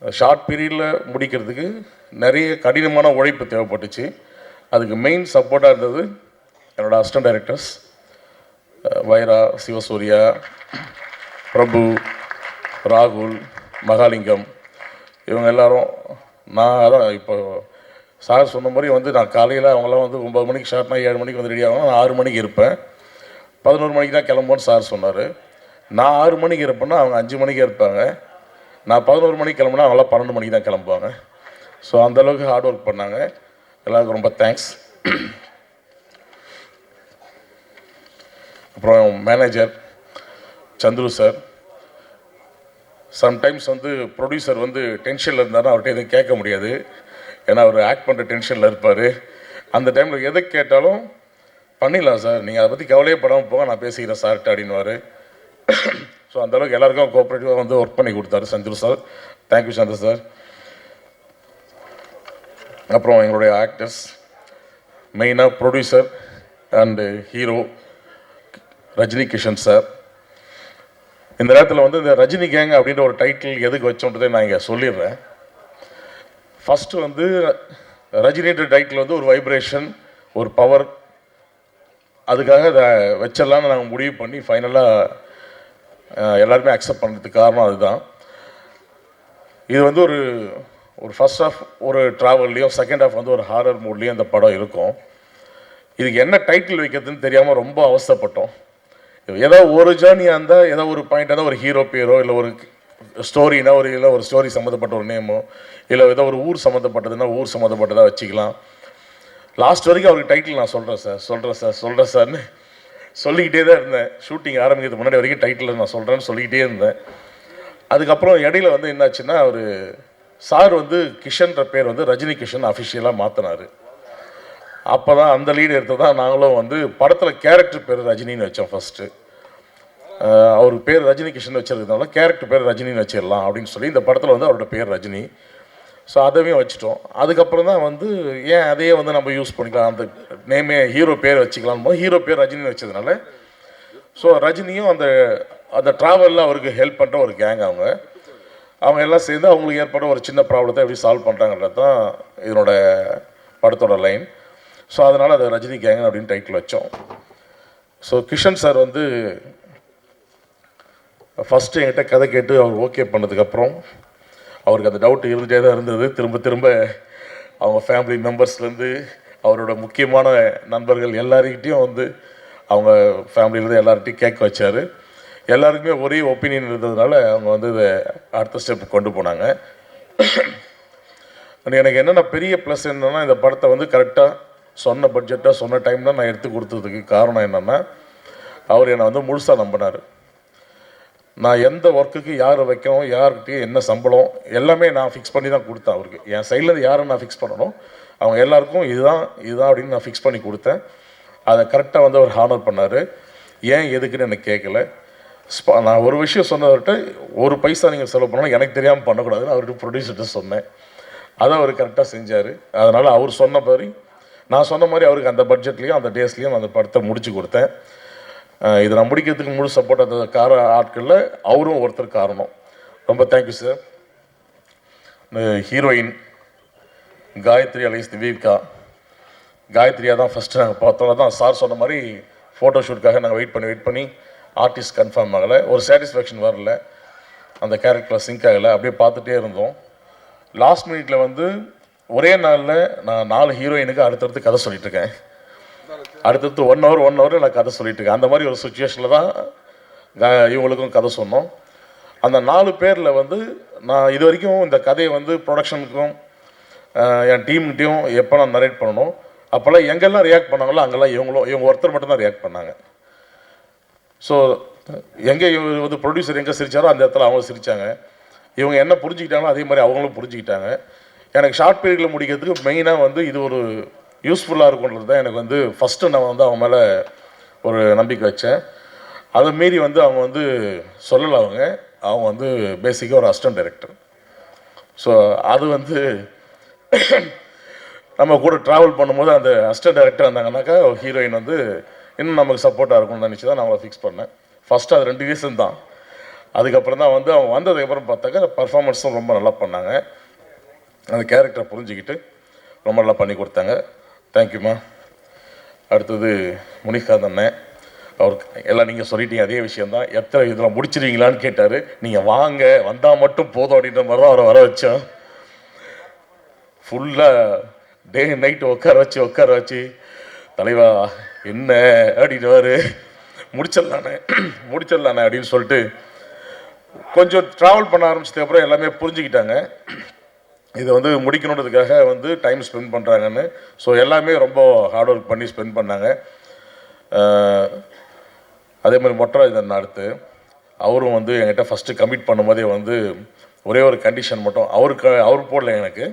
ஷார்ட் பீரியடில் முடிக்கிறதுக்கு நிறைய கடினமான உழைப்பு தேவைப்பட்டுச்சு. அதுக்கு மெயின் சப்போர்ட்டாக இருந்தது என்னோடய அசிஸ்டன்ட் டைரக்டர்ஸ் வைரா, சிவசூர்யா, பிரபு, ராகுல், மகாலிங்கம், இவங்க எல்லாரும். நான் அதான் இப்போ சார் சொன்ன மாதிரி வந்து நான் காலையில் அவங்களாம் வந்து 9 மணிக்கு ஷார்ட்னா 7 மணிக்கு வந்து ரெடி ஆகணும். நான் 6 மணிக்கு இருப்பேன். 11 மணிக்கு தான் கிளம்புவோன்னு சார் சொன்னார். நான் 6 மணிக்கு இருப்பேன்னா அவங்க 5 மணிக்கு இருப்பாங்க. நான் 11 மணிக்கு கிளம்புனா அவங்களாம் 12 மணிக்கு தான் கிளம்புவாங்க. ஸோ அந்தளவுக்கு ஹார்ட் ஒர்க் பண்ணாங்க. எல்லாருக்கும் ரொம்ப தேங்க்ஸ். அப்புறம் மேனேஜர் சந்துரு சார், சம்டைம்ஸ் வந்து ப்ரொடியூசர் வந்து டென்ஷனில் இருந்தாலும் அவர்கிட்ட எதுவும் கேட்க முடியாது. ஏன்னா அவர் ஆக்ட் பண்ணுற டென்ஷனில் இருப்பார். அந்த டைமில் எதை கேட்டாலும் பண்ணிடலாம் சார், நீங்கள் அதை பற்றி கவலையே படாமல் போங்க, நான் பேசிக்கிறேன் சார்கிட்ட அப்படின்னுவார். ஸோ அந்தளவுக்கு எல்லாருக்கும் கோஆப்ரேட்டிவாக வந்து ஒர்க் பண்ணி கொடுத்தாரு Chandru sir. Thank you Chandru sir. அப்புறம் எங்களுடைய ஆக்டர்ஸ், மெயினாக producer and hero Rajini Kishan sir. இந்த நேரத்தில் வந்து இந்த ரஜினி கேங் அப்படின்ற ஒரு டைட்டில் எதுக்கு வச்சோன்றதை நான் இங்கே சொல்லிடுறேன். ஃபஸ்ட்டு வந்து ரஜினின்ற டைட்டில் வந்து ஒரு வைப்ரேஷன், ஒரு பவர், அதுக்காக அதை வச்சிடலான்னு நாங்கள் முடிவு பண்ணி ஃபைனலாக எல்லாருமே அக்செப்ட் பண்ணுறதுக்கு காரணம் அதுதான். இது வந்து ஒரு ஃபர்ஸ்ட் ஹாஃப் ஒரு ட்ராவல்லையும், செகண்ட் ஹாஃப் வந்து ஒரு ஹாரர் மூட்லேயும் இந்த படம் இருக்கும். இதுக்கு என்ன டைட்டில் வைக்கிறதுன்னு தெரியாமல் ரொம்ப அவஸ்தைப்பட்டோம். ஏதோ ஒரு ஜேர்னியாக இருந்தால், ஏதோ ஒரு பாயிண்ட், ஏதோ ஒரு ஹீரோ பேரோ, இல்லை ஒரு ஸ்டோரினா இல்லை ஒரு ஸ்டோரி சம்மந்தப்பட்ட ஒரு நேமோ, இல்லை ஏதோ ஒரு ஊர் சம்மந்தப்பட்டதுன்னா ஊர் சம்மந்தப்பட்டதாக வச்சுக்கலாம். லாஸ்ட் வரைக்கும் அவருக்கு டைட்டில் நான் சொல்கிறேன் சார்னு சொல்லிக்கிட்டே தான் இருந்தேன். ஷூட்டிங் ஆரம்பிக்கிறதுக்கு முன்னாடி வரைக்கும் டைட்டில் நான் சொல்கிறேன்னு சொல்லிக்கிட்டே இருந்தேன். அதுக்கப்புறம் இடையில வந்து என்னாச்சுன்னா, அவர் சார் வந்து கிஷன்ற பேர் வந்து ரஜினி கிஷன் அஃபிஷியலாக மாற்றினார். அப்போ தான் அந்த லீடு எடுத்து தான் நாங்களும் வந்து படத்தில் கேரக்டர் பேர் ரஜினின்னு வச்சோம். ஃபஸ்ட்டு அவர் பேர் ரஜினி கிஷன் வச்சிருக்கிறதுனால கேரக்டர் பேர் ரஜினின்னு வச்சிடலாம் அப்படின்னு சொல்லி இந்த படத்தில் வந்து அவரோட பேர் ரஜினி. ஸோ அதையும் வச்சுட்டோம். அதுக்கப்புறம் தான் வந்து ஏன் அதையே வந்து நம்ம யூஸ் பண்ணிக்கலாம், அந்த நேமே ஹீரோ பேர் வச்சுக்கலாம் போது ஹீரோ பேர் ரஜினின்னு வச்சதுனால, ஸோ ரஜினியும் அந்த அந்த ட்ராவலில் அவருக்கு ஹெல்ப் பண்ணுற ஒரு கேங் அவங்க எல்லாம் சேர்ந்து அவங்களுக்கு ஏற்பட்ட ஒரு சின்ன ப்ராப்ளத்தை எப்படி சால்வ் பண்ணுறாங்கன்றது தான் இதனோட படத்தோட லைன். ஸோ அதனால் அதை ரஜினி கேங் அப்படின்னு டைட்டில் வச்சோம். ஸோ கிஷன் சார் வந்து ஃபஸ்ட்டு என்கிட்ட கதை கேட்டு அவர் ஓகே பண்ணதுக்கப்புறம் அவருக்கு அந்த டவுட் இருந்துகிட்டே தான் இருந்தது. திரும்ப திரும்ப அவங்க ஃபேமிலி மெம்பர்ஸ்லேருந்து அவரோட முக்கியமான நண்பர்கள் எல்லாருக்கிட்டையும் வந்து அவங்க ஃபேமிலியிலேருந்து எல்லார்கிட்டையும் கேட்க வச்சார். எல்லாருக்குமே ஒரே ஒப்பீனியன் இருந்ததுனால அவங்க வந்து இதை அடுத்த ஸ்டெப் கொண்டு போனாங்க. எனக்கு என்னென்ன பெரிய ப்ளஸ் என்னென்னா, இந்த படத்தை வந்து கரெக்டாக சொன்ன பட்ஜெட்டாக சொன்ன டைம் தான் நான் எடுத்து கொடுத்ததுக்கு காரணம் என்னென்னா, அவர் என்னை வந்து முழுசாக நம்பினார். நான் எந்த ஒர்க்குக்கு யார் வைக்கணும், யார்கிட்டையும் என்ன சம்பளம் எல்லாமே நான் ஃபிக்ஸ் பண்ணி தான் கொடுத்தேன் அவருக்கு. என் சைட்லேருந்து யாரை நான் ஃபிக்ஸ் பண்ணணும், அவங்க எல்லாருக்கும் இதுதான் அப்படின்னு நான் ஃபிக்ஸ் பண்ணி கொடுத்தேன். அதை கரெக்டாக வந்து அவர் ஹானர் பண்ணார். ஏன் எதுக்குன்னு எனக்கு கேட்கல. நான் ஒரு விஷயம் சொன்னவர்கிட்ட, ஒரு பைசா நீங்கள் செலவு பண்ணாலும் எனக்கு தெரியாமல் பண்ணக்கூடாதுன்னு அவர்கிட்ட ப்ரொடியூசர்கிட்ட சொன்னேன். அதை அவர் கரெக்டாக செஞ்சார். அதனால் அவர் சொன்ன மாதிரி நான் சொன்ன மாதிரி அவருக்கு அந்த பட்ஜெட்லேயும் அந்த டேஸ்லேயும் அந்த படத்தை முடிச்சு கொடுத்தேன். இதை நான் முடிக்கிறதுக்கு முழு சப்போர்ட் அந்த ஆட்களில் அவரும் ஒருத்தர் காரணம். ரொம்ப thank you sir. Heroine Gayathri alias Divika, காயத்ரியாக தான் ஃபஸ்ட்டு நாங்கள் பார்த்தோம். தான் சார் சொன்ன மாதிரி ஃபோட்டோ ஷூட்டுக்காக நாங்கள் வெயிட் பண்ணி ஆர்டிஸ்ட் கன்ஃபார்ம் ஆகலை, ஒரு சாட்டிஸ்ஃபேக்ஷன் வரல, அந்த கேரக்டரில் சிங்க் ஆகலை, அப்படியே பார்த்துட்டே இருந்தோம். லாஸ்ட் மினிட்ல வந்து ஒரே நாளில் நான் 4 ஹீரோயினுக்கு அடுத்தடுத்து கதை சொல்லிட்டுருக்கேன். அடுத்தடுத்து 1 hour நான் கதை சொல்லிட்டுருக்கேன். அந்த மாதிரி ஒரு சுச்சுவேஷனில் தான் இவங்களுக்கும் கதை சொன்னோம். அந்த 4 பேரில் வந்து நான் இது வரைக்கும் இந்த கதையை வந்து ப்ரொடக்ஷனுக்கும் என் டீம்கிட்டையும் எப்போ நான் நரேட் பண்ணணும், அப்போல்லாம் எங்கெல்லாம் ரியாக்ட் பண்ணாங்களோ அங்கெல்லாம் இவங்க ஒருத்தர் மட்டும்தான் ரியாக்ட் பண்ணாங்க. ஸோ எங்கே இவர் வந்து ப்ரொடியூசர் எங்கே சிரித்தாரோ அந்த இடத்துல அவங்க சிரித்தாங்க. இவங்க என்ன புரிஞ்சுக்கிட்டாங்களோ அதே மாதிரி அவங்களும் புரிஞ்சுக்கிட்டாங்க. எனக்கு ஷார்ட் பீரியடில் முடிக்கிறதுக்கு மெயினாக வந்து இது ஒரு யூஸ்ஃபுல்லாக இருக்குன்றது தான் எனக்கு வந்து ஃபஸ்ட்டு நான் வந்து அவங்க மேலே ஒரு நம்பிக்கை வச்சேன். அதை மீறி வந்து அவங்க வந்து சொல்லலை. அவங்க வந்து பேசிக்காக ஒரு அசிஸ்டன்ட் டைரக்டர். ஸோ அது வந்து நம்ம கூட ட்ராவல் பண்ணும்போது அந்த அசிஸ்டன்ட் டைரக்டர் இருந்தாங்கன்னாக்கா ஹீரோயின் வந்து இன்னும் நமக்கு சப்போர்ட்டாக இருக்கும்னு நினச்சி தான் நான் அவங்கள ஃபிக்ஸ் பண்ணேன். ஃபஸ்ட்டு அது 2 ரீசன் தான். அதுக்கப்புறம் தான் வந்து அவங்க வந்ததுக்கப்புறம் பார்த்தாக்கா பர்ஃபார்மன்ஸும் ரொம்ப நல்லா பண்ணாங்க. அந்த கேரக்டரை புரிஞ்சுக்கிட்டு ரொம்ப நல்லா பண்ணி கொடுத்தாங்க. தேங்க்யூம்மா. அடுத்தது முனிகாந்த் அண்ணன். அவருக்கு எல்லாம் நீங்கள் சொல்லிட்டீங்க, அதே விஷயந்தான். எத்தனை இதில் முடிச்சிருவீங்களான்னு கேட்டார். நீங்கள் வாங்க, வந்தால் மட்டும் போதும் அப்படின்ற மாதிரி தான் அவரை வர வச்சோம். ஃபுல்லாக டே நைட்டு உட்கார வச்சு தலைவா என்ன அப்படின்னுவார். முடிச்சிடலானே அப்படின்னு சொல்லிட்டு கொஞ்சம் ட்ராவல் பண்ண ஆரம்பிச்சதுக்கப்புறம் எல்லாமே புரிஞ்சுக்கிட்டாங்க. இதை வந்து முடிக்கணுன்றதுக்காக வந்து டைம் ஸ்பெண்ட் பண்ணுறாங்கன்னு. ஸோ எல்லாமே ரொம்ப ஹார்ட் ஒர்க் பண்ணி ஸ்பெண்ட் பண்ணாங்க. அதே மாதிரி மொட்டராஜன் அடுத்து அவரும் வந்து என்கிட்ட ஃபஸ்ட்டு கமிட் பண்ணும்போதே வந்து ஒரே ஒரு கண்டிஷன் மட்டும் அவர் போடல. எனக்கு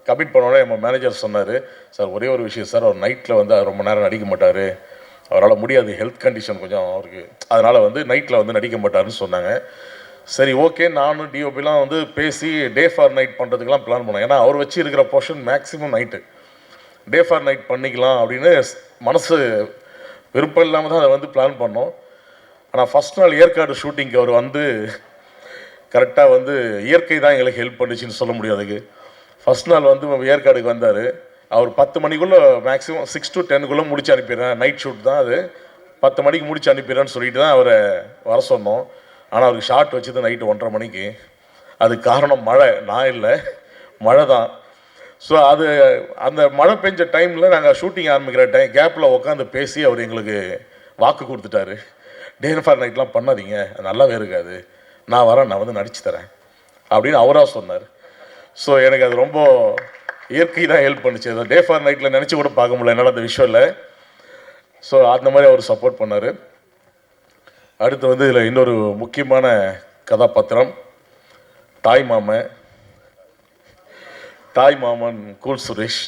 கமிட் பண்ணோடனே நம்ம மேனேஜர் சொன்னார், சார் ஒரே ஒரு விஷயம் சார், அவர் நைட்டில் வந்து ரொம்ப நேரம் நடிக்க மாட்டார், அவரால் முடியாது, ஹெல்த் கண்டிஷன் கொஞ்சம் அவருக்கு, அதனால் வந்து நைட்டில் வந்து நடிக்க மாட்டாருன்னு சொன்னாங்க. சரி ஓகே, நானும் டிஓபிலாம் வந்து பேசி டே ஃபார் நைட் பண்ணுறதுக்கெலாம் பிளான் பண்ணேன். ஏன்னா அவர் வச்சு இருக்கிற portion maximum night, day for night பண்ணிக்கலாம் அப்படின்னு மனசு விருப்பம் இல்லாமல் தான் அதை வந்து பிளான் பண்ணோம். ஆனால் ஃபஸ்ட் நாள் ஏற்காடு ஷூட்டிங்க்கு அவர் வந்து கரெக்டாக வந்து இயற்கை தான் எங்களுக்கு ஹெல்ப் பண்ணிச்சின்னு சொல்ல முடியாதுக்கு. ஃபஸ்ட் நாள் வந்து ஏற்காடுக்கு வந்தார். அவர் 10 மணிக்குள்ளே மேக்ஸிமம் 6 to 10 முடிச்சு அனுப்பிடுறேன், நைட் ஷூட் தான் அது, 10 மணிக்கு முடிச்சு அனுப்பிடுறேன்னு சொல்லிட்டு தான் அவரை வர சொன்னோம். ஆனால் அவருக்கு ஷார்ட் வச்சது நைட்டு 1:30 மணிக்கு. அதுக்கு காரணம் மழை, நான் இல்லை, மழை தான். ஸோ அது அந்த மழை பெஞ்ச டைமில் நாங்கள் ஷூட்டிங் ஆரம்பிக்கிற கேப்பில் உட்காந்து பேசி அவர் எங்களுக்கு வாக்கு கொடுத்துட்டாரு, டே ஃபார் நைட்லாம் பண்ணாதீங்க, அது நல்லாவே இருக்காது, நான் வரேன், நான் வந்து நடிச்சு தரேன் அப்படின்னு அவராக சொன்னார். ஸோ எனக்கு அது ரொம்ப இயற்கை தான் ஹெல்ப் பண்ணிச்சு. அதை டே ஃபார் நைட்டில் நினச்சி கூட பார்க்க முடியல என்னால் அந்த விஷயம். ஸோ அந்த மாதிரி அவர் சப்போர்ட் பண்ணார். அடுத்து வந்து இதில் இன்னொரு முக்கியமான கதாபாத்திரம் தாய் மாமன் கூல் சுரேஷ்.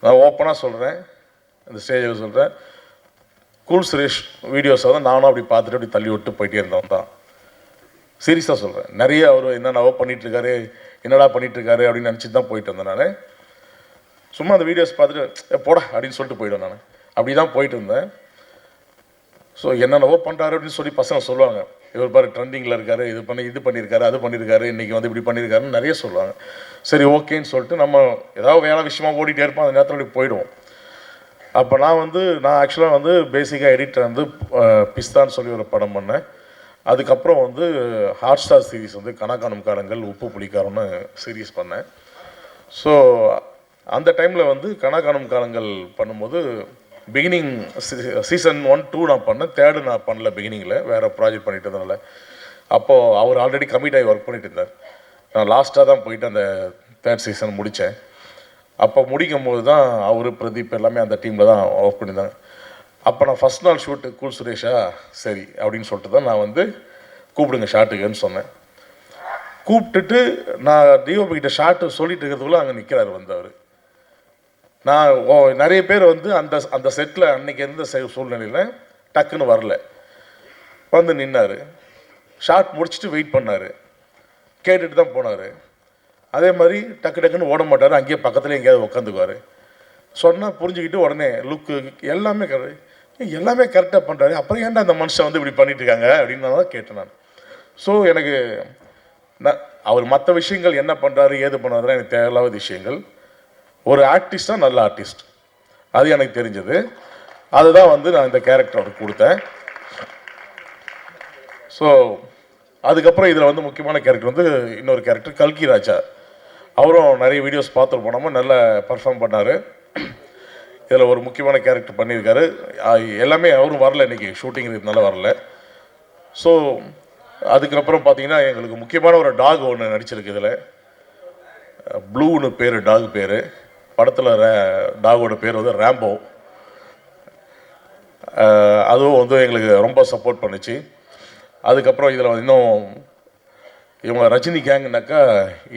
நான் ஓப்பனாக சொல்கிறேன், இந்த ஸ்டேஜில் சொல்கிறேன், கூல் சுரேஷ் வீடியோஸை வந்து நானும் அப்படி பார்த்துட்டு அப்படி தள்ளி விட்டு போயிட்டே இருந்தவன் தான். சீரியஸாக சொல்கிறேன். நிறைய அவர் என்னென்னவோ பண்ணிகிட்ருக்காரு, என்னடா பண்ணிகிட்ருக்காரு அப்படின்னு நினச்சிட்டு தான் போயிட்டு இருந்தேன். நான் சும்மா அந்த வீடியோஸ் பார்த்துட்டு போட அப்படின்னு சொல்லிட்டு போயிடுவேன். நான் அப்படி தான் போயிட்டு இருந்தேன். ஸோ என்னென்னவோ பண்ணுறாரு அப்படின்னு சொல்லி பசங்க சொல்லுவாங்க, இவர் பாரு ட்ரெண்டிங்கில் இருக்காரு, இது பண்ணியிருக்காரு, அது பண்ணியிருக்காரு, இன்றைக்கி வந்து இப்படி பண்ணியிருக்காருன்னு நிறைய சொல்லுவாங்க. சரி ஓகேன்னு சொல்லிட்டு நம்ம ஏதாவது வேலை விஷயமா ஓடிட்டே இருப்போம், அந்த நேரத்தில் அப்படி போயிடுவோம். அப்போ நான் ஆக்சுவலாக வந்து பேசிக்காக எடிட்டர் வந்து பிஸ்தான்னு சொல்லி ஒரு படம் பண்ணேன். அதுக்கப்புறம் வந்து ஹாட் ஸ்டார் சீரீஸ் வந்து கணக்கானும் காலங்கள், உப்பு புளிக்காரம்னு சீரீஸ் பண்ணேன். ஸோ அந்த டைமில் வந்து கணக்கானும் காலங்கள் பண்ணும்போது பிகினிங் சீசன் 1, 2 நான் பண்ணேன், 3rd நான் பண்ணல, பிகினிங்கில் வேறு ப்ராஜெக்ட் பண்ணிட்டு இருந்தனால. அப்போது அவர் ஆல்ரெடி கமிட் ஆகி ஒர்க் பண்ணிட்டு இருந்தார். நான் லாஸ்ட்டாக தான் போயிட்டு அந்த 3rd சீசன் முடித்தேன். அப்போ முடிக்கும் போது தான் அவர் பிரதீப் எல்லாமே அந்த டீமில் தான் ஒர்க் பண்ணியிருந்தாங்க. அப்போ நான் ஃபஸ்ட் நாள் ஷூட்டு கூல் சுரேஷா சரி அப்படின்னு சொல்லிட்டு தான் நான் வந்து கூப்பிடுங்க ஷாட்டுக்குன்னு சொன்னேன். கூப்பிட்டுட்டு நான் டிஓபிக்கிட்ட ஷாட்டு சொல்லிட்டு இருக்கிறதுக்குள்ள அங்கே நிற்கிறார் வந்து அவர். நான் நிறைய பேர் வந்து அந்த செட்டில் அன்றைக்கி இருந்த சூழ்நிலையில் டக்குன்னு வரல, வந்து நின்னார், ஷாட் முடிச்சுட்டு வெயிட் பண்ணார், கேட்டுட்டு தான் போனார். அதே மாதிரி டக்குன்னு ஓட மாட்டார், அங்கேயே பக்கத்தில் எங்கேயாவது உட்காந்துக்குவார். சொன்னால் புரிஞ்சுக்கிட்டு உடனே லுக்கு எல்லாமே கரெக்டாக பண்ணுறாரு, அப்புறம் ஏன்டா அந்த மனுஷன் வந்து இப்படி பண்ணிட்டு இருக்காங்க அப்படின்னு நான் தான் கேட்டேன் நான். ஸோ எனக்கு அவர் மற்ற விஷயங்கள் என்ன பண்ணுறாரு ஏது பண்ணுறதுலாம் எனக்கு தேவையில்லாத விஷயங்கள். ஒரு ஆர்டிஸ்டாக நல்ல ஆர்டிஸ்ட், அது எனக்கு தெரிஞ்சது. அதுதான் வந்து நான் இந்த கேரக்டர் அவருக்கு கொடுத்தேன். ஸோ அதுக்கப்புறம் இதில் வந்து முக்கியமான கேரக்டர் வந்து இன்னொரு கேரக்டர் கல்கி ராஜா. அவரும் நிறைய வீடியோஸ் பார்த்துட்டு போனோமோ நல்லா பர்ஃபார்ம் பண்ணார். இதில் ஒரு முக்கியமான கேரக்டர் பண்ணியிருக்காரு. எல்லாமே அவரும் வரல, இன்றைக்கி ஷூட்டிங் இருக்கிறதுனால வரல. ஸோ அதுக்கப்புறம் பார்த்தீங்கன்னா எங்களுக்கு முக்கியமான ஒரு டாக் ஒன்று நடிச்சிருக்கு இதில். ப்ளூன்னு பேர், டாக் பேர். படத்தில் டாகோட பேர் வந்து ரேம்போ. அதுவும் வந்து எங்களுக்கு ரொம்ப சப்போர்ட் பண்ணிச்சு. அதுக்கப்புறம் இதில் இன்னும் இவங்க ரஜினி கேங்குனாக்கா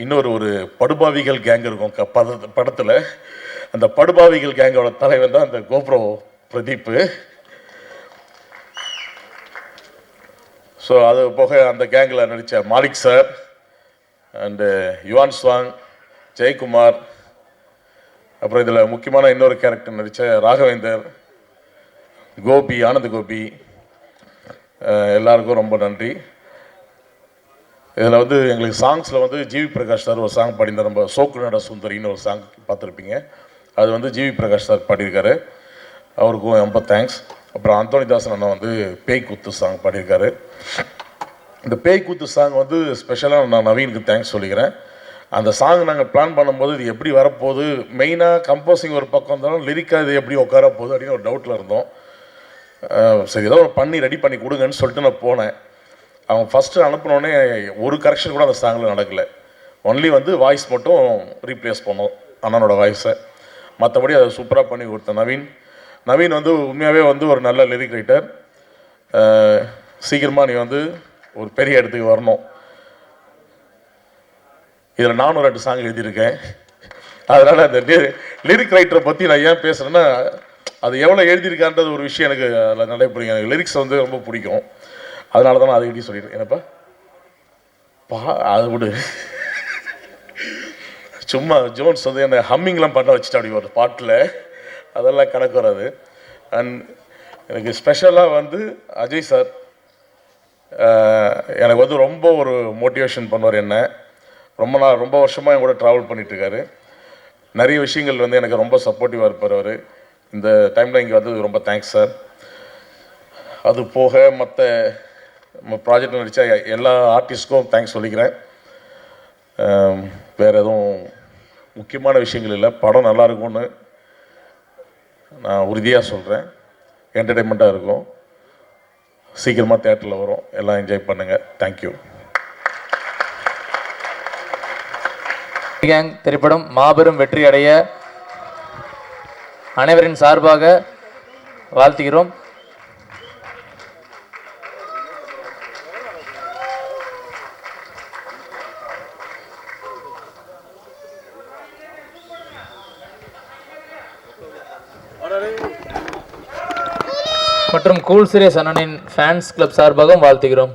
இன்னொரு ஒரு படுபாவிகள் கேங் இருக்கும் படத்தில். அந்த படுபாவிகள் கேங்கோட தலைவன் தான் அந்த கோப்ரோ பிரதீப். ஸோ அது போக அந்த கேங்கில் நடித்த Malik sir and Yuan ஸ்வாங், Jayakumar, அப்புறம் இதில் முக்கியமான இன்னொரு கேரக்டர் நடித்த ராகவேந்தர், கோபி, ஆனந்த் கோபி, எல்லாருக்கும் ரொம்ப நன்றி. இதில் வந்து எங்களுக்கு சாங்ஸில் வந்து ஜிவி பிரகாஷ் சார் ஒரு சாங் பாடியிருந்தார். நம்ம சோக்குநட சுந்தரின்னு ஒரு சாங் பார்த்துருப்பீங்க. அது வந்து ஜிவி பிரகாஷ் சார் பாடியிருக்காரு. அவருக்கும் ரொம்ப தேங்க்ஸ். அப்புறம் அந்தோனிதாசன் அண்ணா வந்து பேய் கூத்து சாங் பாடியிருக்காரு. இந்த பேய் கூத்து சாங் வந்து ஸ்பெஷலாக நான் நவீனுக்கு தேங்க்ஸ் சொல்லிக்கிறேன். அந்த சாங் நாங்கள் பிளான் பண்ணும்போது இது எப்படி வரப்போகுது, மெயினாக கம்போசிங் ஒரு பக்கம் இருந்தாலும் லிரிக்காக இது எப்படி உட்கார போகுது அப்படின்னு ஒரு டவுட்டில் இருந்தோம். சரி ஏதோ பண்ணி ரெடி பண்ணி கொடுங்கன்னு சொல்லிட்டு நான் போனேன். அவங்க ஃபஸ்ட்டு அனுப்பினோடனே ஒரு கரெக்ஷன் கூட அந்த சாங்கில் நடக்கலை. ஒன்லி வந்து வாய்ஸ் மட்டும் ரீப்ளேஸ் பண்ணோம், அண்ணனோட வாய்ஸை. மற்றபடி அதை சூப்பராக பண்ணி கொடுத்தேன். நவீன் வந்து உண்மையாகவே வந்து ஒரு நல்ல லிரிக் ரைட்டர். சீக்கிரமாக நீ வந்து ஒரு பெரிய இடத்துக்கு வரணும். இதில் நானும் 2 சாங் எழுதியிருக்கேன். அதனால் அந்த லிரிக் ரைட்டரை பற்றி நான் ஏன் பேசுகிறேன்னா, அது எவ்வளோ எழுதியிருக்கான்றது ஒரு விஷயம் எனக்கு அதில் நிறைய பிடிக்கும். எனக்கு லிரிக்ஸ் வந்து ரொம்ப பிடிக்கும். அதனால தான் நான் அதை எழுதி சொல்லியிருக்கேன். என்னப்பா அதை விடு, சும்மா ஜோன்ஸ் வந்து என்னை ஹம்மிங்லாம் பண்ண வச்சுட்டு அப்படி ஒரு பாட்டில், அதெல்லாம் கணக்கு வராது. அண்ட் எனக்கு ஸ்பெஷலாக வந்து அஜய் சார் எனக்கு வந்து ரொம்ப ஒரு மோட்டிவேஷன் பண்ணுவார். என்ன ரொம்ப வருஷமாக என் கூட ட்ராவல் பண்ணிகிட்ருக்காரு. நிறைய விஷயங்கள் வந்து எனக்கு ரொம்ப சப்போர்ட்டிவாக இருப்பார் அவர். இந்த டைமில் இங்கே வந்து ரொம்ப தேங்க்ஸ் சார். அது போக மற்ற ப்ராஜெக்ட் நடித்த எல்லா ஆர்டிஸ்ட்க்கும் தேங்க்ஸ் சொல்லிக்கிறேன். வேறு எதுவும் முக்கியமான விஷயங்கள் இல்லை. படம் நல்லா இருக்கும்னு நான் உறுதியாக சொல்கிறேன். என்டர்டெயின்மெண்ட்டாக இருக்கும். சீக்கிரமாக தியேட்டரில் வரும். எல்லாம் என்ஜாய் பண்ணுங்கள். தேங்க்யூ. கேங் திரைப்படம் மாபெரும் வெற்றி அடைய அனைவரின் சார்பாக வாழ்த்துகிறோம். மற்றும் கூல் சுரேஷ் அண்ணனின் ஃபேன்ஸ் கிளப் சார்பாகவும் வாழ்த்துகிறோம்.